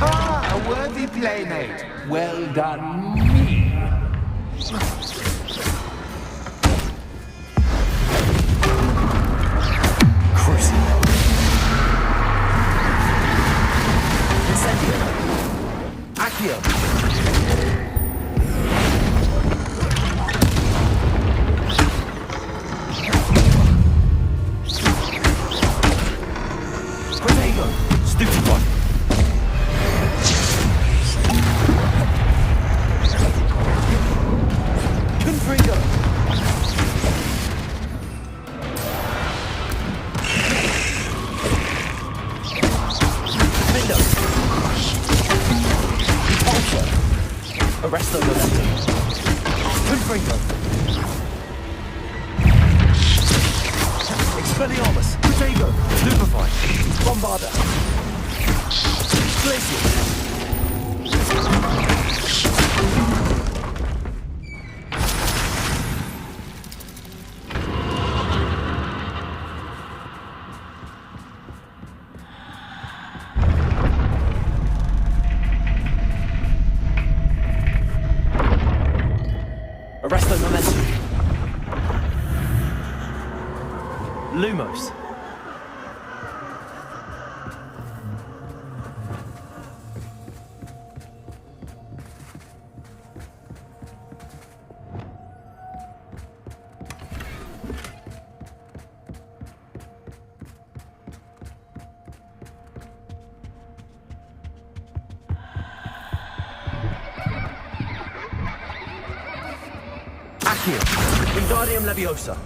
Ah, a worthy playmate. Well done, me. Accio. Protego. Stupefy. Confringo. Mindo. Arresto Violento. Confringo. Expelliarmus. Protego. Stupefy. Bombarda. Glacier. Accio. Wingardium Leviosa.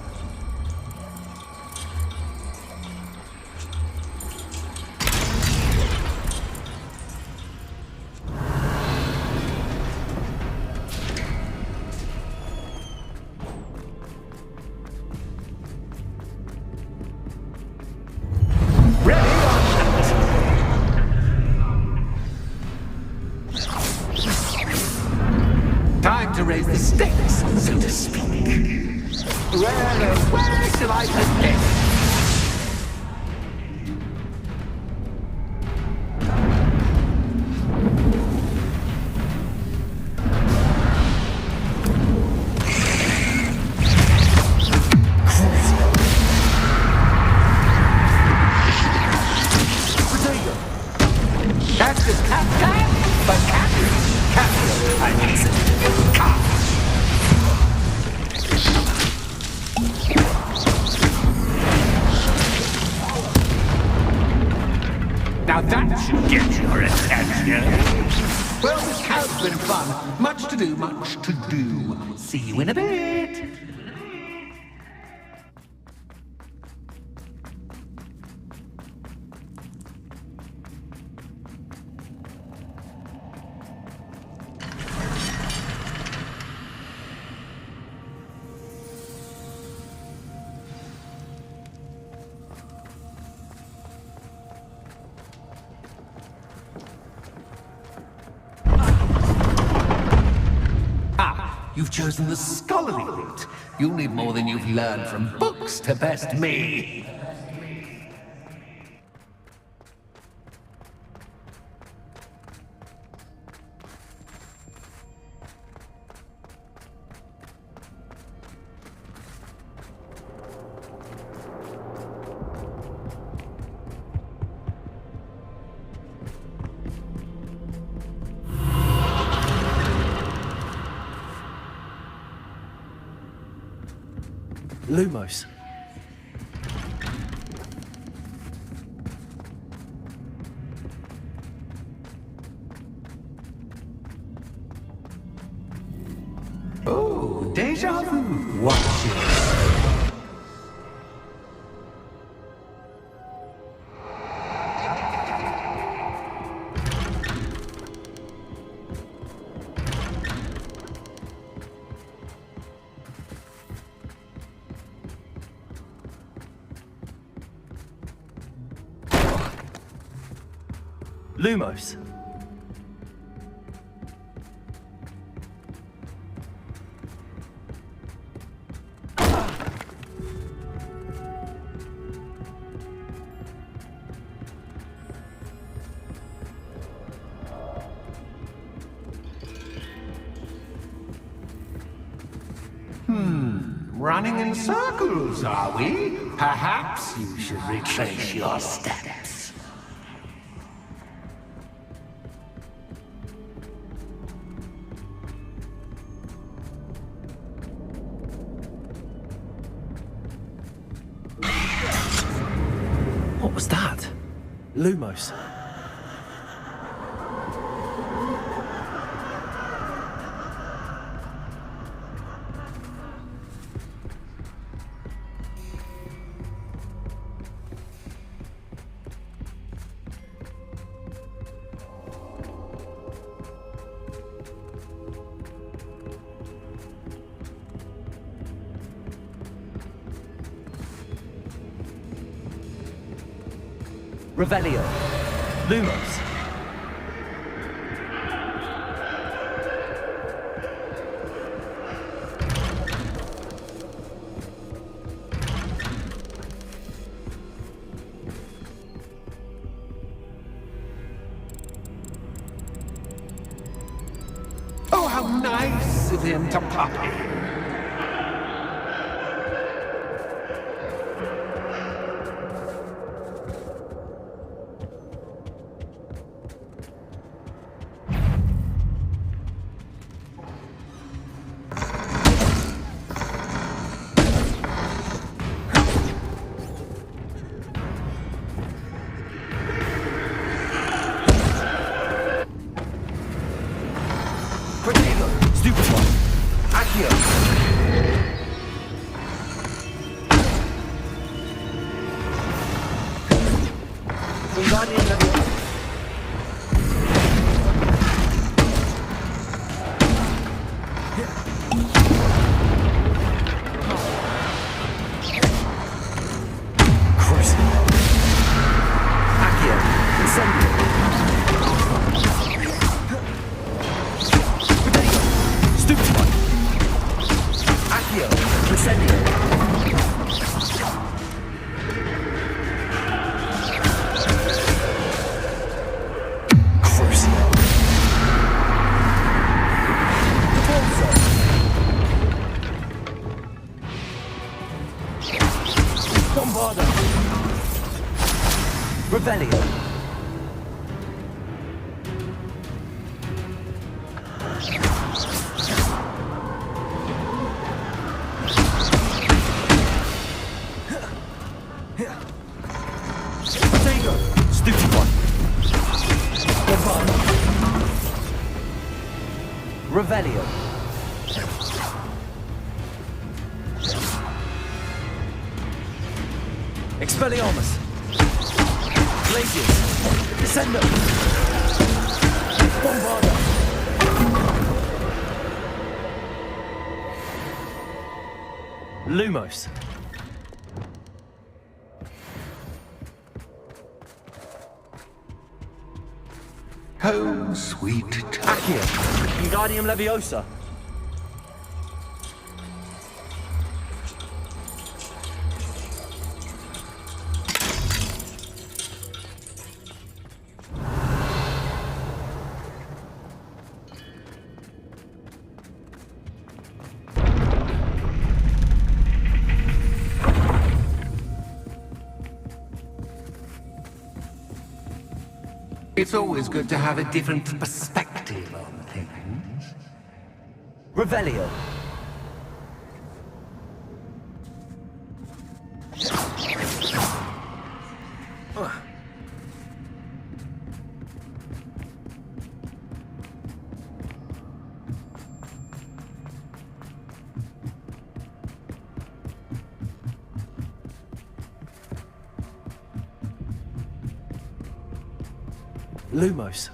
Time to raise the stakes, so to speak. Where shall I put this? That's just tap, but capture, I mean, now that should get your attention. Well, this has been fun. Much to do, much to do. See you in a bit. You've chosen the scholarly route. You'll need more than you've learned from books to best me. Lumos. Oh, deja vu. Watch it. Lumos. Running in circles, are we? Perhaps you should retrace your steps. What was that? Lumos. Revelio. Lumos. Oh, how nice of him to pop in. Stupid one. Accio. Wingardium Leviosa. Revelio. Potato. Stupid one. Bombard. Revelio. Expelliarmus. Glacius. Descendo. Bombarda. Lumos. Home, sweet Accio. Wingardium Leviosa. It's always good to have a different perspective on things. Revelio. Lumos.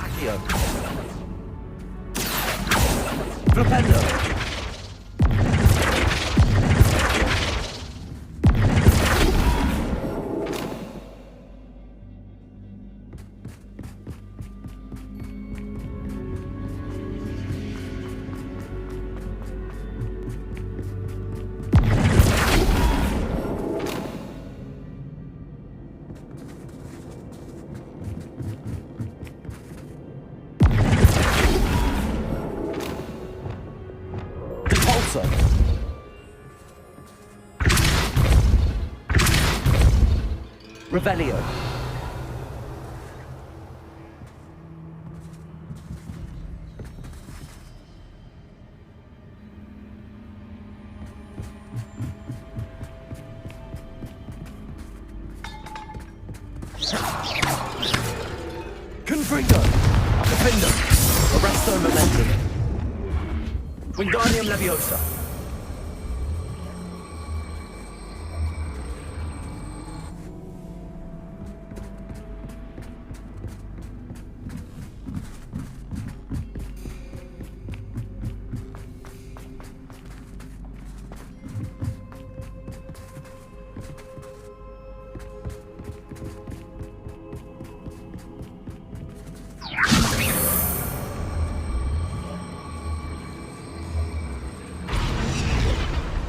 Accio. Flipendo. Revelio. Confringo. Defendo. Arresto Momentum. Wingardium Leviosa.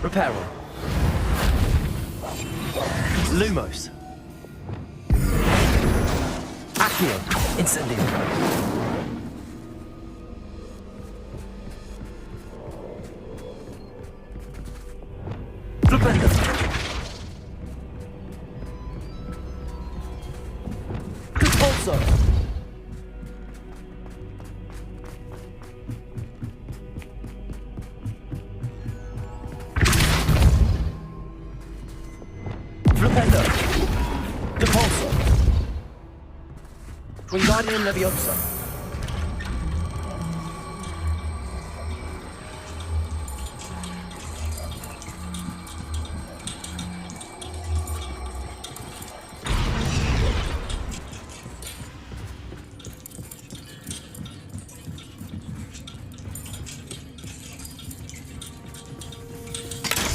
Reparo. Lumos. Accio. Incendio. Flipendo. Compulso. Defender! Depulso! Wingardium Leviosa!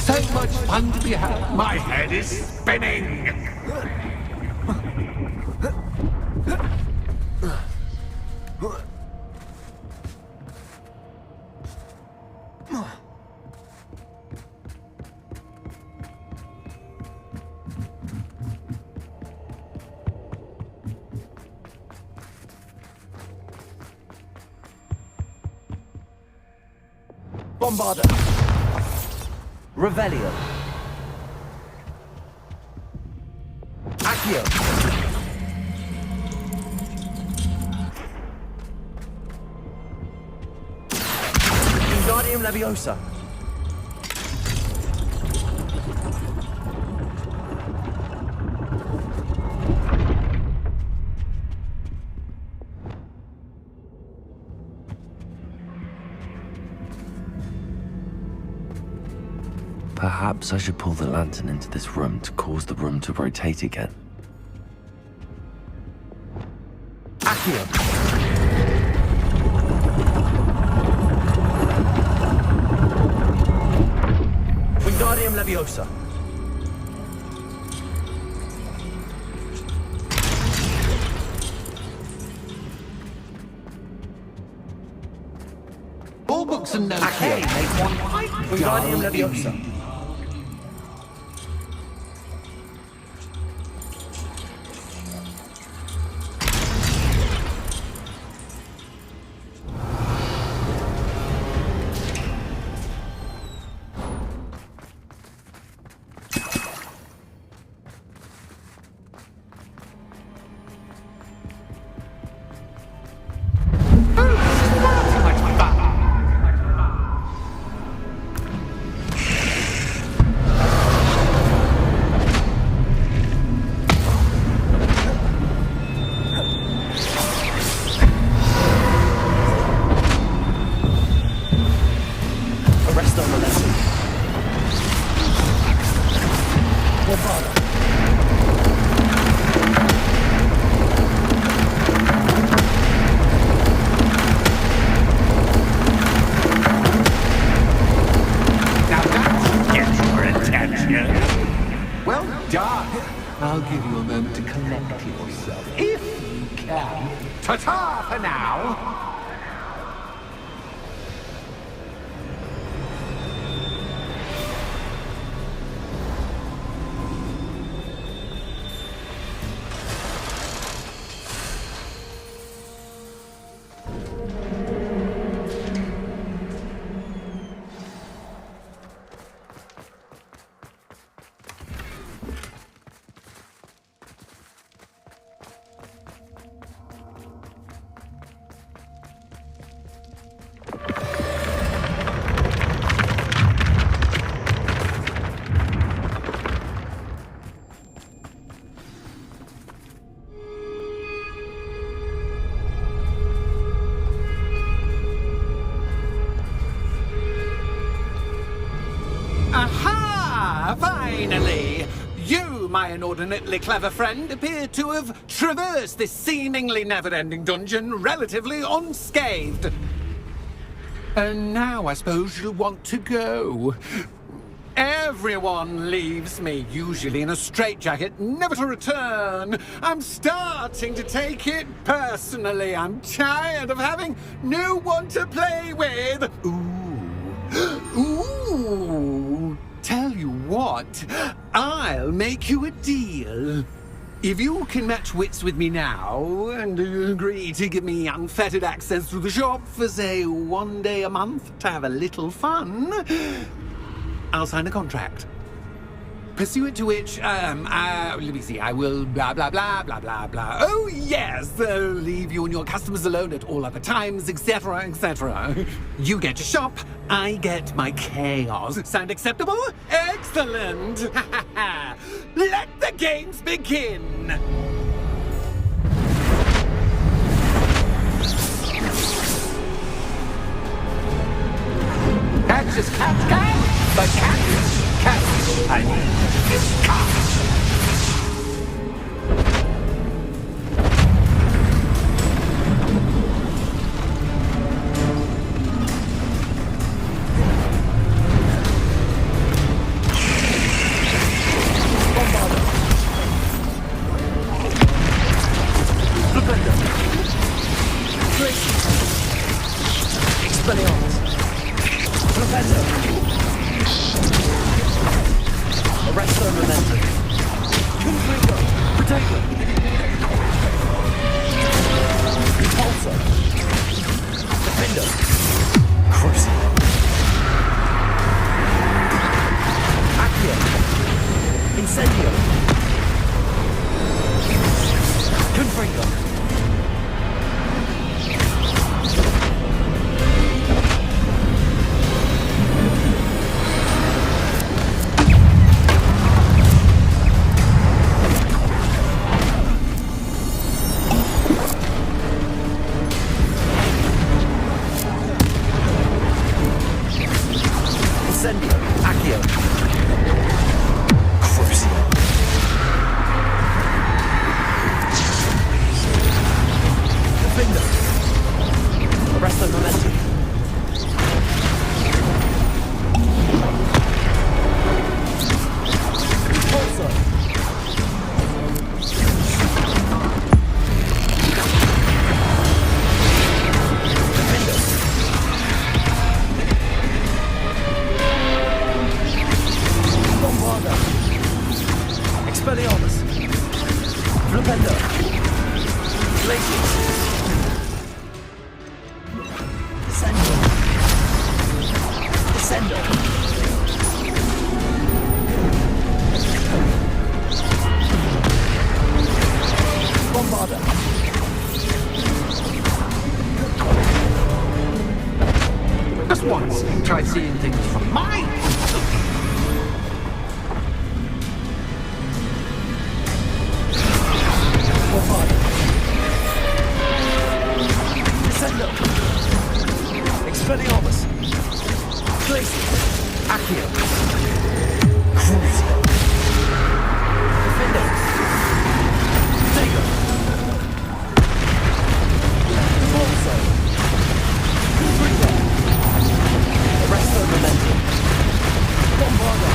So much fun to be had. My head is spinning. Bombarda! Revelio! Accio! Wingardium Leviosa! Perhaps I should pull the lantern into this room to cause the room to rotate again. Accio! Wingardium Leviosa! All books and notes. Accio! Make one. Wingardium Leviosa! I'll give you a moment to collect yourself, if you can. Ta-ta for now! Aha! Finally! You, my inordinately clever friend, appear to have traversed this seemingly never-ending dungeon relatively unscathed. And now I suppose you'll want to go. Everyone leaves me, usually in a straitjacket, never to return. I'm starting to take it personally. I'm tired of having no one to play with. Ooh. Tell you what, I'll make you a deal. If you can match wits with me now and agree to give me unfettered access to the shop for, say, 1 day a month to have a little fun, I'll sign a contract. Pursuant to which, let me see, I will blah, blah, blah, blah, blah, blah. Oh, yes, leave you and your customers alone at all other times, etc., etc. You get your shop, I get my chaos. Sound acceptable? Excellent! Let the the games begin! Catch is cat, but cat is cat. I mean, it's cat. Just once, try seeing things from my point of view. Descendo! Expelliarmus! Glacius! Accio! Crucio! Defendo! Dagger! Bolso! Confringo! Arresto Momentum! Bombardo!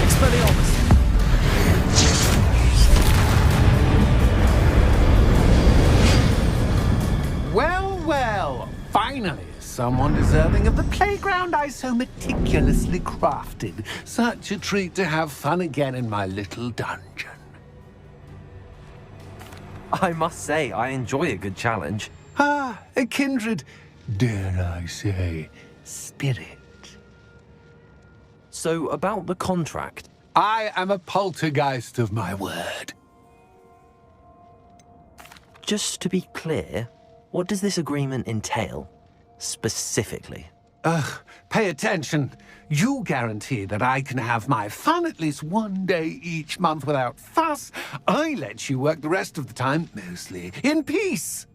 Expelliarmus! Well, well, finally, someone deserving of the playground I so meticulously crafted. Such a treat to have fun again in my little dungeon. I must say, I enjoy a good challenge. Ah, a kindred, dare I say, spirit. So, about the contract. I am a poltergeist of my word. Just to be clear, what does this agreement entail, specifically? Pay attention. You guarantee that I can have my fun at least one day each month without fuss. I let you work the rest of the time, mostly in peace.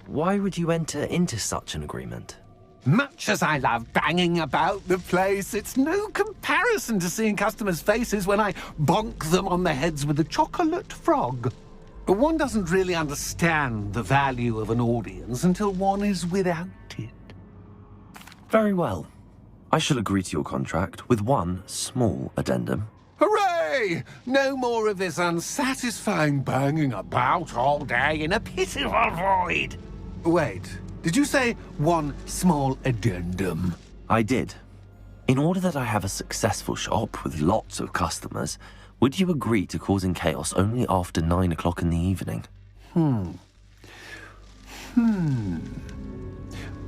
Why would you enter into such an agreement? Much as I love banging about the place, it's no comparison to seeing customers' faces when I bonk them on the heads with a chocolate frog. One doesn't really understand the value of an audience until one is without it. Very well. I shall agree to your contract with one small addendum. Hooray! No more of this unsatisfying banging about all day in a pitiful void. Wait, did you say one small addendum? I did. In order that I have a successful shop with lots of customers, would you agree to causing chaos only after 9 o'clock in the evening?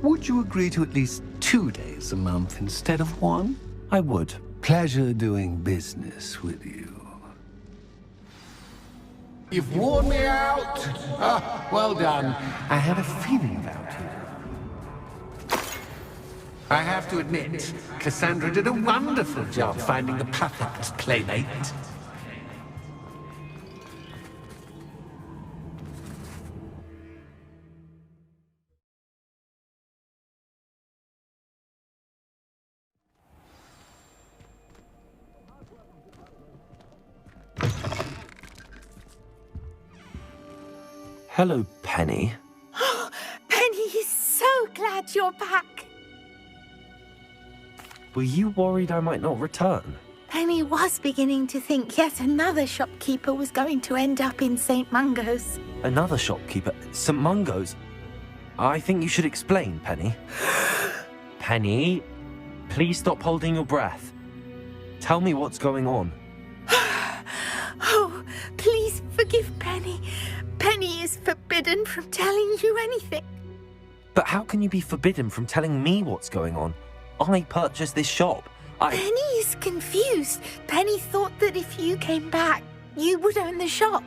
Would you agree to at least 2 days a month instead of one? I would. Pleasure doing business with you. You've worn me out. Ah, well done. I had a feeling about you. I have to admit, Cassandra did a wonderful job finding the perfect playmate. Hello, Penny. Penny is so glad you're back. Were you worried I might not return? Penny was beginning to think yet another shopkeeper was going to end up in St. Mungo's. Another shopkeeper? St. Mungo's? I think you should explain, Penny. Penny, please stop holding your breath. Tell me what's going on. Oh, please forgive Penny. Penny is forbidden from telling you anything. But how can you be forbidden from telling me what's going on? I purchased this shop. Penny is confused. Penny thought that if you came back, you would own the shop.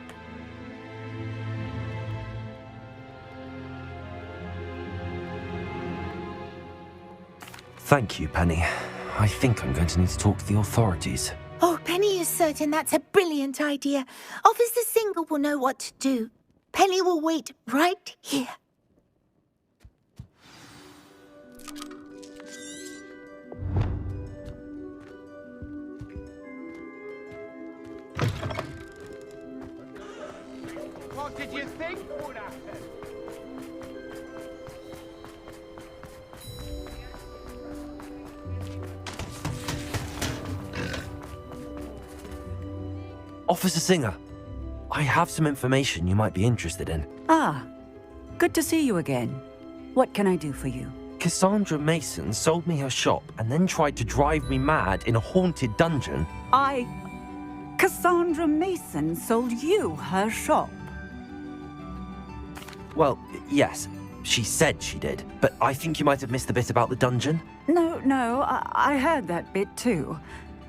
Thank you, Penny. I think I'm going to need to talk to the authorities. Oh, Penny is certain that's a brilliant idea. Officer Singer will know what to do. Penny will wait right here. What did you think would happen? Officer Singer, I have some information you might be interested in. Ah, good to see you again. What can I do for you? Cassandra Mason sold me her shop and then tried to drive me mad in a haunted dungeon. Cassandra Mason sold you her shop? Well, yes, she said she did, but I think you might have missed the bit about the dungeon. No, I heard that bit too.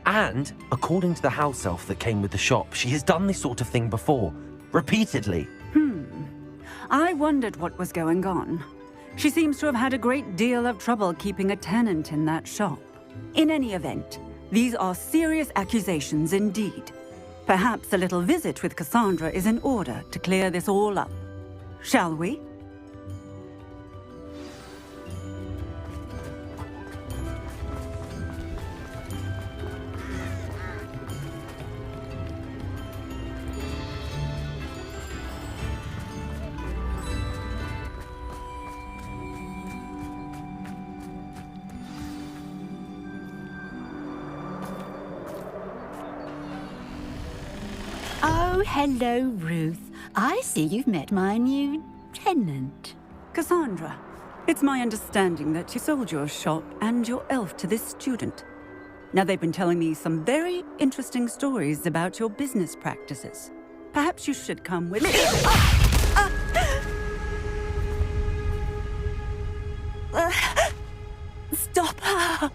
And, according to the house elf that came with the shop, she has done this sort of thing before, repeatedly. I wondered what was going on. She seems to have had a great deal of trouble keeping a tenant in that shop. In any event, these are serious accusations indeed. Perhaps a little visit with Cassandra is in order to clear this all up. Shall we? Oh, hello, Ruth. I see you've met my new tenant. Cassandra, it's my understanding that you sold your shop and your elf to this student. Now, they've been telling me some very interesting stories about your business practices. Perhaps you should come with me. Stop her!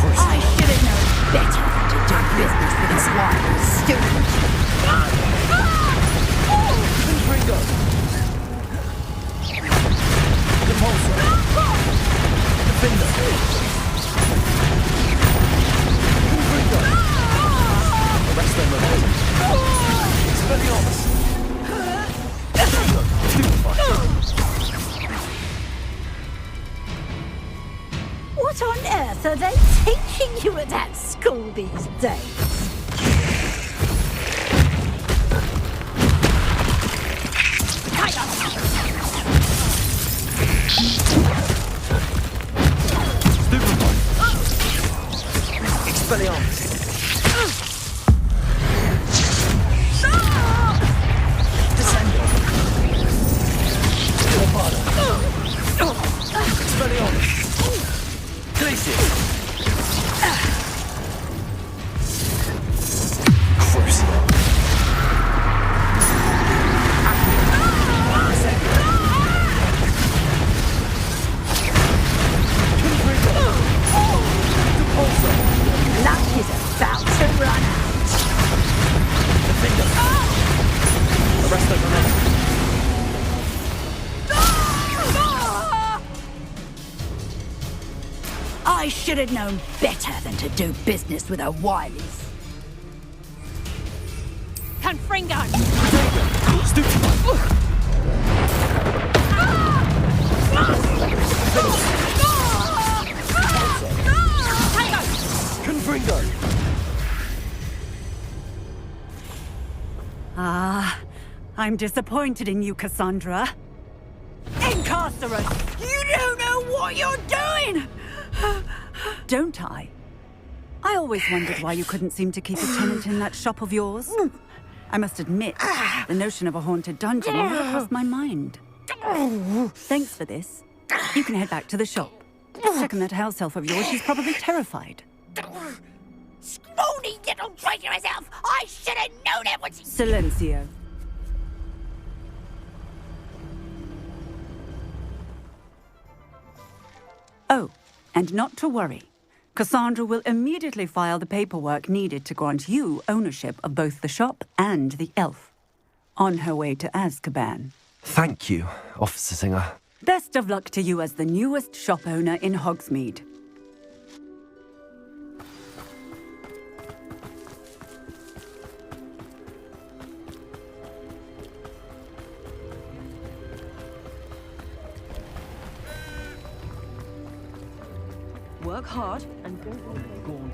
I should have known better than to do business with this wild student. Confringo! Repulsor! Defender! Confringo! Arrest them momentum! Expelliarmus! What on earth are they teaching you at that school these days? Expelliarmus! Descendo! Scorpada! Expelliarmus! Glacius! Crucible! Luck is about to run out. Defender! Arrest the momentum! should have known better than to do business with a Wileys. Confringo! Confringo! Ah, I'm disappointed in you, Cassandra. Incarcerate! You don't know what you're doing! Don't I? I always wondered why you couldn't seem to keep a tenant in that shop of yours. I must admit, the notion of a haunted dungeon never crossed my mind. Thanks for this. You can head back to the shop. Checking that house elf of yours, she's probably terrified. Spoony little traitor herself! I should have known it when she... Silencio. Oh, and not to worry. Cassandra will immediately file the paperwork needed to grant you ownership of both the shop and the elf. On her way to Azkaban. Thank you, Officer Singer. Best of luck to you as the newest shop owner in Hogsmeade. Work hard and don't go on.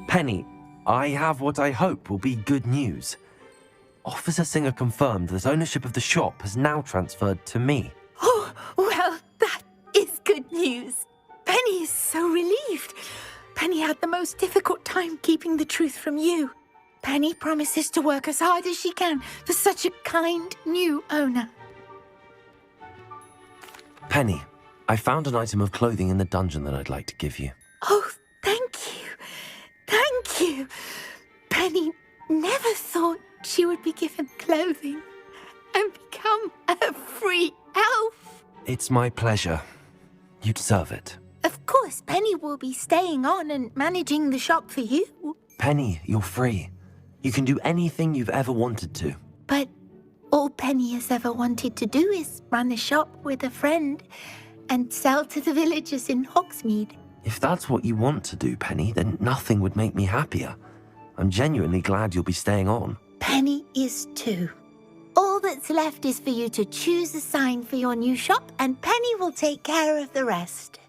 Penny, I have what I hope will be good news. Officer Singer confirmed that ownership of the shop has now transferred to me. Oh, well, that is good news. Penny is so relieved. Penny had the most difficult time keeping the truth from you. Penny promises to work as hard as she can for such a kind new owner. Penny, I found an item of clothing in the dungeon that I'd like to give you. Oh, thank you. Thank you. Penny never thought she would be given clothing and become a free elf. It's my pleasure. You deserve it. Of course, Penny will be staying on and managing the shop for you. Penny, you're free. You can do anything you've ever wanted to. But all Penny has ever wanted to do is run a shop with a friend and sell to the villagers in Hogsmeade. If that's what you want to do, Penny, then nothing would make me happier. I'm genuinely glad you'll be staying on. Penny is too. All that's left is for you to choose a sign for your new shop, and Penny will take care of the rest.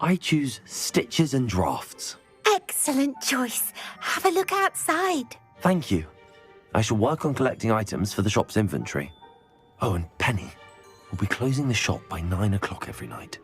I choose stitches and drafts. Excellent choice. Have a look outside. Thank you. I shall work on collecting items for the shop's inventory. Oh, and Penny, we'll be closing the shop by 9 o'clock every night.